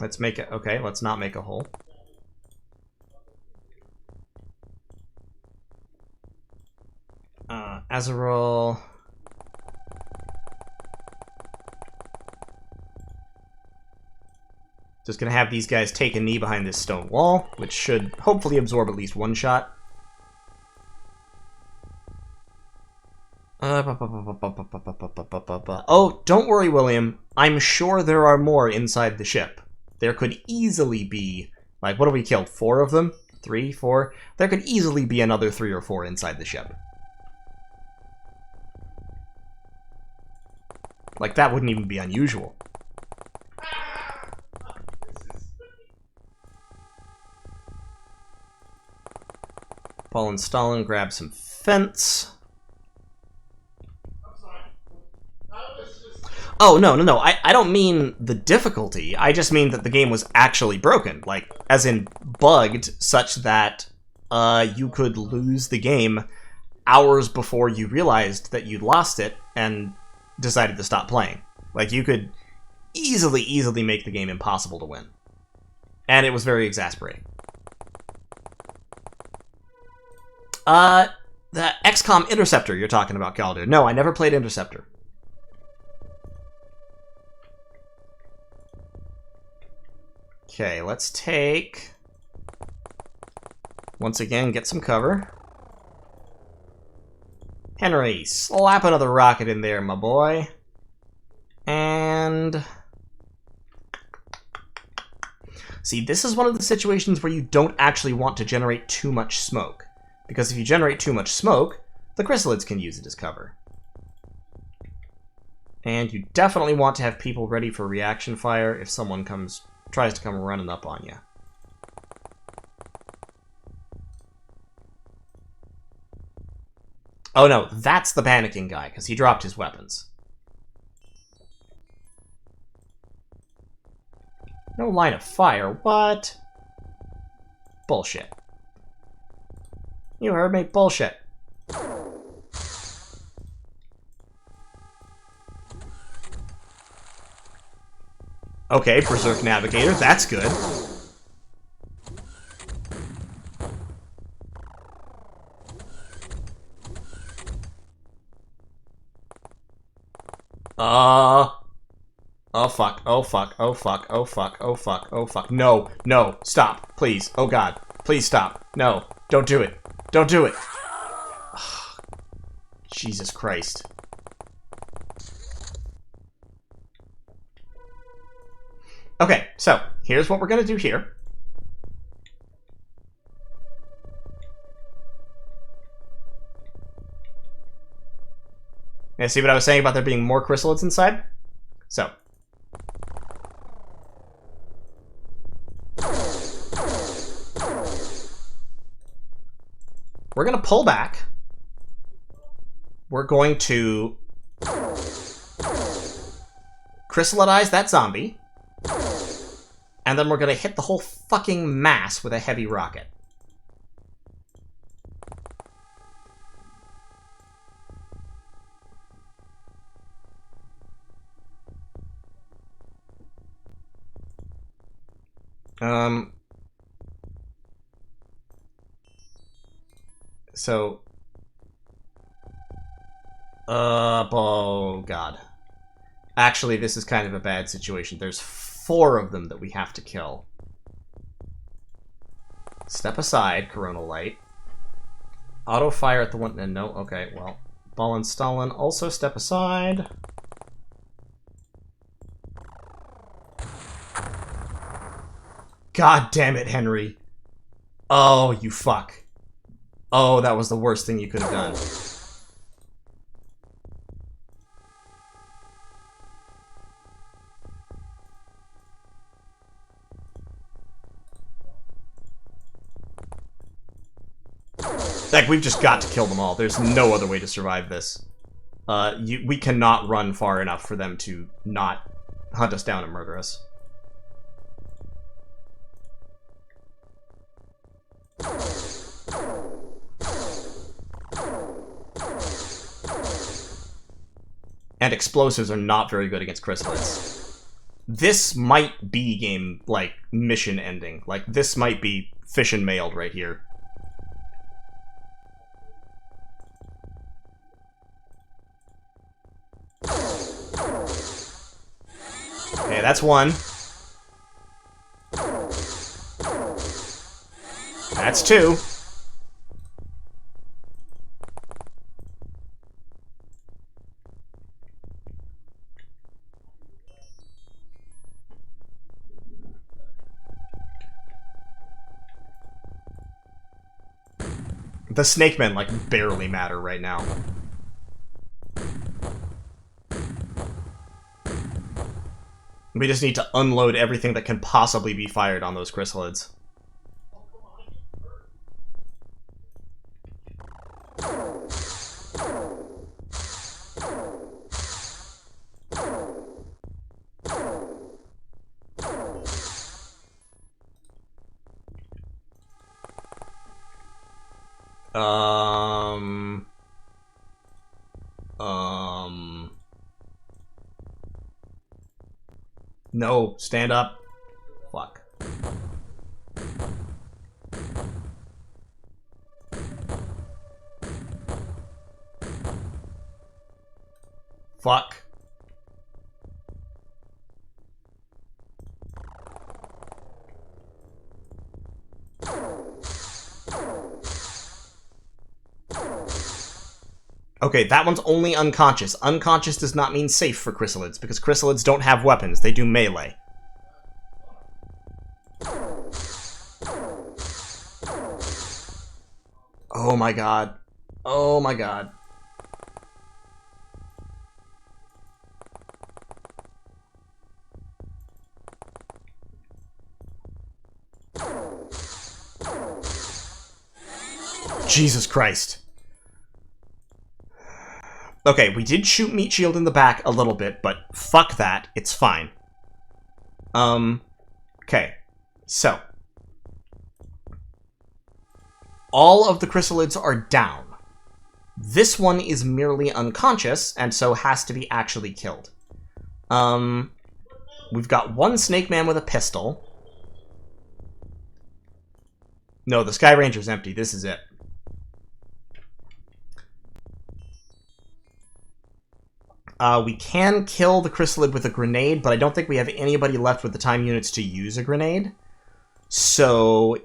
Let's make it. Okay, let's not make a hole. Azarol. Just gonna have these guys take a knee behind this stone wall, which should hopefully absorb at least one shot. Oh, don't worry, William. I'm sure there are more inside the ship. There could easily be, like, what have we killed? 4 of them? 3, 4? There could easily be another 3 or 4 inside the ship. Like, that wouldn't even be unusual. Paul and Stalin grab some fence. Oh, no. I don't mean the difficulty. I just mean that the game was actually broken. Like, as in bugged, such that you could lose the game hours before you realized that you'd lost it and decided to stop playing. Like, you could easily make the game impossible to win. And it was very exasperating. The XCOM Interceptor you're talking about, Calder. No, I never played Interceptor. Okay, let's take... Once again, get some cover. Henry, slap another rocket in there, my boy. And... See, this is one of the situations where you don't actually want to generate too much smoke. Because if you generate too much smoke, the chrysalids can use it as cover. And you definitely want to have people ready for reaction fire if someone tries to come running up on you. Oh no, that's the panicking guy, because he dropped his weapons. No line of fire, what? Bullshit. You heard me, bullshit. Okay, Berserk Navigator, that's good. Oh fuck, oh fuck, oh fuck, oh fuck, oh fuck, oh fuck. No, no, stop, please. Oh god, please stop. No, don't do it. Don't do it. Jesus Christ. Okay, so here's what we're gonna do here. You see what I was saying about there being more chrysalids inside? So. We're going to pull back. We're going to Chrysalidize that zombie. And then we're gonna hit the whole fucking mass with a heavy rocket. So... oh god. Actually, this is kind of a bad situation. There's 4 of them that we have to kill. Step aside, Coronal Light. Auto fire at the one... no, okay, well. Ball and Stalin also step aside. God damn it, Henry. Oh, you fuck. Oh, that was the worst thing you could have done. Like, we've just got to kill them all. There's no other way to survive this. We cannot run far enough for them to not hunt us down and murder us. And explosives are not very good against chrysalids. This might be game, like, mission ending. Like, this might be fish and mailed right here. Okay, that's 1. That's 2. The snake men, like, barely matter right now. We just need to unload everything that can possibly be fired on those chrysalids. No, stand up. Fuck. Fuck. Okay, that one's only unconscious. Unconscious does not mean safe for chrysalids, because chrysalids don't have weapons. They do melee. Oh my god. Oh my god. Jesus Christ. Okay, we did shoot Meat Shield in the back a little bit, but fuck that. It's fine. Okay. So. All of the chrysalids are down. This one is merely unconscious, and so has to be actually killed. We've got one snake man with a pistol. No, the Sky Ranger's empty. This is it. We can kill the chrysalid with a grenade, but I don't think we have anybody left with the time units to use a grenade. So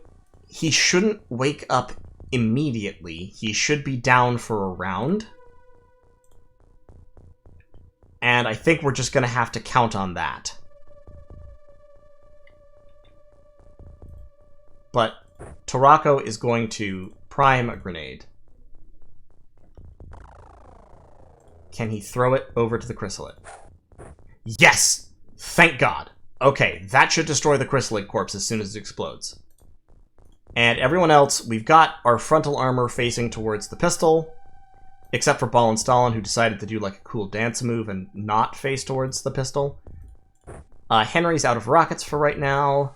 he shouldn't wake up immediately. He should be down for a round. And I think we're just going to have to count on that. But Tarako is going to prime a grenade. Can he throw it over to the chrysalid? Yes! Thank God. Okay, that should destroy the chrysalid corpse as soon as it explodes. And everyone else, we've got our frontal armor facing towards the pistol, except for Ball and Stalin, who decided to do like a cool dance move and not face towards the pistol. Henry's out of rockets for right now.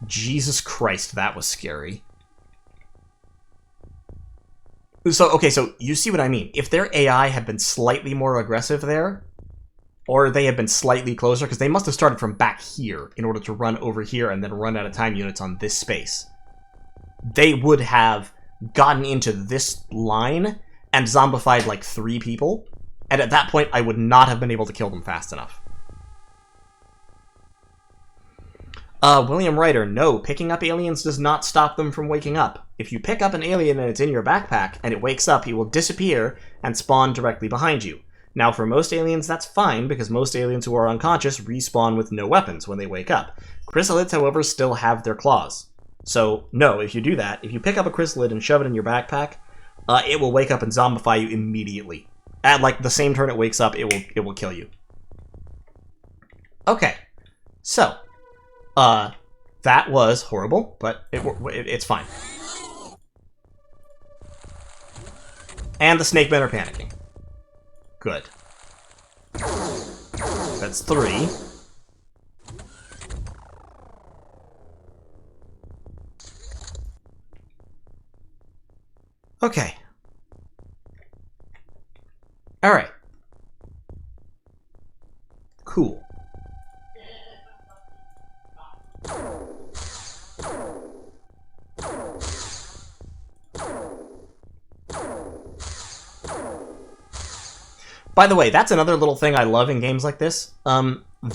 Jesus Christ, that was scary. So, okay, so you see what I mean. If their AI had been slightly more aggressive there, or they had been slightly closer, because they must have started from back here in order to run over here and then run out of time units on this space, they would have gotten into this line and zombified like 3 people, and at that point I would not have been able to kill them fast enough. William Ryder, no, picking up aliens does not stop them from waking up. If you pick up an alien and it's in your backpack and it wakes up, it will disappear and spawn directly behind you. Now, for most aliens, that's fine, because most aliens who are unconscious respawn with no weapons when they wake up. Chrysalids, however, still have their claws. So, no, if you do that, if you pick up a chrysalid and shove it in your backpack, it will wake up and zombify you immediately. At, like, the same turn it wakes up, it will kill you. Okay, so... that was horrible, but it's fine. And the snake men are panicking. Good. That's 3. Okay. Alright. Cool. By the way, that's another little thing I love in games like this.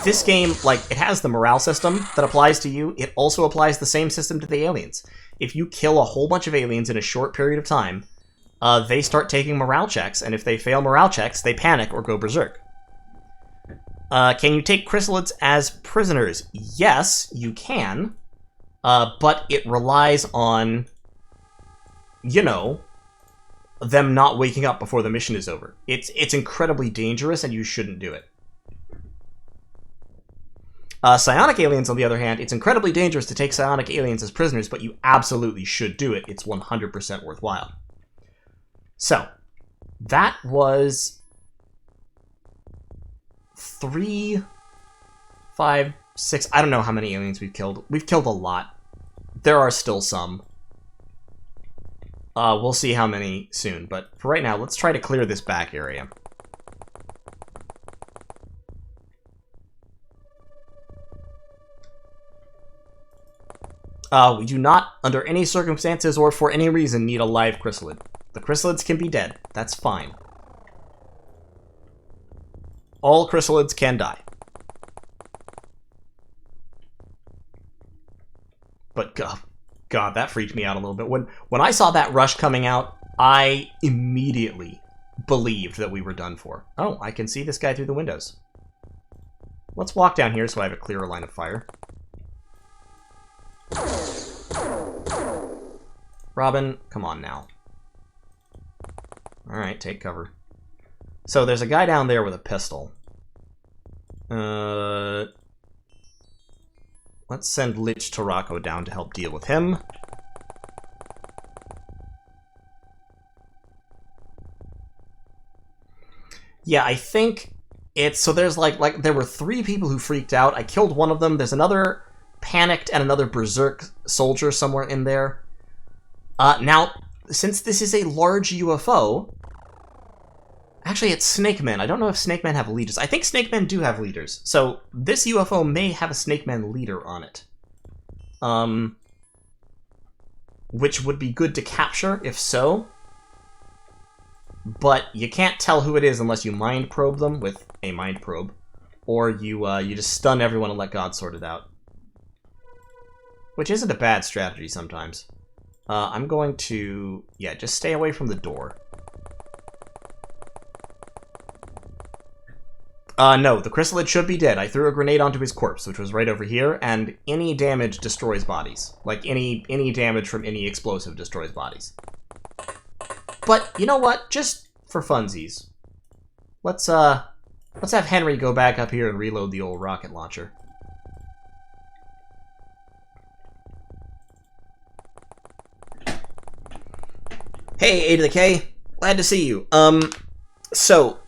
This game, like, it has the morale system that applies to you. It also applies the same system to the aliens. If you kill a whole bunch of aliens in a short period of time, they start taking morale checks, and if they fail morale checks, they panic or go berserk. Can you take chrysalids as prisoners? Yes, you can, but it relies on, you know, them not waking up before the mission is over. It's incredibly dangerous, and you shouldn't do it. Psionic aliens, on the other hand, it's incredibly dangerous to take psionic aliens as prisoners, but you absolutely should do it. It's 100% worthwhile. So, that was 3, 5, 6... I don't know how many aliens we've killed. We've killed a lot. There are still some. We'll see how many soon, but for right now, let's try to clear this back area. We do not, under any circumstances or for any reason, need a live chrysalid. The chrysalids can be dead. That's fine. All chrysalids can die. But God, that freaked me out a little bit. When I saw that rush coming out, I immediately believed that we were done for. Oh, I can see this guy through the windows. Let's walk down here so I have a clearer line of fire. Robin, come on now. Alright, take cover. So there's a guy down there with a pistol. Let's send Lich Tarako down to help deal with him. Yeah, I think it's... So there's like there were 3 people who freaked out. I killed one of them. There's another panicked and another berserk soldier somewhere in there. Now, since this is a large UFO... Actually, it's Snake Men. I don't know if Snake Men have leaders. I think Snake Men do have leaders. So, this UFO may have a Snake Man leader on it. Which would be good to capture, if so. But you can't tell who it is unless you mind probe them with a mind probe. Or you just stun everyone and let God sort it out. Which isn't a bad strategy sometimes. I'm going to... Yeah, just stay away from the door. No, the chrysalid should be dead. I threw a grenade onto his corpse, which was right over here, and any damage destroys bodies. Like, any damage from any explosive destroys bodies. But, you know what? Just for funsies. Let's have Henry go back up here and reload the old rocket launcher. Hey, A to the K. Glad to see you. So...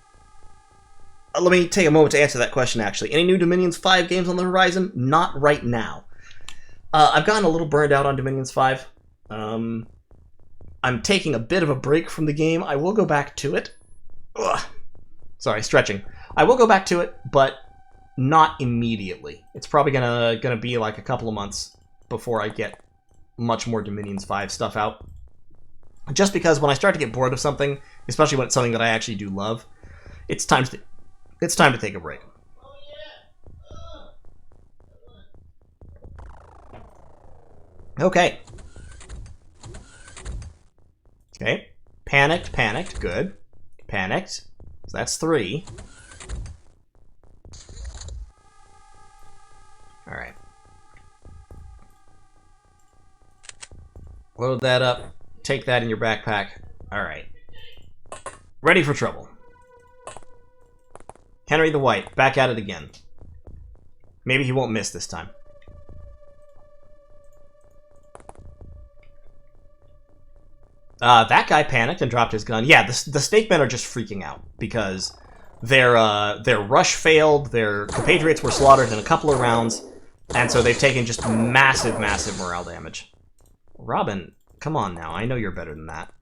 let me take a moment to answer that question, actually. Any new Dominions 5 games on the horizon? Not right now. I've gotten a little burned out on Dominions 5. I'm taking a bit of a break from the game. I will go back to it. Ugh. Sorry, stretching. I will go back to it, but not immediately. It's probably gonna be like a couple of months before I get much more Dominions 5 stuff out. Just because when I start to get bored of something, especially when it's something that I actually do love, it's time to take a break. Okay. Okay. Panicked, good. Panicked. So that's 3. Alright. Load that up. Take that in your backpack. Alright. Ready for trouble. Henry the White, back at it again. Maybe he won't miss this time. That guy panicked and dropped his gun. Yeah, the Snakemen are just freaking out because their rush failed, their compatriots were slaughtered in a couple of rounds, and so they've taken just massive, massive morale damage. Robin, come on now. I know you're better than that.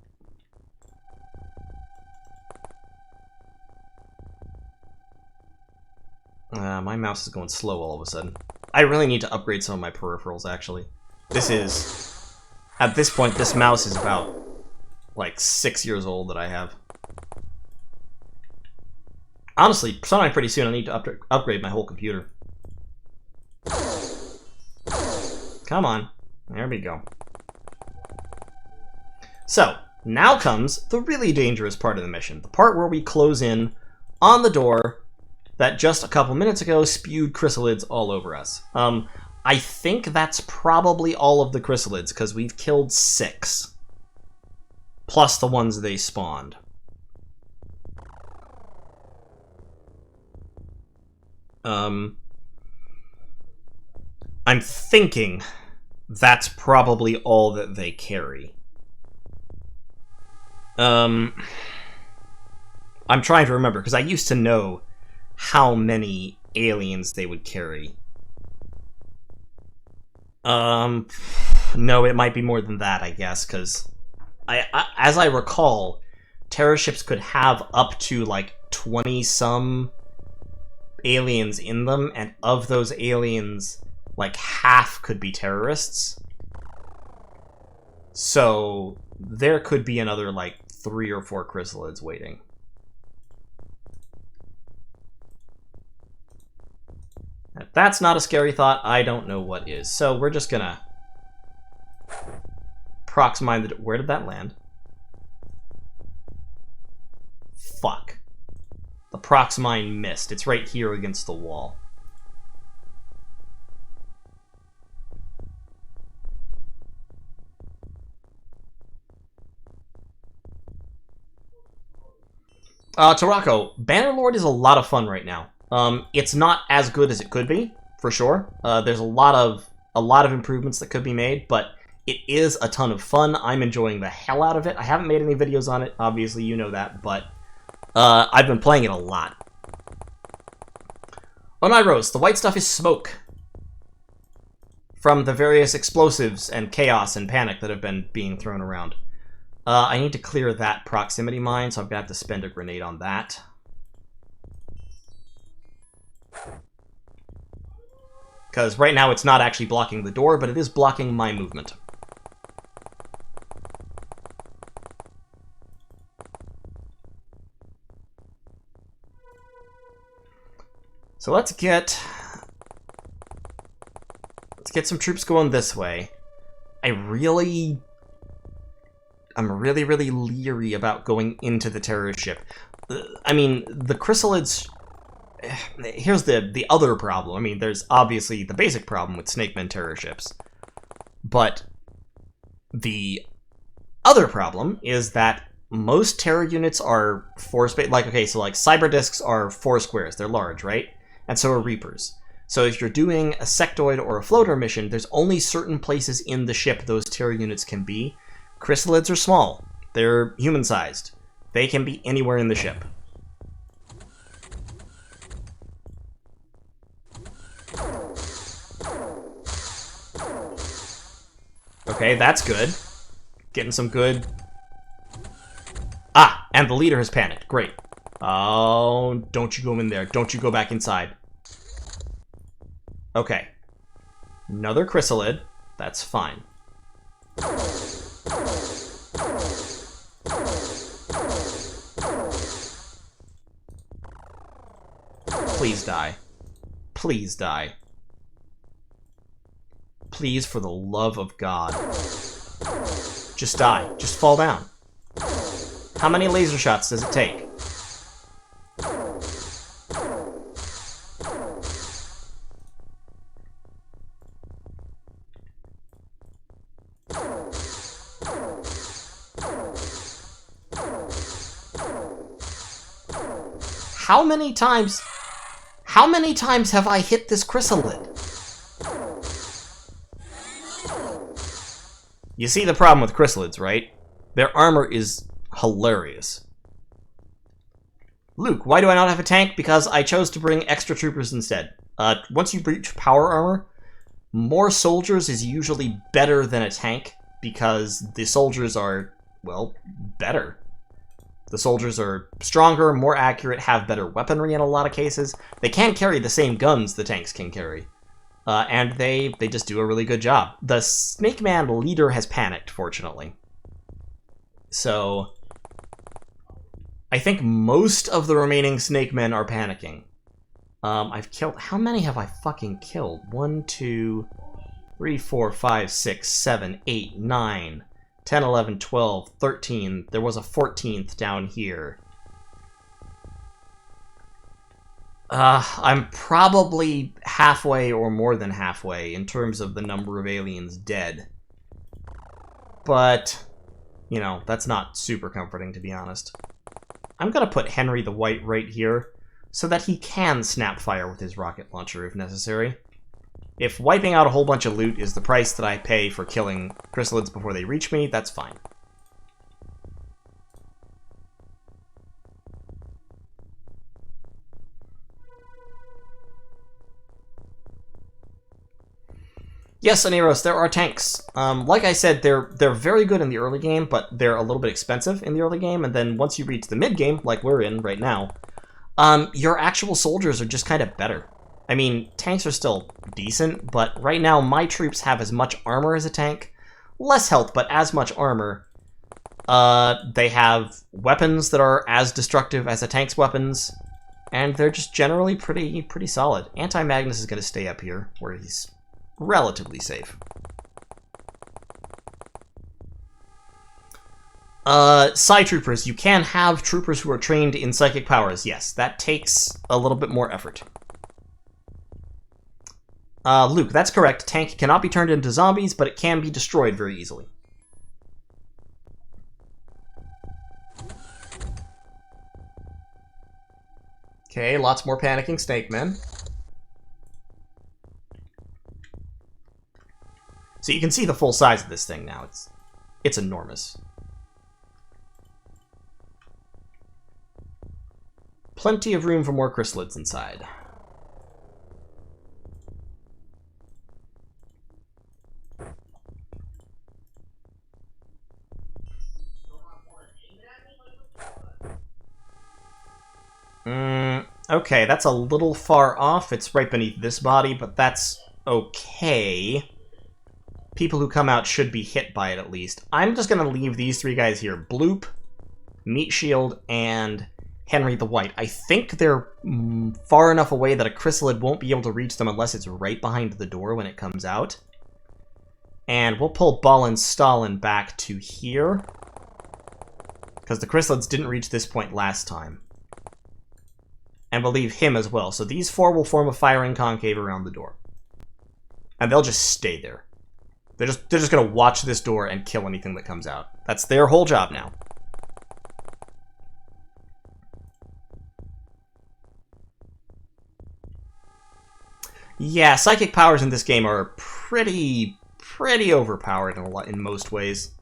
My mouse is going slow all of a sudden. I really need to upgrade some of my peripherals, actually. This is... At this point, this mouse is about, like, 6 years old that I have. Honestly, sometime pretty soon I need to upgrade my whole computer. Come on. There we go. So, now comes the really dangerous part of the mission. The part where we close in on the door that just a couple minutes ago spewed chrysalids all over us. I think that's probably all of the chrysalids, because we've killed 6. Plus the ones they spawned. I'm thinking that's probably all that they carry. I'm trying to remember, because I used to know how many aliens they would carry. No, it might be more than that, I guess, because as I recall, terror ships could have up to, like, 20-some aliens in them, and of those aliens, like, half could be terrorists. So, there could be another, like, 3 or 4 chrysalids waiting. If that's not a scary thought, I don't know what is. So we're just gonna proximine the... Where did that land? Fuck. The proximine missed. It's right here against the wall. Tarako, Bannerlord is a lot of fun right now. It's not as good as it could be, for sure. There's a lot of improvements that could be made, but it is a ton of fun. I'm enjoying the hell out of it. I haven't made any videos on it, obviously, you know that, but I've been playing it a lot. Oneiros, the white stuff is smoke from the various explosives and chaos and panic that have been being thrown around. I need to clear that proximity mine, so I'm gonna have to spend a grenade on that. Because right now it's not actually blocking the door, but it is blocking my movement. So let's get some troops going this way. I'm really leery about going into the terrorist ship. I mean, the chrysalids... Here's the other problem. I mean, there's obviously the basic problem with Snakemen terror ships. But the other problem is that most terror units are force-based. Like, okay, so like cyber discs are 4 squares. They're large, right? And so are Reapers. So if you're doing a sectoid or a floater mission, there's only certain places in the ship those terror units can be. Chrysalids are small. They're human-sized. They can be anywhere in the ship. Okay, that's good. Getting some good... Ah, and the leader has panicked. Great. Oh, don't you go in there. Don't you go back inside. Okay. Another chrysalid. That's fine. Please die. Please die. Please, for the love of God. Just die. Just fall down. How many laser shots does it take? How many times have I hit this chrysalid? You see the problem with chrysalids, right? Their armor is hilarious. Luke, why do I not have a tank? Because I chose to bring extra troopers instead. Once you reach power armor, more soldiers is usually better than a tank because the soldiers are, well, better. The soldiers are stronger, more accurate, have better weaponry in a lot of cases. They can carry the same guns the tanks can carry. And they just do a really good job. The Snake Man leader has panicked, fortunately. So, I think most of the remaining Snake Men are panicking. I've killed... How many have I fucking killed? 1, 2, 3, 4, 5, 6, 7, 8, 9... 10, 11, 12, 13. There was a 14th down here. I'm probably halfway or more than halfway in terms of the number of aliens dead. But, you know, that's not super comforting, to be honest. I'm gonna put Henry the White right here so that he can snap fire with his rocket launcher if necessary. If wiping out a whole bunch of loot is the price that I pay for killing chrysalids before they reach me, that's fine. Yes, Aneros, there are tanks. Like I said, they're very good in the early game, but they're a little bit expensive in the early game, and then once you reach the mid-game, like we're in right now, your actual soldiers are just kind of better. I mean, tanks are still decent, but right now my troops have as much armor as a tank. Less health, but as much armor. They have weapons that are as destructive as a tank's weapons, and they're just generally pretty solid. Anti-Magnus is going to stay up here, where he's relatively safe. Psi troopers. You can have troopers who are trained in psychic powers. Yes, that takes a little bit more effort. Luke, that's correct. Tank cannot be turned into zombies, but it can be destroyed very easily. Okay, lots more panicking snake men. So you can see the full size of this thing now. It's enormous. Plenty of room for more chrysalids inside. Okay, that's a little far off. It's right beneath this body, but that's okay. People who come out should be hit by it at least. I'm just going to leave these three guys here. Bloop, Meat Shield, and Henry the White. I think they're far enough away that a chrysalid won't be able to reach them unless it's right behind the door when it comes out. And we'll pull Ballin Stalin back to here, because the chrysalids didn't reach this point last time. And we'll leave him as well. So these four will form a firing concave around the door. And they'll just stay there. They're just going to watch this door and kill anything that comes out. That's their whole job now. Yeah, psychic powers in this game are pretty overpowered in most ways.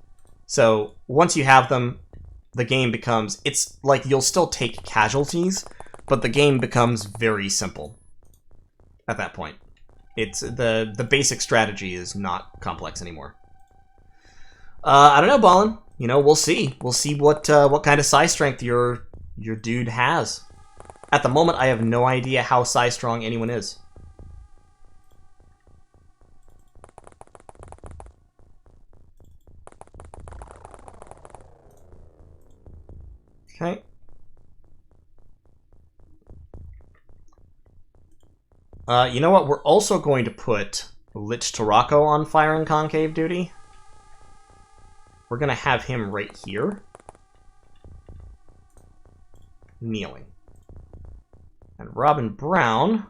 So once you have them, the game becomes... It's like you'll still take casualties, but the game becomes very simple at that point. It's the basic strategy is not complex anymore. I don't know, Ballin. You know, we'll see. We'll see what kind of psi strength your dude has. At the moment, I have no idea how psi strong anyone is. Okay. You know what? We're also going to put Lich Tarako on fire and concave duty. We're going to have him right here. Kneeling. And Robin Brown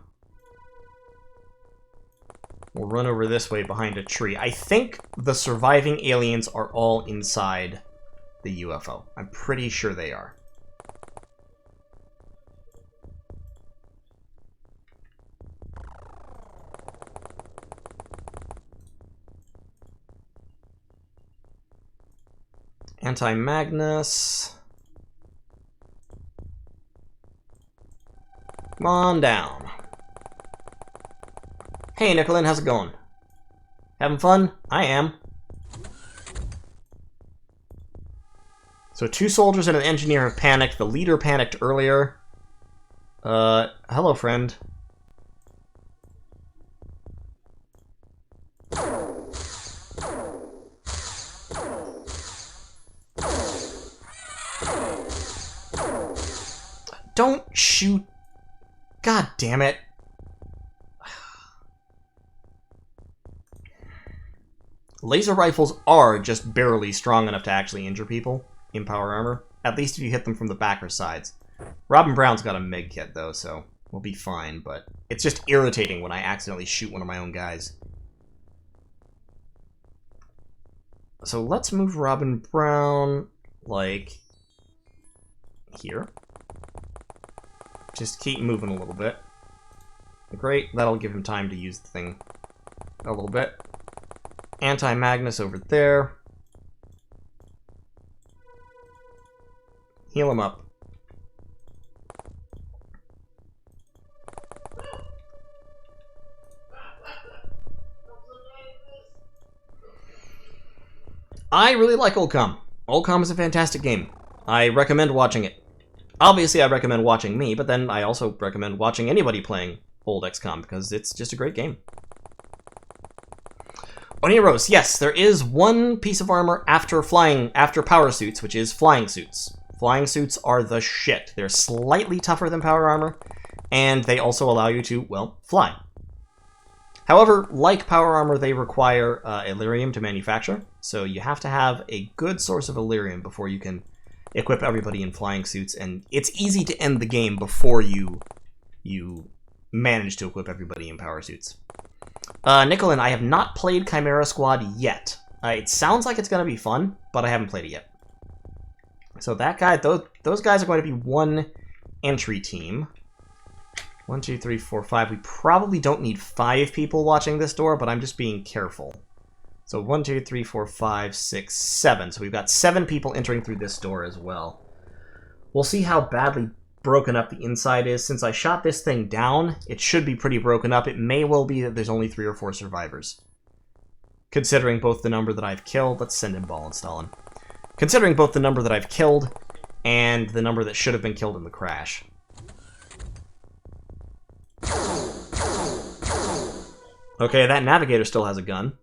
will run over this way behind a tree. I think the surviving aliens are all inside the UFO. I'm pretty sure they are. Anti-Magnus. Come on down. Hey, Nicolin, how's it going? Having fun? I am. So 2 soldiers and an engineer have panicked. The leader panicked earlier. Hello, friend. Don't shoot. God damn it. Laser rifles are just barely strong enough to actually injure people in power armor. At least if you hit them from the back or sides. Robin Brown's got a meg kit though, so we'll be fine, but it's just irritating when I accidentally shoot one of my own guys. So let's move Robin Brown, like, here. Just keep moving a little bit. Great, that'll give him time to use the thing a little bit. Anti-Magnus over there. Heal him up. I really like Olcom. Olcom is a fantastic game. I recommend watching it. Obviously, I recommend watching me, but then I also recommend watching anybody playing old XCOM, because it's just a great game. Oniros, yes, there is one piece of armor after power suits, which is flying suits. Flying suits are the shit. They're slightly tougher than power armor, and they also allow you to, well, fly. However, like power armor, they require Illyrium to manufacture, so you have to have a good source of Illyrium before you can equip everybody in flying suits, and it's easy to end the game before you manage to equip everybody in power suits. Nicolin, I have not played Chimera Squad yet. It sounds like it's going to be fun, but I haven't played it yet. So that guy, those guys are going to be one entry team. 1, 2, 3, 4, 5. We probably don't need 5 people watching this door, but I'm just being careful. So 1, 2, 3, 4, 5, 6, 7. So we've got 7 people entering through this door as well. We'll see how badly broken up the inside is. Since I shot this thing down, it should be pretty broken up. It may well be that there's only 3 or 4 survivors. Considering both the number that I've killed... Let's send in Ball Stalin. Considering both the number that I've killed and the number that should have been killed in the crash. Okay, that navigator still has a gun.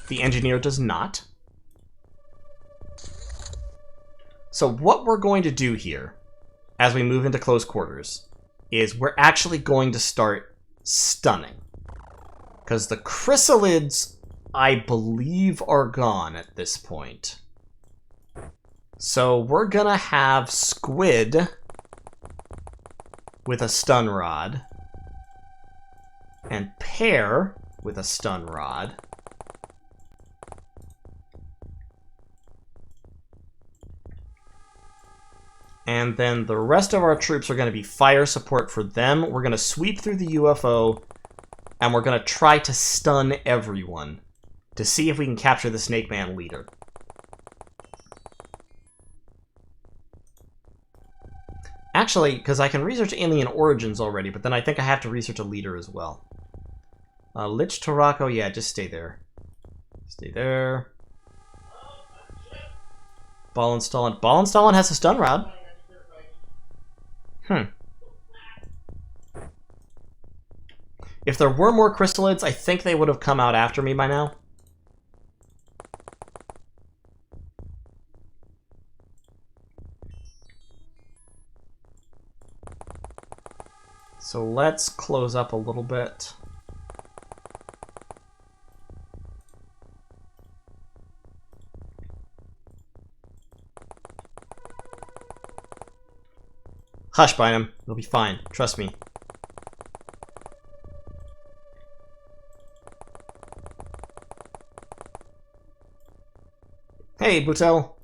The engineer does not. So what we're going to do here, as we move into close quarters, is we're actually going to start stunning. Because the chrysalids, I believe, are gone at this point. So we're gonna have Squid with a stun rod, and Pear with a stun rod. And then the rest of our troops are going to be fire support for them. We're going to sweep through the UFO, and we're going to try to stun everyone to see if we can capture the Snake Man leader. Actually, because I can research alien origins already, but then I think I have to research a leader as well. Lich Tarako, yeah, just stay there. Stay there. Ballenstollen. Ballenstollen has a stun rod. If there were more chrysalids, I think they would have come out after me by now. So let's close up a little bit. Hush, Bynum. It'll be fine. Trust me. Hey, Boutel.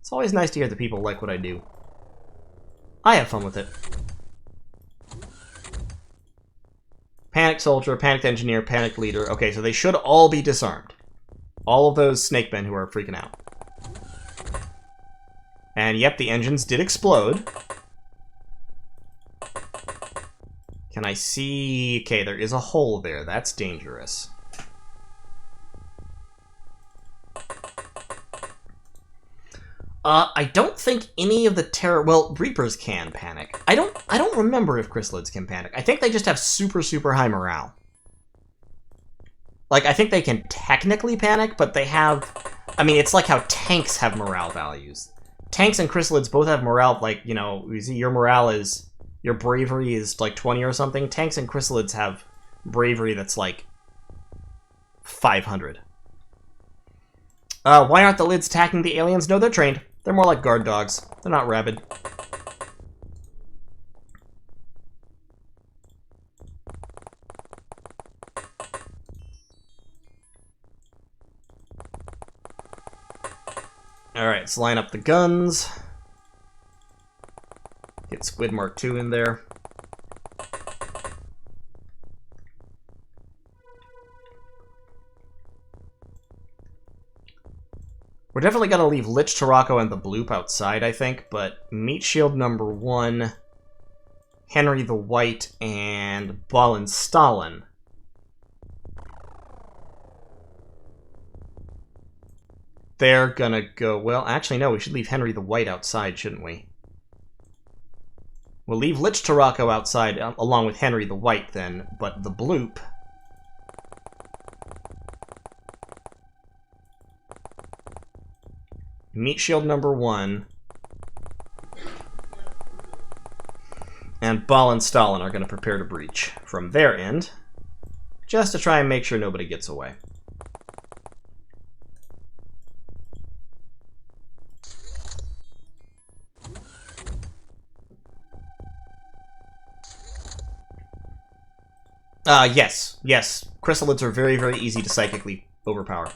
It's always nice to hear that people like what I do. I have fun with it. Panicked Soldier, Panicked Engineer, Panicked Leader. Okay, so they should all be disarmed. All of those snake men who are freaking out. And yep, the engines did explode. Can I see... Okay, there is a hole there. That's dangerous. I don't think any of the terror... Well, Reapers can panic. I don't remember if chrysalids can panic. I think they just have super, super high morale. Like, I think they can technically panic, but they have... I mean, it's like how tanks have morale values. Tanks and chrysalids both have morale, like, you know, you see your morale is... Your bravery is like 20 or something. Tanks and chrysalids have bravery that's like 500. Why aren't the lids attacking the aliens? No, they're trained. They're more like guard dogs. They're not rabid. Alright, let's line up the guns. Get Squid Mark II in there. We're definitely going to leave Lich Tarako and the Bloop outside, I think, but Meat Shield #1, Henry the White, and Ballenstollen. They're gonna go... Well, actually, no, we should leave Henry the White outside, shouldn't we? We'll leave Lich Tarako outside along with Henry the White then, but the Bloop... Meat Shield #1 and Ballenstollen are going to prepare to breach from their end, just to try and make sure nobody gets away. Yes. Chrysalids are very, very easy to psychically overpower.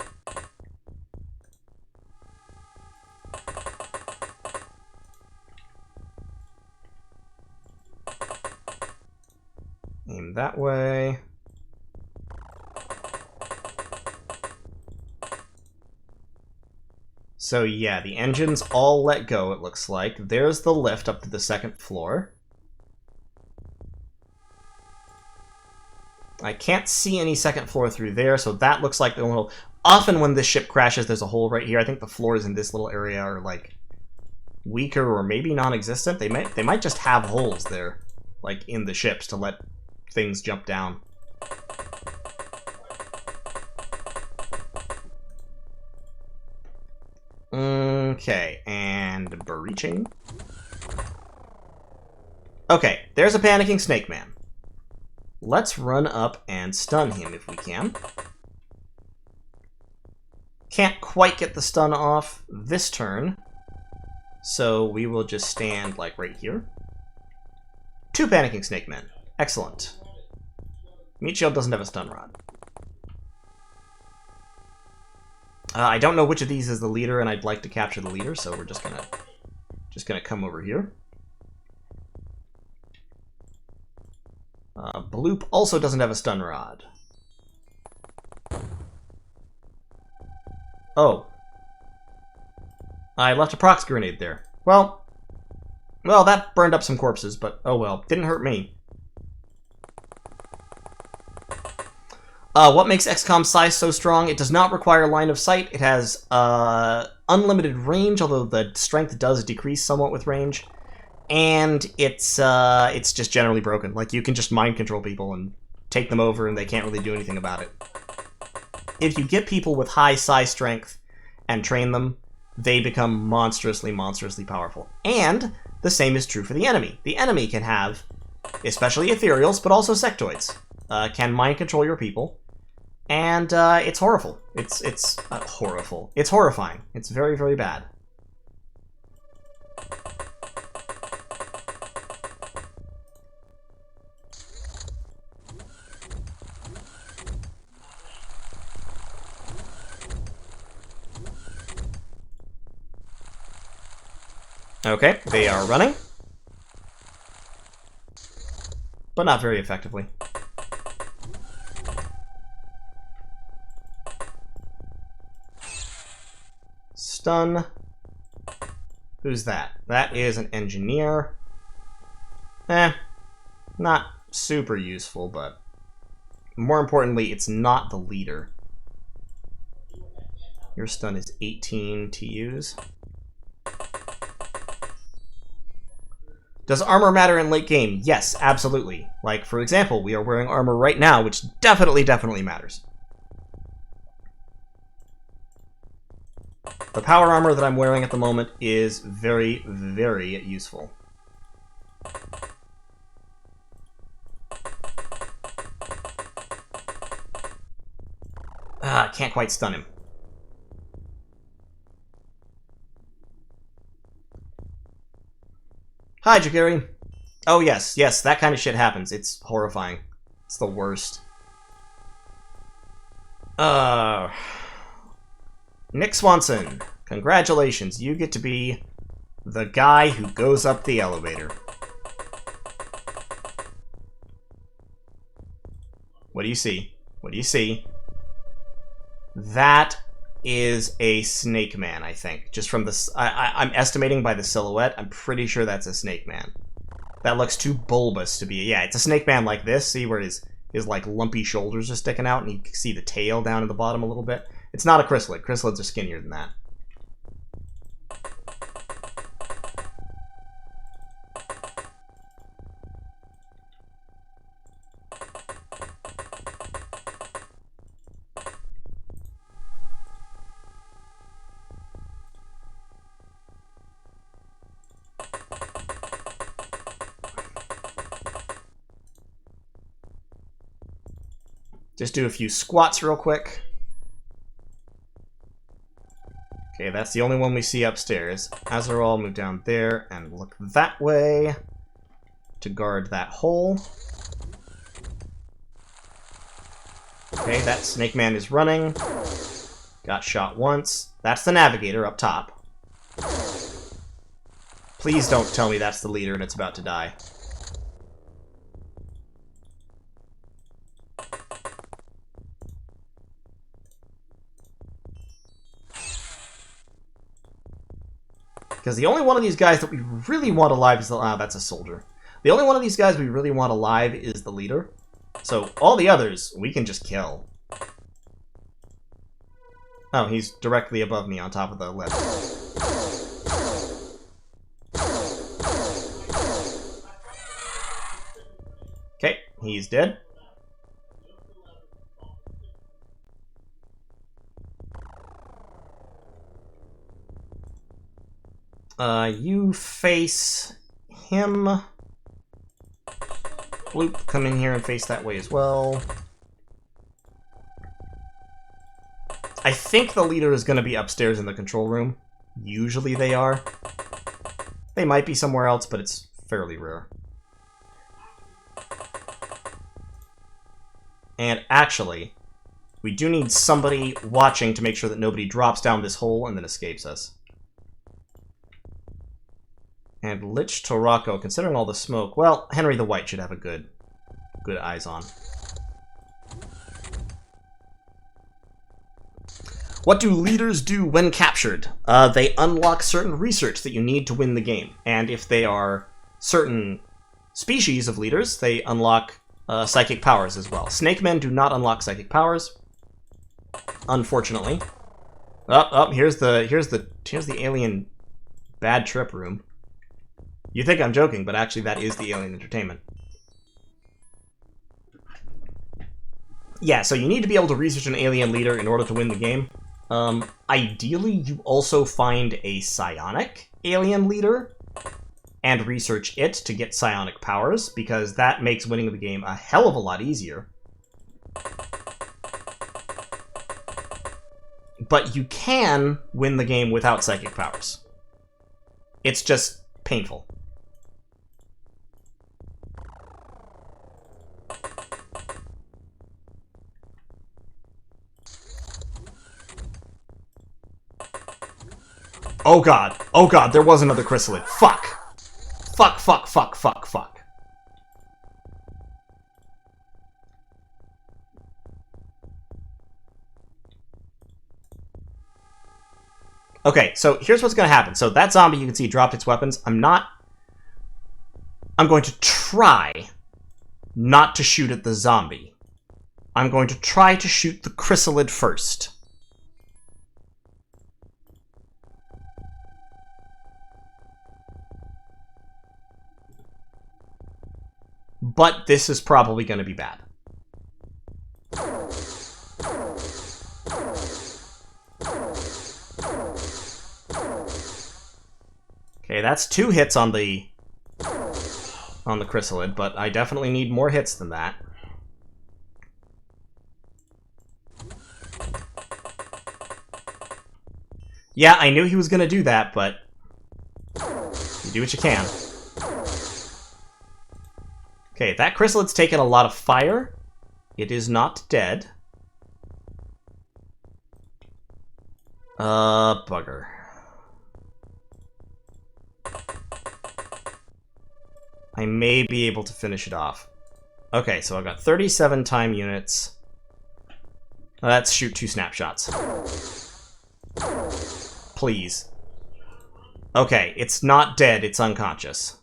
Aim that way. So yeah, the engines all let go, it looks like. There's the lift up to the second floor. I can't see any second floor through there, so that looks like the little... Often when this ship crashes, there's a hole right here. I think the floors in this little area are, like, weaker or maybe non-existent. They might just have holes there, like, in the ships to let things jump down. Okay, and breaching. Okay, there's a panicking snake man. Let's run up and stun him if we can. Can't quite get the stun off this turn, so we will just stand, like, right here. 2 panicking snake men. Excellent. Meat Shield doesn't have a stun rod. I don't know which of these is the leader, and I'd like to capture the leader, so we're just gonna come over here. Bloop also doesn't have a stun rod. Oh. I left a prox grenade there. Well, that burned up some corpses, but oh well. Didn't hurt me. What makes XCOM size so strong? It does not require line of sight. It has unlimited range, although the strength does decrease somewhat with range. And it's just generally broken. Like, you can just mind control people and take them over, and they can't really do anything about it. If you get people with high size strength and train them, they become monstrously, monstrously powerful. And the same is true for the enemy. The enemy can have, especially ethereals, but also sectoids, can mind control your people. And it's horrible. It's horrible. It's horrifying. It's very, very bad. Okay, they are running. But not very effectively. Stun. Who's that? That is an engineer. Not super useful, but more importantly, it's not the leader. Your stun is 18 to use. Does armor matter in late game? Yes, absolutely. Like, for example, we are wearing armor right now, which definitely matters. The power armor that I'm wearing at the moment is very, very useful. Can't quite stun him. Hi, Jakiri. Oh, yes, that kind of shit happens. It's horrifying. It's the worst. Nick Swanson, congratulations. You get to be the guy who goes up the elevator. What do you see? What do you see? That is a snake man, I think. Just from the... I'm estimating by the silhouette. I'm pretty sure that's a snake man. That looks too bulbous to be... Yeah, it's a snake man like this. See where his like, lumpy shoulders are sticking out, and you can see the tail down at the bottom a little bit? It's not a chrysalid. Chrysalids are skinnier than that. Just do a few squats real quick. Okay, that's the only one we see upstairs. Azarol, move down there and look that way to guard that hole. Okay, that snake man is running. Got shot once. That's the navigator up top. Please don't tell me that's the leader and it's about to die. Because the only one of these guys that we really want alive is the... that's a soldier. The only one of these guys we really want alive is the leader. So all the others, we can just kill. Oh, he's directly above me on top of the left. Okay, he's dead. You face him. Bloop, come in here and face that way as well. I think the leader is going to be upstairs in the control room. Usually they are. They might be somewhere else, but it's fairly rare. And actually, we do need somebody watching to make sure that nobody drops down this hole and then escapes us. And Lich Torako, considering all the smoke, well, Henry the White should have a good eyes on. What do leaders do when captured? They unlock certain research that you need to win the game. And if they are certain species of leaders, they unlock psychic powers as well. Snake men do not unlock psychic powers, unfortunately. Here's the alien bad trip room. You think I'm joking, but actually that is the alien entertainment. Yeah, so you need to be able to research an alien leader in order to win the game. Ideally, you also find a psionic alien leader and research it to get psionic powers, because that makes winning the game a hell of a lot easier. But you can win the game without psychic powers. It's just painful. Oh god. Oh god, there was another chrysalid. Fuck. Fuck, fuck, fuck, fuck, fuck. Okay, so here's what's going to happen. So that zombie, you can see, dropped its weapons. I'm going to try not to shoot at the zombie. I'm going to try to shoot the chrysalid first. But this is probably going to be bad. Okay, that's 2 hits on the chrysalid, but I definitely need more hits than that. Yeah, I knew he was going to do that, but you do what you can. Okay, that chrysalid's taken a lot of fire. It is not dead. Bugger. I may be able to finish it off. Okay, so I've got 37 time units. Let's shoot 2 snapshots. Please. Okay, it's not dead, it's unconscious.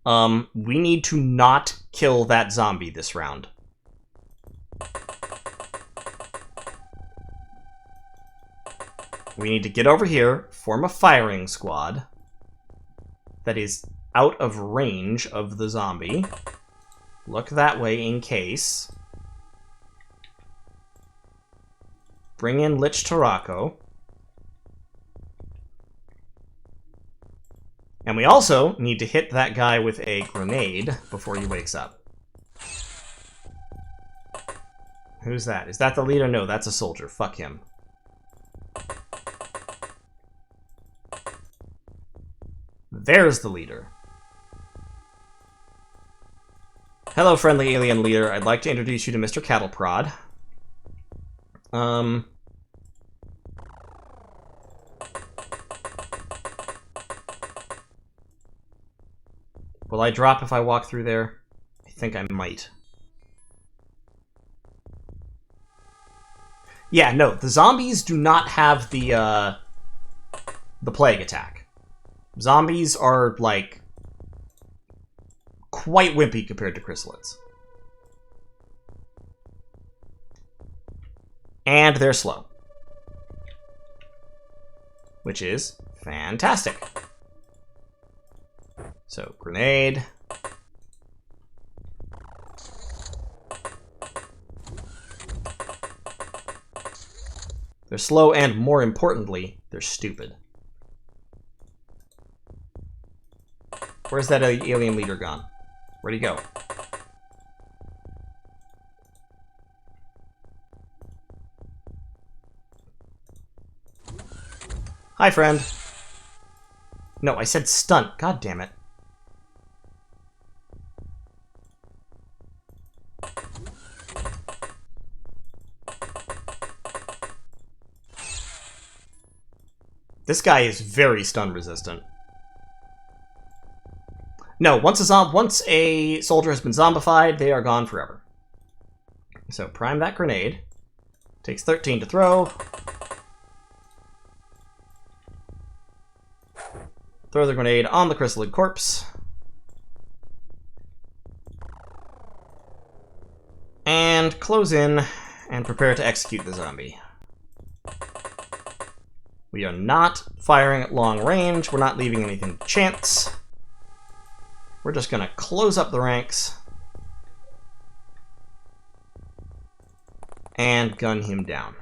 We need to not kill that zombie this round. We need to get over here, form a firing squad that is out of range of the zombie. Look that way in case. Bring in Lich Tarako. And we also need to hit that guy with a grenade before he wakes up. Who's that? Is that the leader? No, that's a soldier. Fuck him. There's the leader. Hello, friendly alien leader. I'd like to introduce you to Mr. Cattleprod. Will I drop if I walk through there? I think I might. Yeah, no, the zombies do not have the plague attack. Zombies are, like, quite wimpy compared to chrysalids. And they're slow. Which is fantastic. So, grenade. They're slow, and more importantly, they're stupid. Where's that alien leader gone? Where'd he go? Hi, friend. No, I said stunt. God damn it. This guy is very stun resistant. No, once a soldier has been zombified, they are gone forever. So prime that grenade. Takes 13 to throw. Throw the grenade on the chrysalid corpse. And close in and prepare to execute the zombie. We are not firing at long range. We're not leaving anything to chance. We're just going to close up the ranks and gun him down.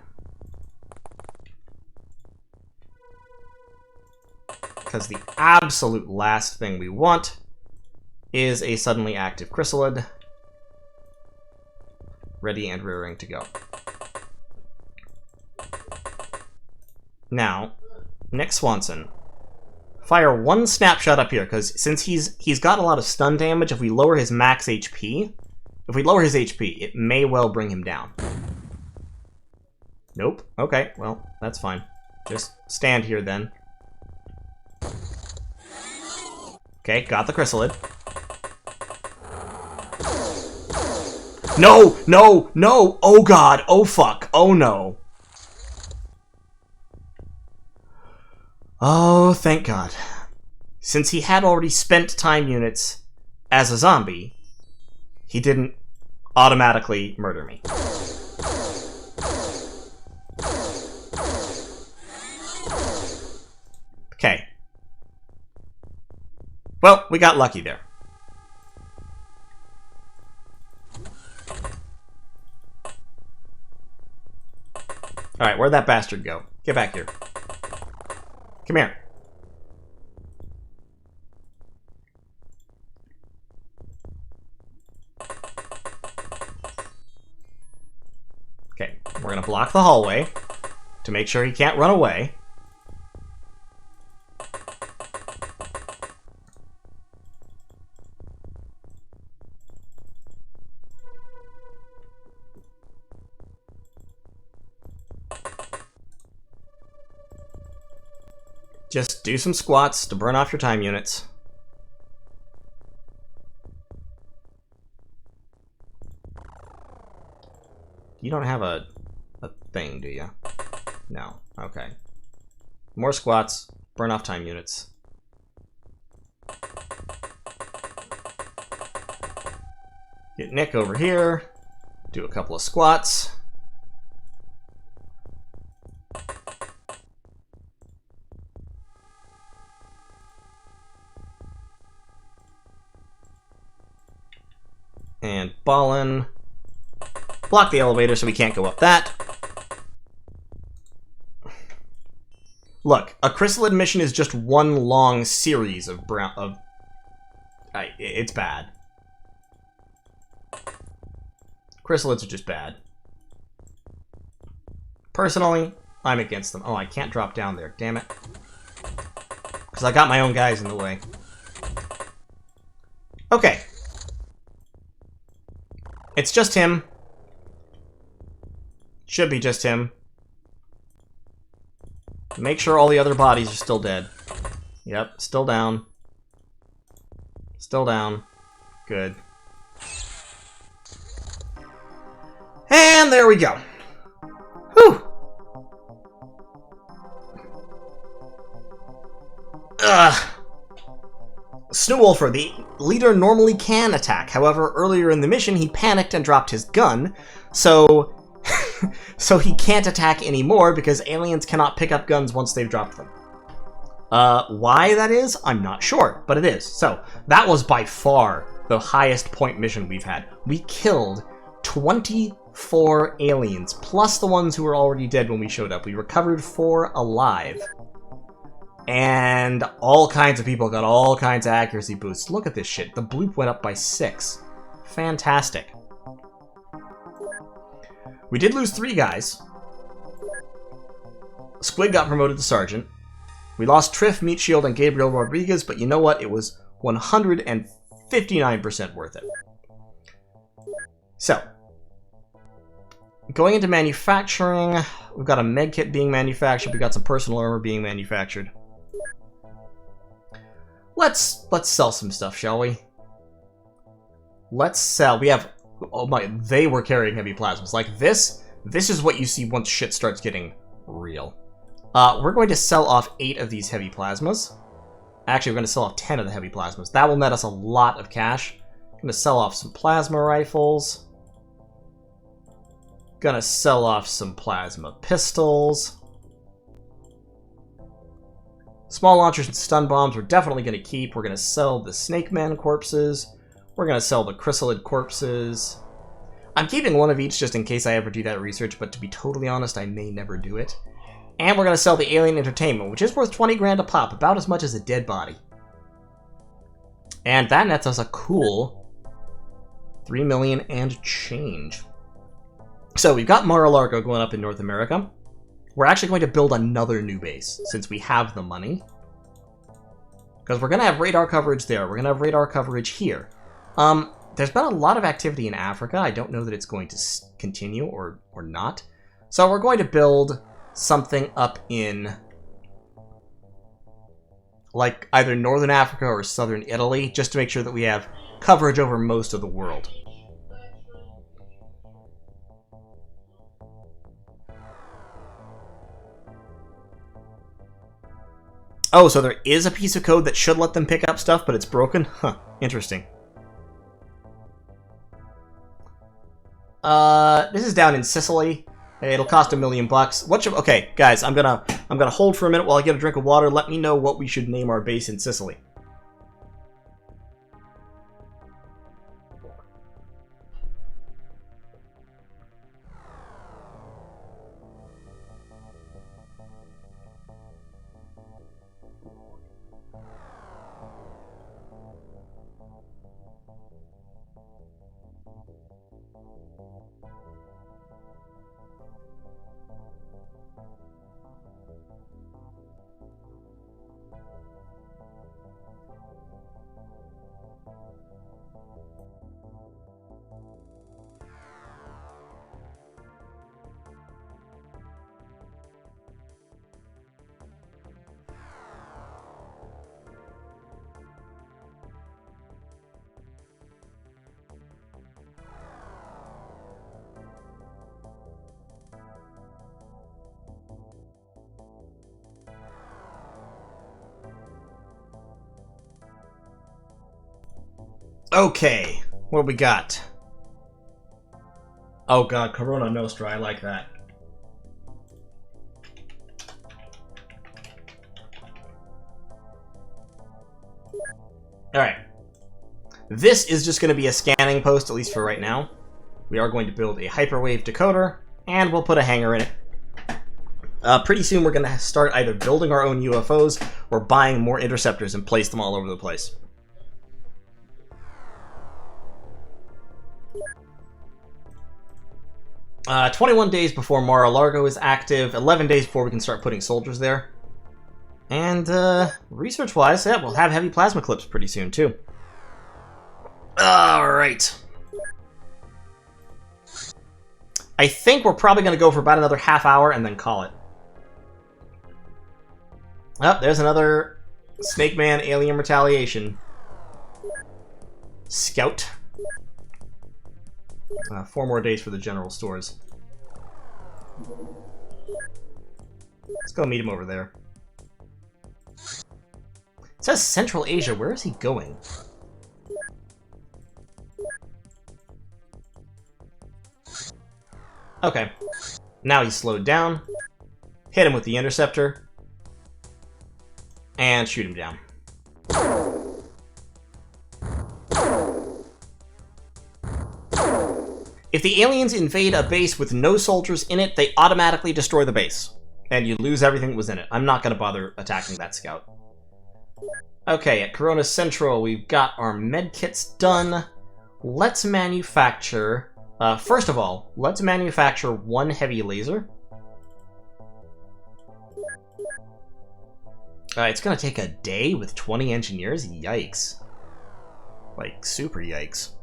Because the absolute last thing we want is a suddenly active chrysalid, ready and rearing to go. Now, Nick Swanson, fire one snapshot up here, because since he's got a lot of stun damage, if we lower his max HP, it may well bring him down. Nope. Okay, well, that's fine. Just stand here then. Okay, got the chrysalid. No! No! No! Oh god! Oh fuck! Oh no! Oh, thank god. Since he had already spent time units as a zombie, he didn't automatically murder me. Okay. Well, we got lucky there. Alright, where'd that bastard go? Get back here. Come here. Okay, we're gonna block the hallway to make sure he can't run away. Just do some squats to burn off your time units. You don't have a thing, do you? No. Okay. More squats, burn off time units. Get Nick over here, do a couple of squats. And Ballin. Block the elevator so we can't go up that. Look, a chrysalid mission is just one long series of it's bad. Chrysalids are just bad. Personally, I'm against them. Oh, I can't drop down there, damn it. Because I got my own guys in the way. Okay. It's just him. Should be just him. Make sure all the other bodies are still dead. Yep, still down. Still down. Good. And there we go. Whew. Snowwolfer, the leader, normally can attack. However, earlier in the mission, he panicked and dropped his gun, so he can't attack anymore because aliens cannot pick up guns once they've dropped them. Why that is, I'm not sure, but it is. So, that was by far the highest point mission we've had. We killed 24 aliens, plus the ones who were already dead when we showed up. We recovered 4 alive. And all kinds of people got all kinds of accuracy boosts. Look at this shit. The bloop went up by 6. Fantastic. We did lose 3 guys. Squid got promoted to sergeant. We lost Triff, Meat Shield, and Gabriel Rodriguez, but you know what? It was 159% worth it. So, going into manufacturing, we've got a medkit being manufactured. We got some personal armor being manufactured. Let's sell some stuff, shall we? Let's sell. We have... Oh my... They were carrying heavy plasmas. Like, this is what you see once shit starts getting real. We're going to sell off 8 of these heavy plasmas. Actually, we're going to sell off 10 of the heavy plasmas. That will net us a lot of cash. I'm going to sell off some plasma rifles. Gonna sell off some plasma pistols. Small launchers and stun bombs we're definitely gonna keep. We're gonna sell the Snake Man corpses. We're gonna sell the Chrysalid corpses. I'm keeping one of each just in case I ever do that research, but to be totally honest, I may never do it. And we're gonna sell the Alien Entertainment, which is worth 20 grand a pop, about as much as a dead body. And that nets us a cool 3 million and change. So we've got Mar-a-Lago going up in North America. We're actually going to build another new base, since we have the money. Because we're going to have radar coverage there. We're going to have radar coverage here. There's been a lot of activity in Africa. I don't know that it's going to continue or not. So we're going to build something up in, like, either Northern Africa or Southern Italy, just to make sure that we have coverage over most of the world. Oh, so there is a piece of code that should let them pick up stuff, but it's broken? Huh, interesting. This is down in Sicily. It'll cost $1 million. Okay, guys, I'm gonna hold for a minute while I get a drink of water. Let me know what we should name our base in Sicily. Okay, what do we got? Oh god, Corona Nostra, I like that. Alright. This is just going to be a scanning post, at least for right now. We are going to build a hyperwave decoder, and we'll put a hangar in it. Pretty soon we're going to start either building our own UFOs or buying more interceptors and place them all over the place. 21 days before Mar-a-Lago is active, 11 days before we can start putting soldiers there. And, research-wise, yeah, we'll have heavy plasma clips pretty soon, too. Alright. I think we're probably going to go for about another half hour and then call it. Oh, there's another Snake Man Alien Retaliation. Scout. 4 more days for the general stores. Let's go meet him over there. It says Central Asia. Where is he going? Okay. Now he's slowed down. Hit him with the Interceptor. And shoot him down. If the aliens invade a base with no soldiers in it, they automatically destroy the base. And you lose everything that was in it. I'm not going to bother attacking that scout. Okay, at Corona Central, we've got our medkits done. Let's manufacture... first of all, let's manufacture 1 heavy laser. It's going to take a day with 20 engineers? Yikes. Like, super yikes.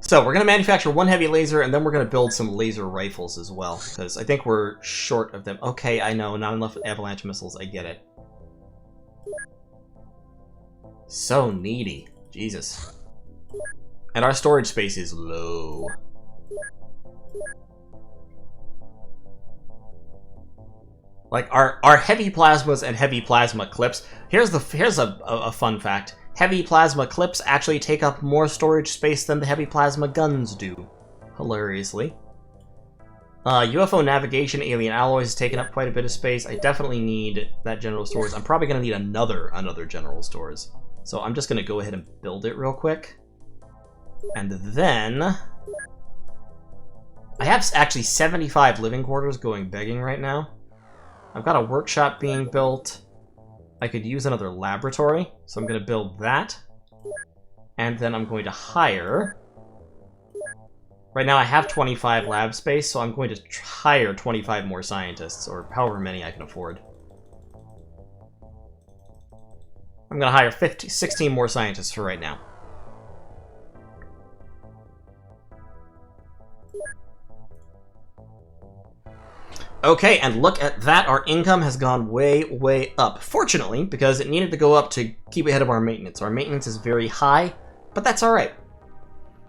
So, we're going to manufacture 1 heavy laser, and then we're going to build some laser rifles as well, because I think we're short of them. Okay, I know, not enough avalanche missiles, I get it. So needy. Jesus. And our storage space is low. Like, our heavy plasmas and heavy plasma clips, here's a fun fact. heavy plasma clips actually take up more storage space than the heavy plasma guns do. Hilariously. UFO navigation, alien alloys has taken up quite a bit of space. I definitely need that general stores. I'm probably going to need another general stores. So I'm just going to go ahead and build it real quick. And then... I have actually 75 living quarters going begging right now. I've got a workshop being built. I could use another laboratory, so I'm going to build that. And then I'm going to hire... Right now I have 25 lab space, so I'm going to hire 25 more scientists, or however many I can afford. I'm going to hire 16 more scientists for right now. Okay, and look at that. Our income has gone way, way up. Fortunately, because it needed to go up to keep ahead of our maintenance. Our maintenance is very high, but that's alright.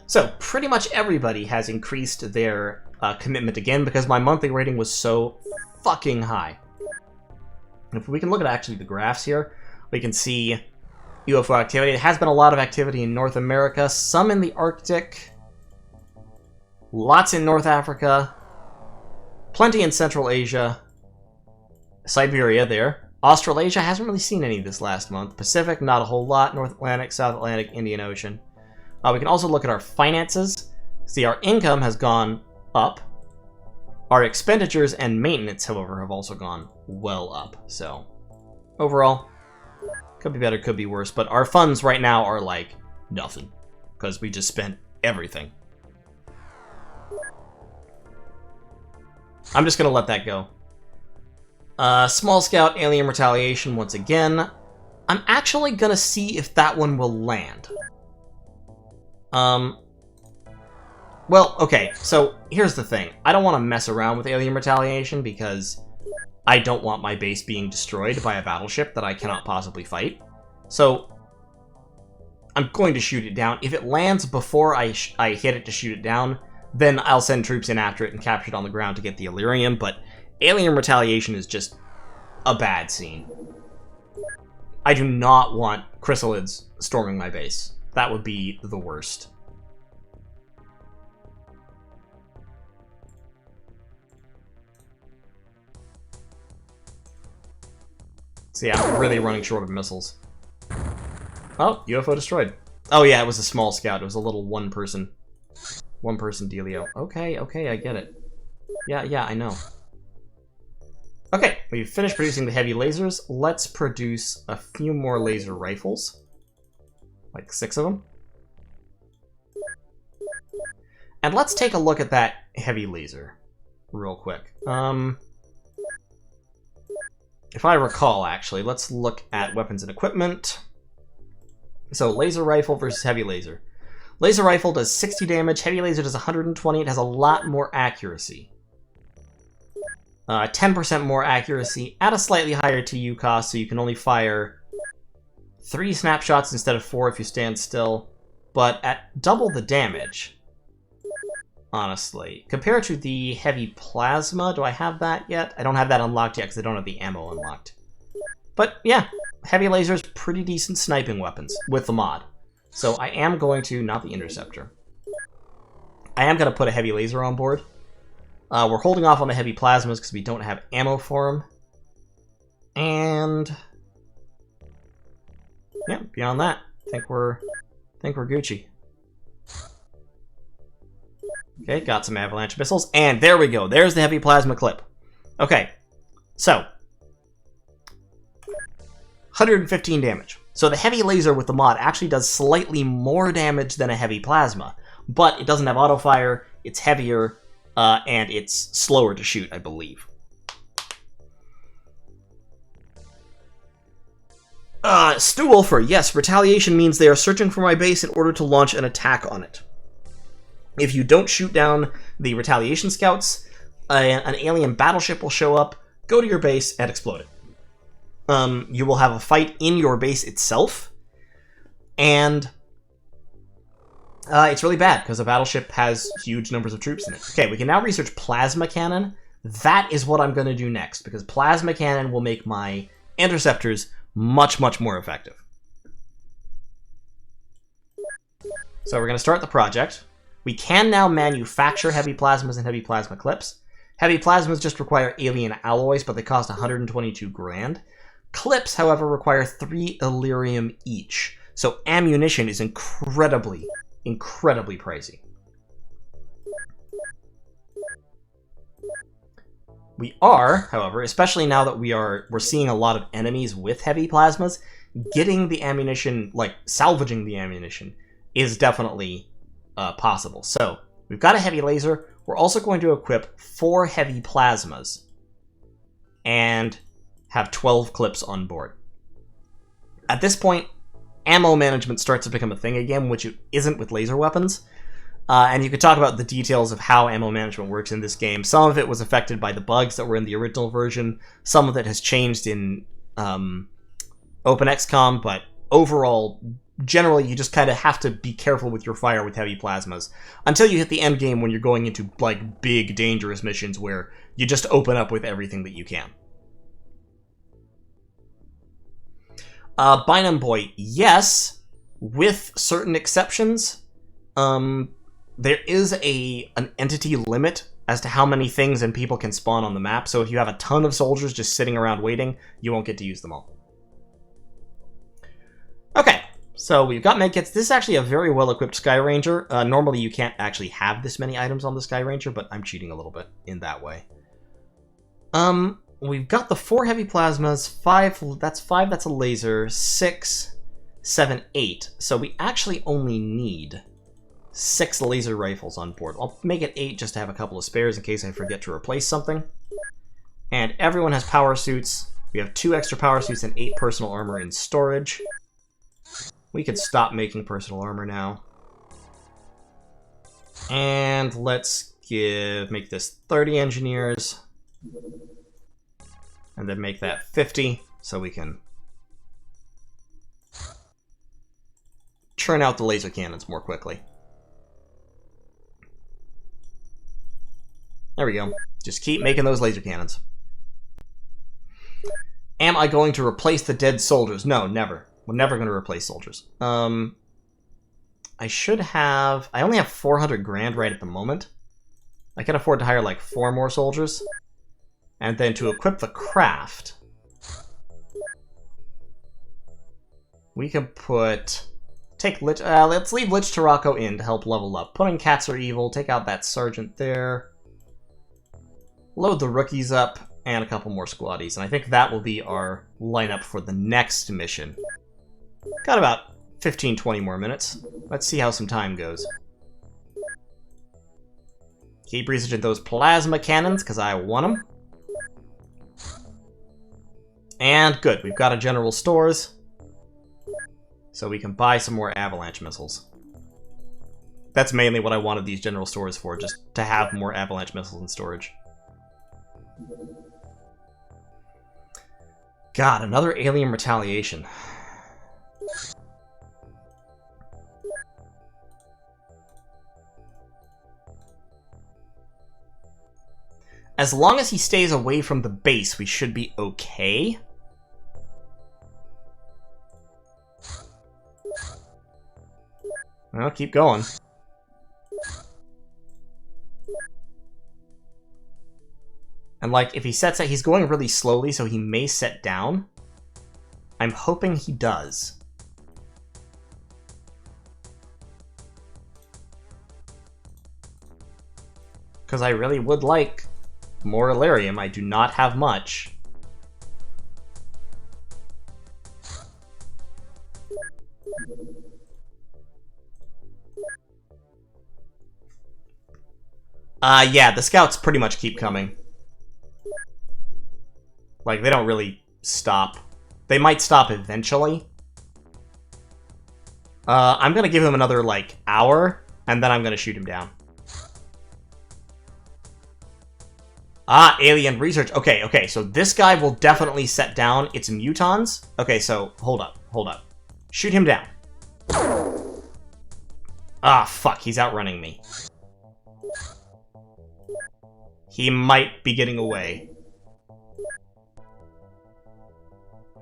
So, pretty much everybody has increased their commitment again because my monthly rating was so fucking high. And if we can look at actually the graphs here, we can see UFO activity. It has been a lot of activity in North America, some in the Arctic, lots in North Africa, plenty in Central Asia, Siberia there. Australasia hasn't really seen any this last month. Pacific, not a whole lot. North Atlantic, South Atlantic, Indian Ocean. We can also look at our finances. See, our income has gone up. Our expenditures and maintenance, however, have also gone well up. So, overall, could be better, could be worse. But our funds right now are like nothing because we just spent everything. I'm just going to let that go. Small Scout, Alien Retaliation once again. I'm actually going to see if that one will land. Well, okay, so here's the thing. I don't want to mess around with Alien Retaliation because I don't want my base being destroyed by a battleship that I cannot possibly fight. So, I'm going to shoot it down. If it lands before I hit it to shoot it down, then I'll send troops in after it and capture it on the ground to get the Illyrium, but Alien Retaliation is just a bad scene. I do not want chrysalids storming my base. That would be the worst. See, I'm really running short of missiles. Oh, UFO destroyed. Oh yeah, it was a small scout. It was a little one-person dealio. Okay, I get it. Yeah, I know. Okay, we've finished producing the heavy lasers. Let's produce a few more laser rifles. Like 6 of them. And let's take a look at that heavy laser real quick. If I recall, actually, let's look at weapons and equipment. So, laser rifle versus heavy laser. Laser rifle does 60 damage, heavy laser does 120, it has a lot more accuracy. 10% more accuracy at a slightly higher TU cost, so you can only fire 3 snapshots instead of 4 if you stand still, but at double the damage, honestly. Compared to the heavy plasma, do I have that yet? I don't have that unlocked yet because I don't have the ammo unlocked. But yeah, heavy lasers, pretty decent sniping weapons with the mod. So I am going to, not the Interceptor, I am going to put a heavy laser on board. We're holding off on the heavy plasmas because we don't have ammo for them. And yeah, beyond that, I think we're Gucci. Okay, got some avalanche missiles, and there we go. There's the heavy plasma clip. Okay, so 115 damage. So the heavy laser with the mod actually does slightly more damage than a heavy plasma, but it doesn't have auto fire. It's heavier, and it's slower to shoot, I believe. Stu Wolfer, yes, retaliation means they are searching for my base in order to launch an attack on it. If you don't shoot down the retaliation scouts, an alien battleship will show up, go to your base, and explode it. You will have a fight in your base itself, and it's really bad because a battleship has huge numbers of troops in it. Okay, we can now research plasma cannon. That is what I'm going to do next, because plasma cannon will make my interceptors much, much more effective. So we're going to start the project. We can now manufacture heavy plasmas and heavy plasma clips. Heavy plasmas just require alien alloys, but they cost 122 grand. Clips, however, require 3 Illyrium each. So ammunition is incredibly, incredibly pricey. We are, however, especially now that we're seeing a lot of enemies with heavy plasmas, getting the ammunition, like salvaging the ammunition, is definitely possible. So we've got a heavy laser. We're also going to equip 4 heavy plasmas and have 12 clips on board. At this point, ammo management starts to become a thing again, which it isn't with laser weapons. And you could talk about the details of how ammo management works in this game. Some of it was affected by the bugs that were in the original version. Some of it has changed in OpenXCOM, but overall, generally, you just kind of have to be careful with your fire with heavy plasmas until you hit the end game when you're going into like big, dangerous missions where you just open up with everything that you can. Bynum Boy, yes, with certain exceptions. There is an entity limit as to how many things and people can spawn on the map, so if you have a ton of soldiers just sitting around waiting, you won't get to use them all. Okay, so we've got medkits. This is actually a very well-equipped Sky Ranger. Normally you can't actually have this many items on the Sky Ranger, but I'm cheating a little bit in that way. We've got the 4 heavy plasmas, 5, that's a laser, 6, 7, 8. So we actually only need 6 laser rifles on board. I'll make it 8 just to have a couple of spares in case I forget to replace something. And everyone has power suits. We have 2 extra power suits and 8 personal armor in storage. We could stop making personal armor now. And let's make this 30 engineers. And then make that 50 so we can churn out the laser cannons more quickly. There we go. Just keep making those laser cannons. Am I going to replace the dead soldiers? No, never. We're never going to replace soldiers. I only have 400 grand right at the moment. I can afford to hire like 4 more soldiers. And then to equip the craft, we can let's leave Lich Tarako in to help level up. Putting cats are evil, take out that sergeant there. Load the rookies up, and a couple more squaddies. And I think that will be our lineup for the next mission. Got about 15-20 more minutes. Let's see how some time goes. Keep researching those plasma cannons, because I want them. And good, we've got a general stores. So we can buy some more avalanche missiles. That's mainly what I wanted these general stores for, just to have more avalanche missiles in storage. God, another alien retaliation. As long as he stays away from the base, we should be okay. Well, keep going. And like, if he sets out, he's going really slowly, so he may set down. I'm hoping he does. Because I really would like more Illyrium. I do not have much. Yeah, the scouts pretty much keep coming. Like, they don't really stop. They might stop eventually. I'm gonna give him another, like, hour, and then I'm gonna shoot him down. Ah, alien research. Okay, so this guy will definitely set down. It's mutons. Okay, so, hold up. Shoot him down. Ah, fuck, he's outrunning me. He might be getting away.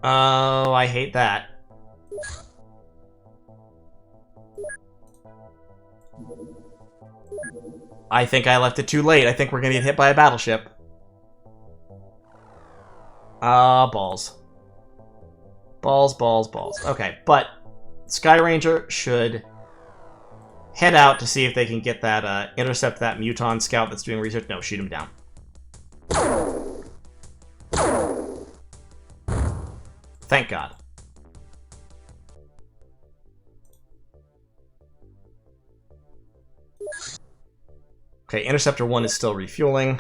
Oh, I hate that. I think I left it too late. I think we're gonna get hit by a battleship. Balls. Balls, balls, balls. Okay, but Sky Ranger should head out to see if they can get that, intercept that Muton scout that's doing research. No, shoot him down. Thank God. Okay, Interceptor 1 is still refueling.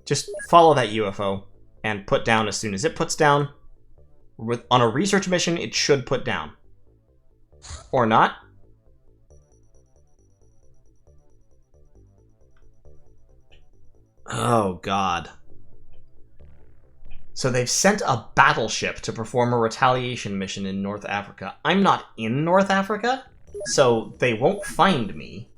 Just follow that UFO and put down as soon as it puts down. On a research mission, it should put down. Or not. Oh, God. So they've sent a battleship to perform a retaliation mission in North Africa. I'm not in North Africa, so they won't find me.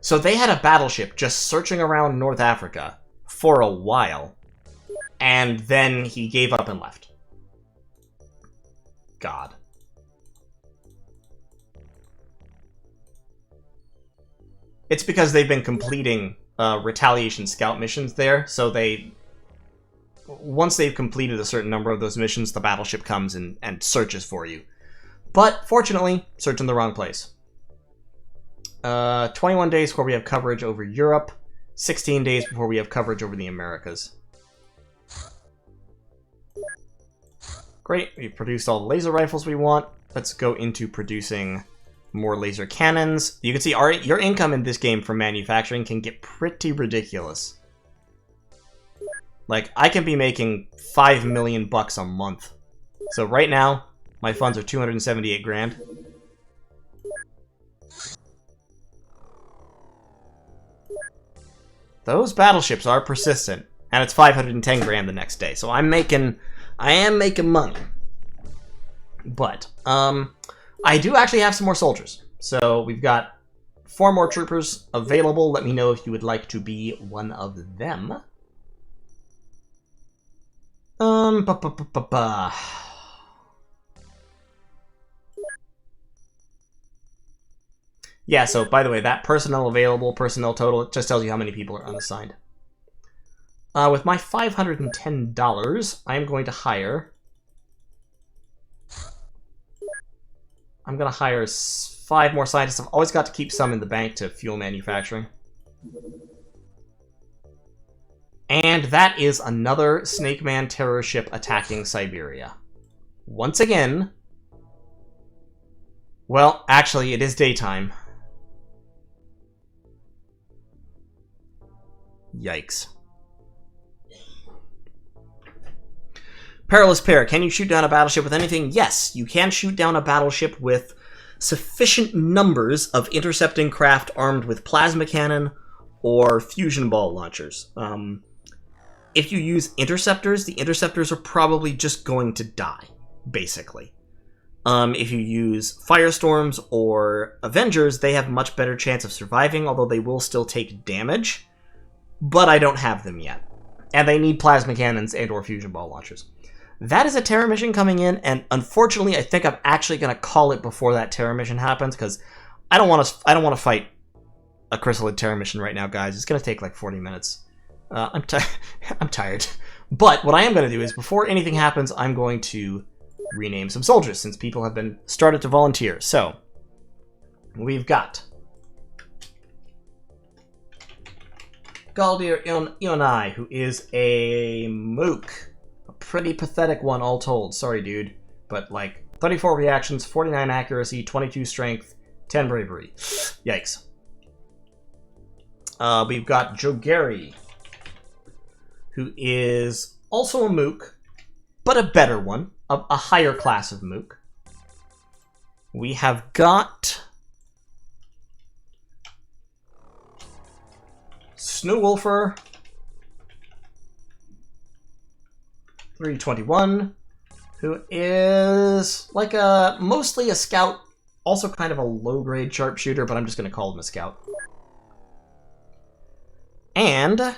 So they had a battleship just searching around North Africa for a while, and then he gave up and left. God. It's because they've been completing retaliation scout missions there, so once they've completed a certain number of those missions, the battleship comes and searches for you. But, fortunately, search in the wrong place. 21 days before we have coverage over Europe, 16 days before we have coverage over the Americas. Great, we've produced all the laser rifles we want. Let's go into producing more laser cannons. You can see your income in this game from manufacturing can get pretty ridiculous. Like, I can be making 5 million bucks a month. So right now, my funds are 278 grand. Those battleships are persistent, and it's 510 grand the next day. So I am making money. But I do actually have some more soldiers. So we've got 4 more troopers available. Let me know if you would like to be one of them. Yeah, so by the way, that personnel available, personnel total, it just tells you how many people are unassigned. With my $510, I'm going to hire... I'm going to hire 5 more scientists. I've always got to keep some in the bank to fuel manufacturing. And that is another Snake Man terror ship attacking Siberia. Once again... Well, actually, it is daytime. Yikes. Perilous Pair. Can you shoot down a battleship with anything? Yes, you can shoot down a battleship with sufficient numbers of intercepting craft armed with plasma cannon or fusion ball launchers. If you use interceptors, the interceptors are probably just going to die, basically. If you use Firestorms or Avengers, they have much better chance of surviving, although they will still take damage. But I don't have them yet. And they need plasma cannons and or fusion ball launchers. That is a terror mission coming in, and unfortunately, I think I'm actually going to call it before that terror mission happens, because I don't want to fight a Chrysalid terror mission right now, guys. It's going to take like 40 minutes. I'm tired. But what I am going to do is, before anything happens, I'm going to rename some soldiers, since people have been started to volunteer. So, we've got Galdir Ionai, who is a Mook. A pretty pathetic one, all told. Sorry, dude. But, like, 34 reactions, 49 accuracy, 22 strength, 10 bravery. Yikes. We've got Jogari, who is also a Mook, but a better one. A higher class of Mook. We have got Snowwolfer, 321, who is like mostly a scout, also kind of a low-grade sharpshooter, but I'm just going to call him a scout. And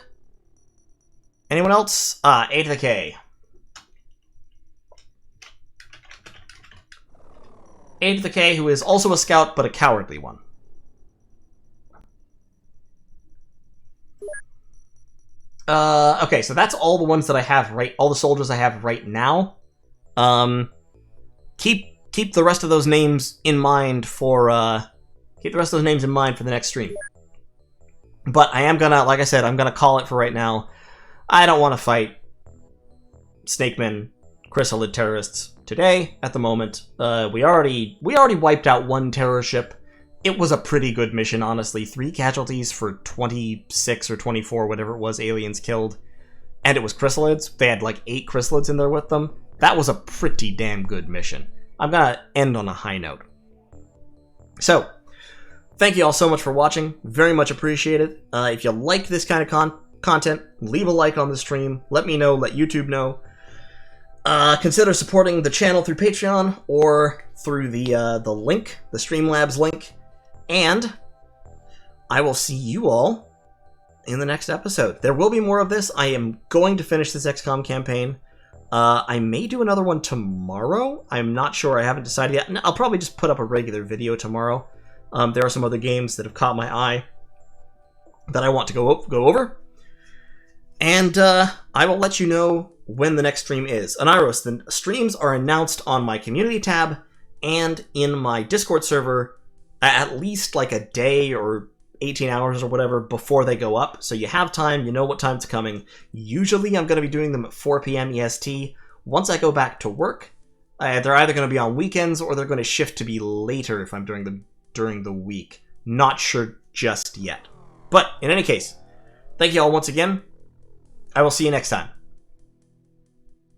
Anyone else? A to the K. A to the K, who is also a scout, but a cowardly one. Okay, so that's all the ones that I have all the soldiers I have right now. Keep the rest of those names in mind for, the next stream. But I am gonna, like I said, I'm gonna call it for right now. I don't want to fight Snakemen, Chrysalid terrorists today, at the moment. We already wiped out one terror ship. It was a pretty good mission, honestly. 3 casualties for 26 or 24, whatever it was, aliens killed. And it was chrysalids. They had like 8 chrysalids in there with them. That was a pretty damn good mission. I'm gonna end on a high note. So, thank you all so much for watching. Very much appreciated. If you like this kind of content, leave a like on the stream. Let me know, let YouTube know. Consider supporting the channel through Patreon or through the link, the Streamlabs link. And I will see you all in the next episode. There will be more of this. I am going to finish this XCOM campaign. I may do another one tomorrow. I'm not sure. I haven't decided yet. I'll probably just put up a regular video tomorrow. There are some other games that have caught my eye that I want to go over. And I will let you know when the next stream is. Aniros, the streams are announced on my community tab and in my Discord server at least like a day or 18 hours or whatever before they go up. So you have time, you know what time's coming. Usually I'm going to be doing them at 4 p.m. EST. Once I go back to work, they're either going to be on weekends or they're going to shift to be later if I'm doing them during the week. Not sure just yet. But in any case, thank you all once again. I will see you next time.